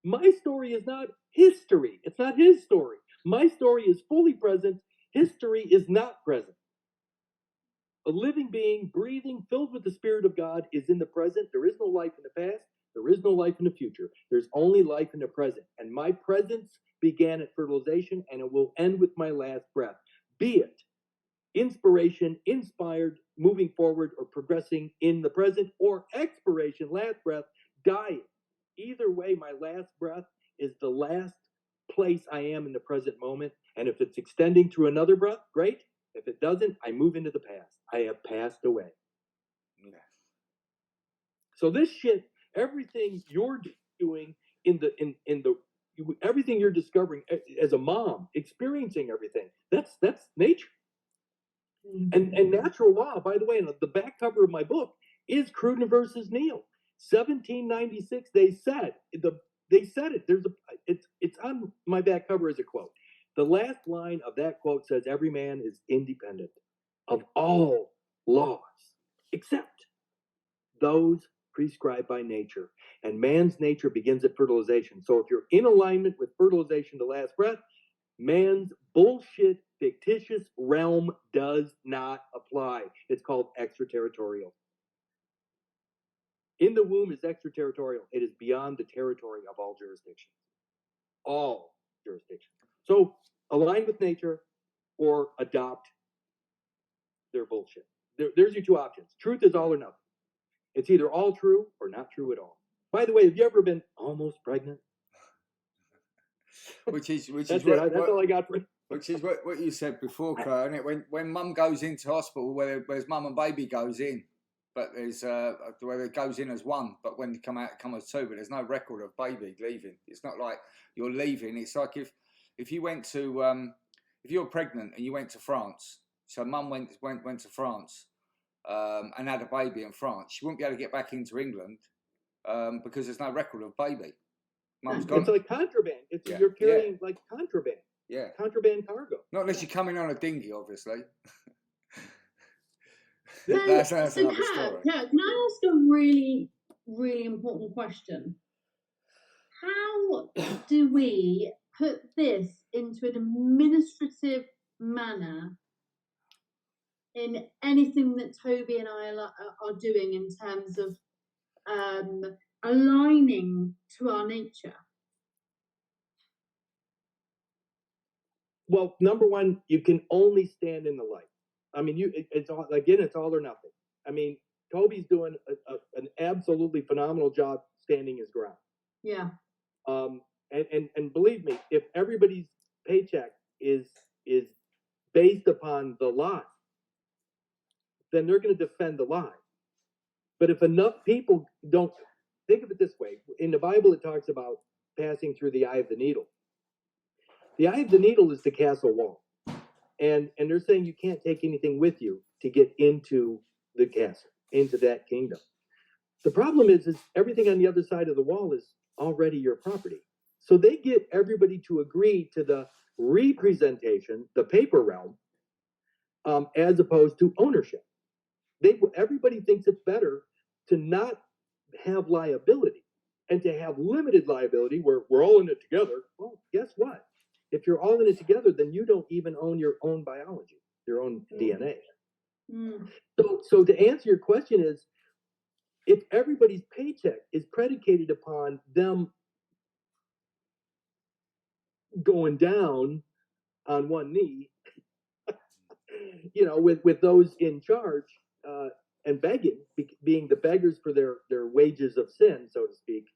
A: is not history. It's not his story. My story is fully present. History is not present. A living being, breathing, filled with the Spirit of God is in the present. There is no life in the past. There is no life in the future. There's only life in the present. And my presence began at fertilization, and it will end with my last breath. Be it inspiration, inspired, moving forward, or progressing in the present, or expiration, last breath, dying. Either way, my last breath is the last place I am in the present moment. And if it's extending through another breath, great. If it doesn't, I move into the past. I have passed away. Yeah. So this shit, everything you're doing in the everything you're discovering as a mom, experiencing everything, that's nature. And natural law, by the way, and the back cover of my book is Cruden versus Neal. 1796, they said it. It's on my back cover as a quote. The last line of that quote says, "Every man is independent of all laws, except those prescribed by nature. And man's nature begins at fertilization." So if you're in alignment with fertilization to last breath, man's bullshit, fictitious realm does not apply. It's called extraterritorial. In the womb is extraterritorial. It is beyond the territory of all jurisdictions. All jurisdictions. So align with nature or adopt their bullshit. There's your two options. Truth is all or nothing. It's either all true or not true at all. By the way, have you ever been almost pregnant?
C: That's
A: all I got for it.
C: Which is what you said before, Kurt, isn't it? When mum goes into hospital, where's mum and baby goes in, but there's where it goes in as one, but when you come out, it comes as two, but there's no record of baby leaving. It's not like you're leaving. It's like if you went to if you're pregnant and you went to France, so mum went to France and had a baby in France, she wouldn't be able to get back into England because there's no record of baby. Mum's gone.
A: It's like contraband. You're carrying like contraband.
C: Yeah.
A: Contraband cargo.
C: Not unless you're coming on a dinghy, obviously.
B: So,
C: that's
B: Pat,
C: another story.
B: can I ask a really, really important question? How do we put this into an administrative manner in anything that Toby and I are doing in terms of aligning to our nature?
A: Well, number one, you can only stand in the light. I mean, it's all or nothing. I mean, Toby's doing an absolutely phenomenal job standing his ground.
B: Yeah.
A: And believe me, if everybody's paycheck is based upon the lie, then they're going to defend the lie. But if enough people don't, think of it this way. In the Bible, it talks about passing through the eye of the needle. The eye of the needle is the castle wall. And they're saying you can't take anything with you to get into the castle, into that kingdom. The problem is everything on the other side of the wall is already your property. So they get everybody to agree to the representation, the paper realm, as opposed to ownership. Everybody thinks it's better to not have liability and to have limited liability where we're all in it together. Well, guess what? If you're all in it together, then you don't even own your own biology, your own DNA. So to answer your question is, if everybody's paycheck is predicated upon them going down on one knee, with those in charge and begging, being the beggars for their wages of sin, so to speak,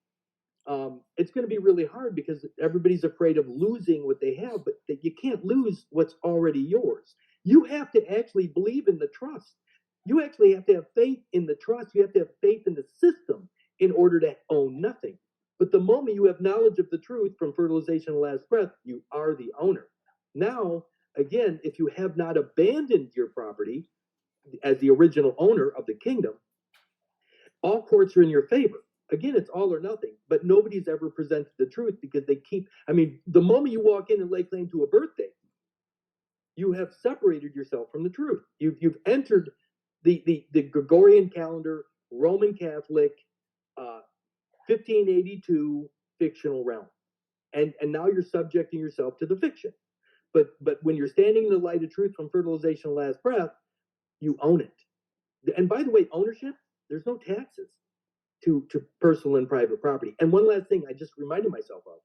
A: it's going to be really hard because everybody's afraid of losing what they have, but you can't lose what's already yours. You have to actually believe in the trust. You actually have to have faith in the trust. You have to have faith in the system in order to own nothing. But the moment you have knowledge of the truth from fertilization to last breath, you are the owner. Now, again, if you have not abandoned your property as the original owner of the kingdom, all courts are in your favor. Again, it's all or nothing, but nobody's ever presented the truth because the moment you walk in and lay claim to a birthday, you have separated yourself from the truth. You've entered the Gregorian calendar, Roman Catholic, 1582 fictional realm. And now you're subjecting yourself to the fiction. But when you're standing in the light of truth from fertilization to last breath, you own it. And by the way, ownership, there's no taxes to personal and private property. And one last thing I just reminded myself of.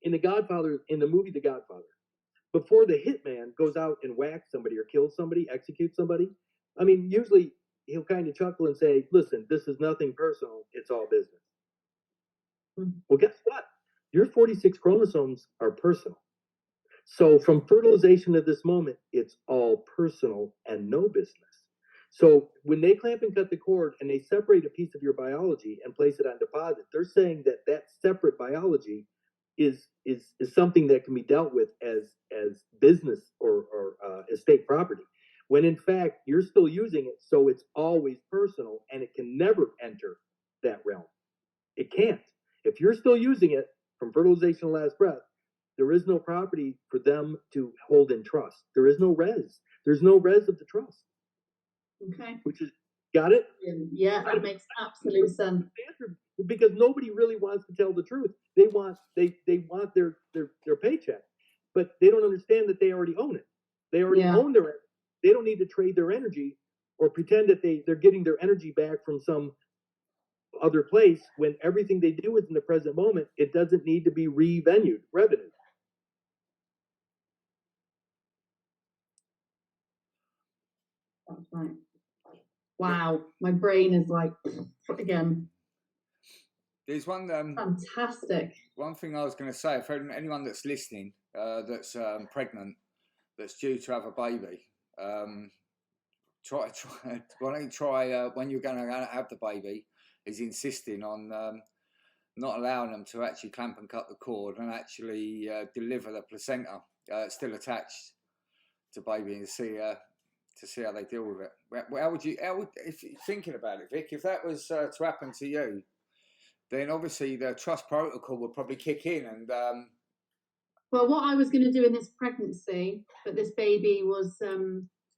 A: In the movie The Godfather, before the hitman goes out and whacks somebody or kills somebody, executes somebody, I mean, usually he'll kind of chuckle and say, listen, this is nothing personal, it's all business. Well, guess what? Your 46 chromosomes are personal. So from fertilization to this moment, it's all personal and no business. So when they clamp and cut the cord and they separate a piece of your biology and place it on deposit, they're saying that separate biology is something that can be dealt with as business or estate property, when in fact you're still using it, so it's always personal and it can never enter that realm. It can't. If you're still using it from fertilization to last breath, there is no property for them to hold in trust. There is no res. There's no res of the trust.
B: Okay.
A: Which is, got it?
B: Yeah, that makes absolute sense.
A: Because nobody really wants to tell the truth. They want their paycheck, but they don't understand that they already own it. They already own their. They don't need to trade their energy or pretend that they're getting their energy back from some other place when everything they do is in the present moment. It doesn't need to be revenue.
B: That's right. Wow, my brain is like again.
C: There's one
B: fantastic.
C: One thing I was going to say, if anyone that's listening, that's pregnant, that's due to have a baby, try. Why don't you try when you're going to have the baby? Is insisting on not allowing them to actually clamp and cut the cord and actually deliver the placenta still attached to baby and see how they deal with it. How would if you're thinking about it, Vic, if that was to happen to you, then obviously the trust protocol would probably kick in. And
B: well, what I was going to do in this pregnancy, but this baby was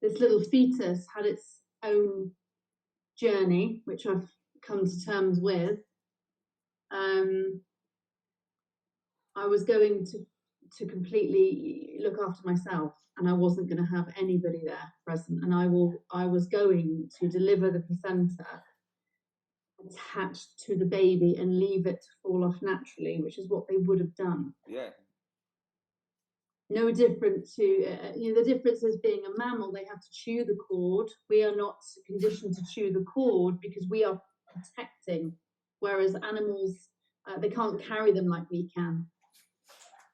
B: this little fetus had its own journey, which I've come to terms with. I was going to completely look after myself, and I wasn't going to have anybody there present, and I was going to deliver the placenta attached to the baby and leave it to fall off naturally, which is what they would have done.
C: Yeah.
B: No different to the difference is being a mammal, they have to chew the cord. We are not conditioned to chew the cord because we are protecting, whereas animals they can't carry them like we can.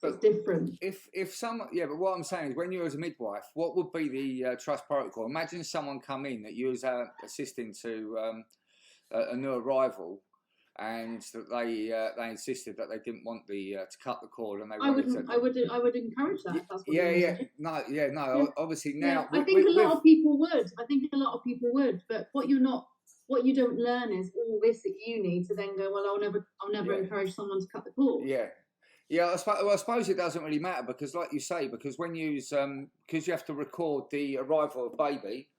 B: But it's different.
C: If someone, but what I'm saying is, when you're as a midwife, what would be the trust protocol? Imagine someone come in that you was assisting to a new arrival, and that they insisted that they didn't want to cut the cord, and they
B: I would encourage that. If that's what
C: no. Obviously now,
B: I think a lot of people would. But what you don't learn is all this at uni to then go, well, I'll never encourage someone to cut the cord.
C: Yeah, I suppose it doesn't really matter because, like you say, because when you because you have to record the arrival of baby,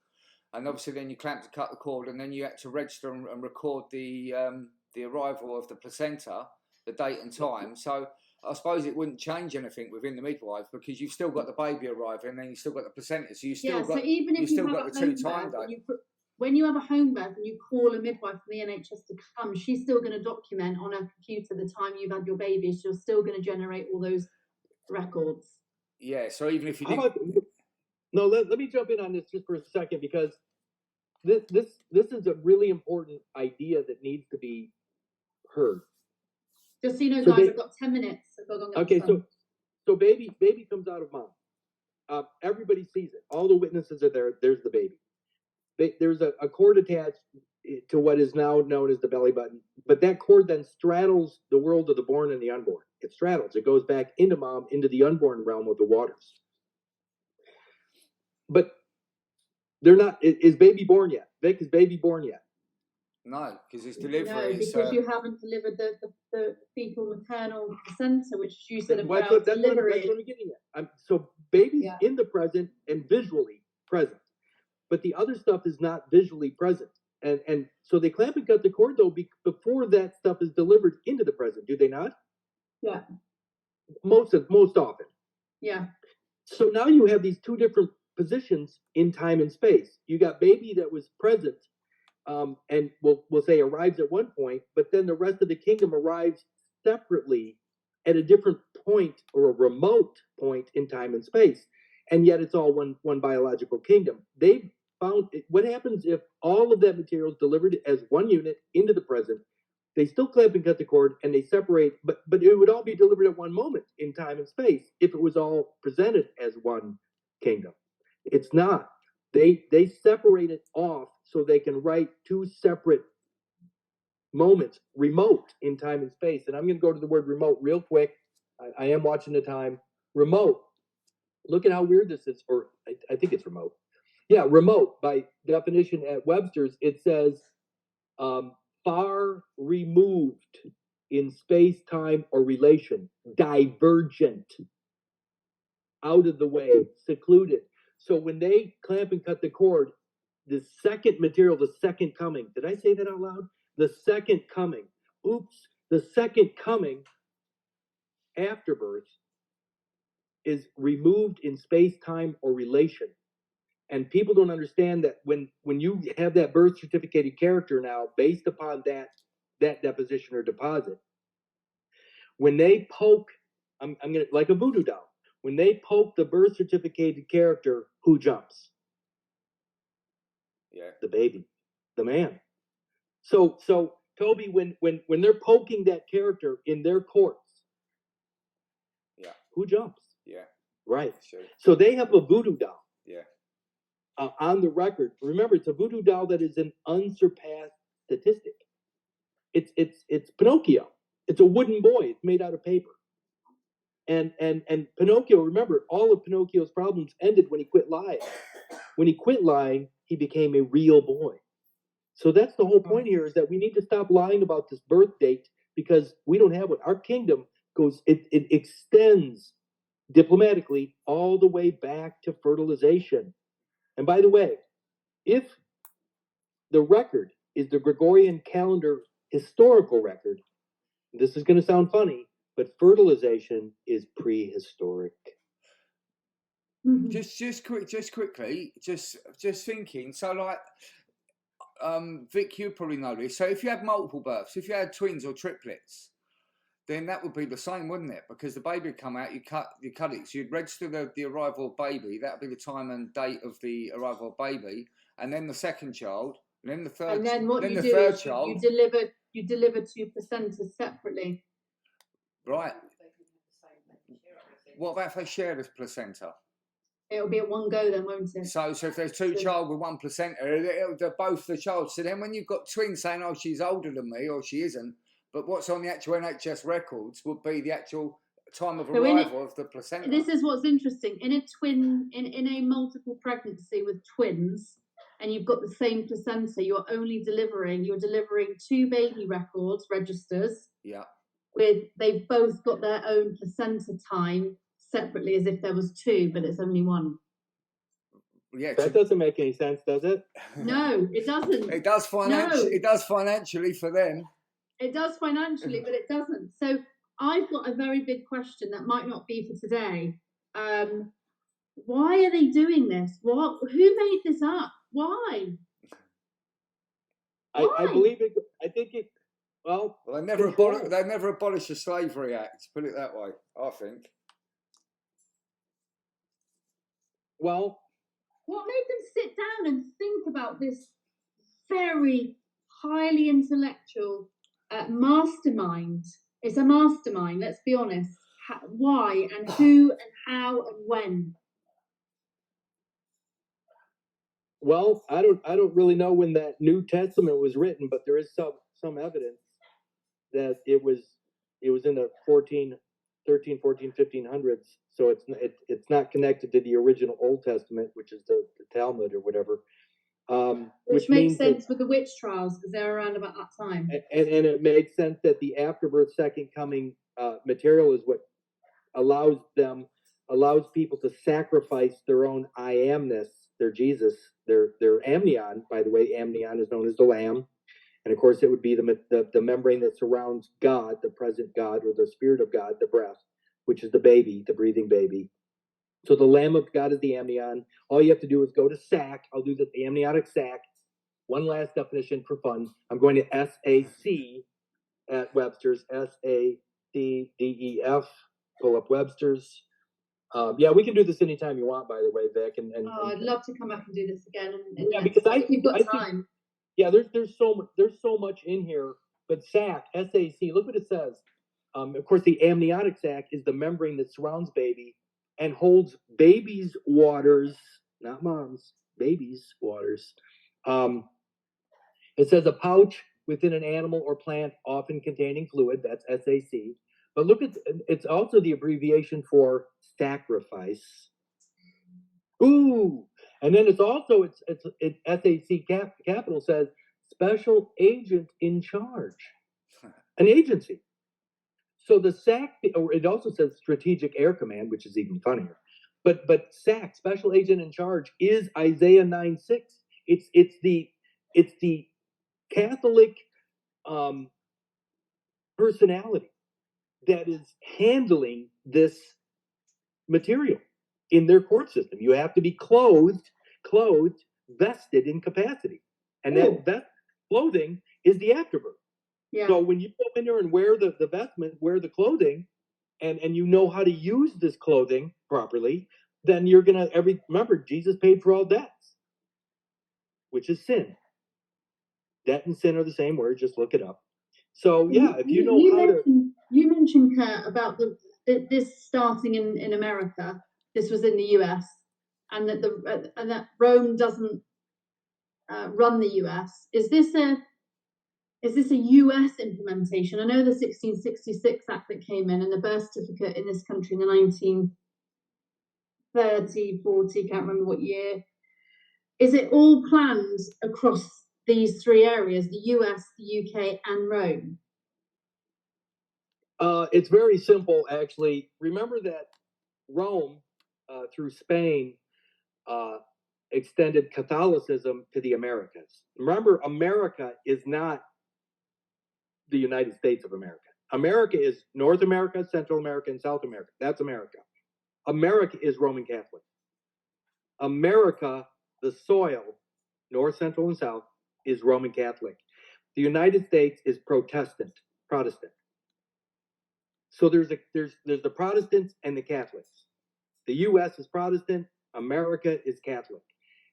C: and obviously then you clamp to cut the cord, and then you have to register and record the arrival of the placenta, the date and time. So I suppose it wouldn't change anything within the midwife because you've still got the baby arriving, and then you've still got the placenta. So you still got,
B: so even if you
C: got the 2 time date.
B: When you have a home birth and you call a midwife from the NHS to come, she's still going to document on her computer the time you've had your baby. She's still going to generate all those records.
C: Yeah, so even if you
A: let me jump in on this just for a second, because this is a really important idea that needs to be heard.
B: Just so you know, guys, I've got 10 minutes.
A: Okay, so baby comes out of mom. Everybody sees it. All the witnesses are there. There's the baby. There's a cord attached to what is now known as the belly button, but that cord then straddles the world of the born and the unborn. It straddles. It goes back into mom, into the unborn realm of the waters. But they're not. Is baby born yet? Vic, is baby born yet?
C: No, because it's delivery.
B: No, because you haven't delivered the fecal maternal placenta, which you said about delivery.
A: That's what I'm getting at. So baby's in the present and visually present. But the other stuff is not visually present. And so they clamp and cut the cord, though, before that stuff is delivered into the present, do they not?
B: Yeah.
A: Most often.
B: Yeah.
A: So now you have these two different positions in time and space. You got baby that was present, and we'll say arrives at one point, but then the rest of the kingdom arrives separately at a different point or a remote point in time and space. And yet it's all one biological kingdom. They've found what happens if all of that material is delivered as one unit into the present. They still clamp and cut the cord and they separate, but it would all be delivered at one moment in time and space if it was all presented as one kingdom. It's not. They separate it off so they can write two separate moments, remote in time and space. And I'm going to go to the word remote real quick. I am watching the time. Remote. Look at how weird this is. Or I think it's remote. Yeah, remote. By definition at Webster's, it says far removed in space, time, or relation. Divergent. Out of the way. Secluded. So when they clamp and cut the cord, the second material, the second coming. Did I say that out loud? The second coming. Oops. The second coming after birth is removed in space, time, or relation. And people don't understand that when you have that birth certificated character now, based upon that deposition or deposit, when they poke, I'm gonna like a voodoo doll. When they poke the birth certificated character, who jumps?
C: Yeah.
A: The baby, the man. So Toby, when they're poking that character in their courts,
C: yeah,
A: who jumps?
C: Yeah.
A: Right.
C: Sure.
A: So they have a voodoo doll.
C: Yeah.
A: On the record. Remember, it's a voodoo doll that is an unsurpassed statistic. It's Pinocchio. It's a wooden boy. It's made out of paper. And Pinocchio, remember, all of Pinocchio's problems ended when he quit lying. When he quit lying, he became a real boy. So that's the whole point here, is that we need to stop lying about this birth date, because we don't have one. Our kingdom goes, it extends diplomatically all the way back to fertilization. And by the way, if the record is the Gregorian calendar historical record, this is going to sound funny, but fertilization is prehistoric.
C: Just quickly, just thinking. So, like, Vic, you probably know this. So, if you had multiple births, if you had twins or triplets, then that would be the same, wouldn't it? Because the baby would come out, you cut it, so you'd register the arrival of baby. That would be the time and date of the arrival of baby, and then the second child, and then the third.
B: And then what
C: then
B: you
C: the
B: do
C: third
B: is
C: child.
B: you deliver two placentas separately.
C: Right. What about if they share this placenta?
B: It'll be at one go then, won't it?
C: So if there's two child with one placenta, they're both the child. So then when you've got twins saying, oh, she's older than me, or she isn't, but what's on the actual NHS records would be the actual time of arrival of the placenta.
B: This is what's interesting. In a multiple pregnancy with twins, and you've got the same placenta, you're delivering two baby records, registers.
C: Yeah.
B: They've both got their own placenta time separately, as if there was two, but it's only one.
C: Yeah,
A: that doesn't make any sense, does it?
B: No, it doesn't.
C: It does financially. It does financially for them.
B: It does financially, but it doesn't. So I've got a very big question that might not be for today. Why are they doing this? Who made this up? Why?
A: I believe it. I think it. Well,
C: they never abolished the Slavery Act. Put it that way, I think.
A: Well,
B: what made them sit down and think about this very highly intellectual mastermind? It's a mastermind, let's be honest. Why and who and how and when?
A: Well, I don't really know when that New Testament was written, but there is some evidence that it was in the 13, 14, 1500s. So it's not connected to the original Old Testament, which is the Talmud or whatever.
B: Which makes sense with the witch trials, because they're around about that time.
A: And it makes sense that the afterbirth second coming material is what allows people to sacrifice their own I amness, their Jesus, their amnion. By the way, amnion is known as the lamb. And of course, it would be the membrane that surrounds God, the present God, or the Spirit of God, the breath, which is the baby, the breathing baby. So the Lamb of God is the amnion. All you have to do is go to SAC. I'll do the amniotic SAC. One last definition for fun. I'm going to SAC at Webster's, SACDEF. Pull up Webster's. Yeah, we can do this anytime you want, by the way, Vic.
B: I'd love to come back and do this again.
A: Yeah, because
B: if you've got time.
A: Yeah, there's so much in here. But SAC, look what it says. Of course, the amniotic sac is the membrane that surrounds baby and holds baby's waters, not mom's, baby's waters. It says a pouch within an animal or plant, often containing fluid. That's SAC. But look at, it's also the abbreviation for sacrifice. Ooh, and then it's also it SAC capital says special agent in charge, an agency. So the SAC, or it also says strategic air command, which is even funnier. But SAC, special agent in charge, is Isaiah 9:6. It's the Catholic personality that is handling this material in their court system. You have to be clothed, vested in capacity, and that clothing is the afterbirth.
B: Yeah.
A: So when you go in there and wear the vestment, wear the clothing, and you know how to use this clothing properly, then you're gonna remember Jesus paid for all debts, which is sin. Debt and sin are the same word. Just look it up. So yeah, if you know
B: you mentioned Kurt about this starting in America. This was in the US, and that Rome doesn't run the US. Is this a US implementation? I know the 1666 Act that came in, and the birth certificate in this country in the 1930, 40, can't remember what year. Is it all planned across these three areas, the US, the UK, and Rome?
A: It's very simple, actually. Remember that Rome, through Spain, extended Catholicism to the Americas. Remember, America is not the United States of America. America is North America, Central America, and South America. That's America. America is Roman Catholic. America, the soil, North, Central, and South, is Roman Catholic. The United States is Protestant. So there's the Protestants and the Catholics. The U.S. is Protestant. America is Catholic.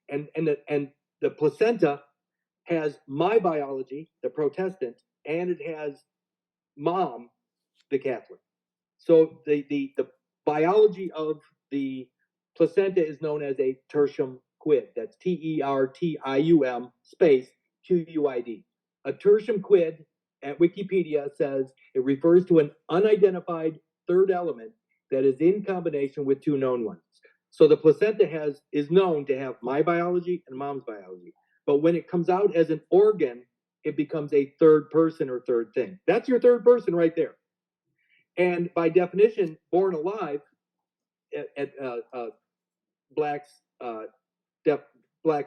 A: And the placenta has my biology, the Protestant, and it has mom, the Catholic. So the biology of the placenta is known as a tertium quid. That's TERTIUM space QUID. A tertium quid at Wikipedia says it refers to an unidentified third element that is in combination with two known ones. So the placenta is known to have my biology and mom's biology. But when it comes out as an organ, it becomes a third person or third thing. That's your third person right there. And by definition, born alive at Black's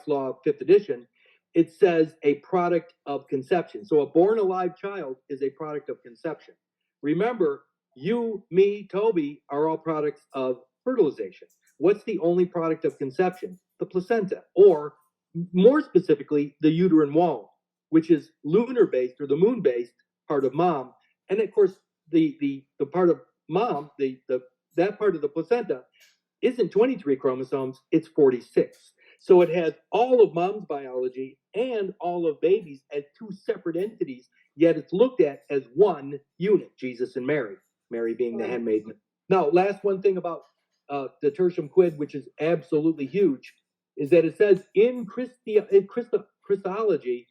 A: Law 5th edition, it says a product of conception. So a born alive child is a product of conception. Remember, you, me, Toby are all products of fertilization. What's the only product of conception? The placenta, or more specifically, the uterine wall, which is lunar-based or the moon-based part of mom. And of course, the part of mom, that part of the placenta isn't 23 chromosomes, it's 46. So it has all of mom's biology and all of baby's as two separate entities, yet it's looked at as one unit, Jesus and Mary, Mary being the handmaiden. Now, last one thing about the tertium quid, which is absolutely huge, is that it says in Christology,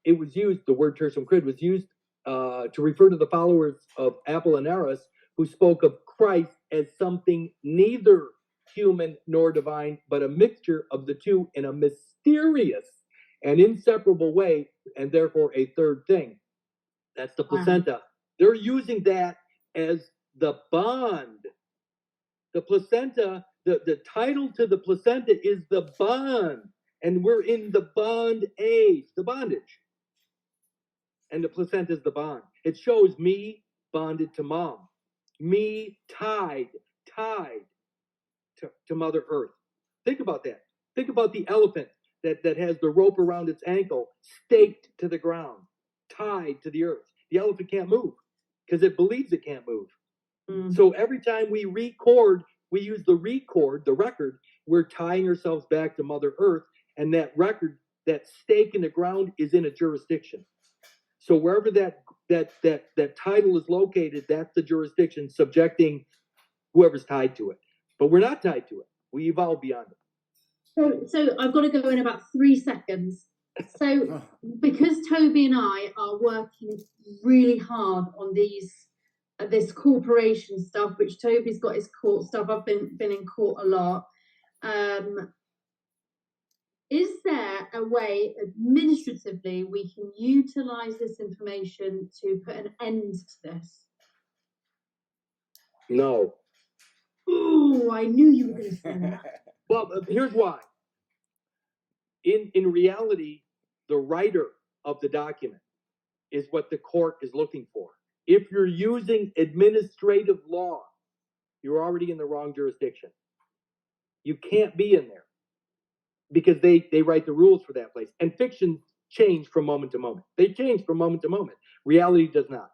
A: it was used, the word tertium quid was used to refer to the followers of Apollinaris, who spoke of Christ as something neither human nor divine, but a mixture of the two in a mysterious and inseparable way, and therefore a third thing. That's the placenta. They're using that as the bond. The placenta, the title to the placenta is the bond, and we're in the bond age, the bondage. And the placenta is the bond. It shows me bonded to mom, me tied to Mother Earth. Think about that. Think about the elephant that has the rope around its ankle, staked to the ground, tied to the earth. The elephant can't move because it believes it can't move. So every time we record, we use the record, we're tying ourselves back to Mother Earth, and that record, that stake in the ground is in a jurisdiction. So wherever that title is located, that's the jurisdiction subjecting whoever's tied to it. But we're not tied to it. We evolve beyond it.
B: So I've got to go in about 3 seconds. So because Toby and I are working really hard on these this corporation stuff, which Toby's got his court stuff. I've been in court a lot. Is there a way administratively we can utilize this information to put an end to this?
A: No.
B: Oh, I knew you were going to say that.
A: Well, here's why. In reality, the writer of the document is what the court is looking for. If you're using administrative law, you're already in the wrong jurisdiction. You can't be in there because they write the rules for that place. And fiction change from moment to moment. They change from moment to moment. Reality does not.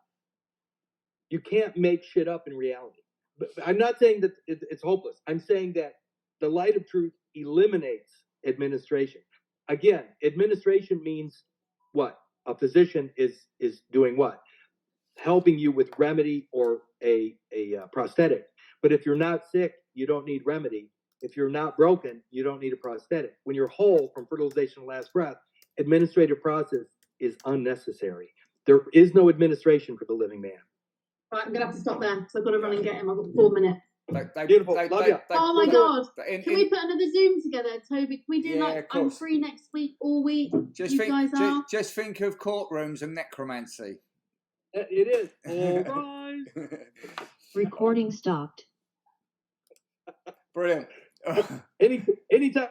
A: You can't make shit up in reality. But I'm not saying that it's hopeless. I'm saying that the light of truth eliminates administration. Again, administration means what? A physician is doing what? Helping you with remedy or a prosthetic. But if you're not sick, you don't need remedy. If you're not broken, you don't need a prosthetic. When you're whole from fertilization to last breath, administrative process is unnecessary. There is no administration for the living man.
B: Right, I'm going to have to stop there because I've got to run and get him. I've got 4 minutes.
A: Beautiful. Love you.
B: Oh my God. Can we put another Zoom together, Toby? Can we do I'm free next week, all week.
C: Just think of courtrooms and necromancy.
A: It is. All rise.
D: Recording stopped.
C: Brilliant.
A: Anytime.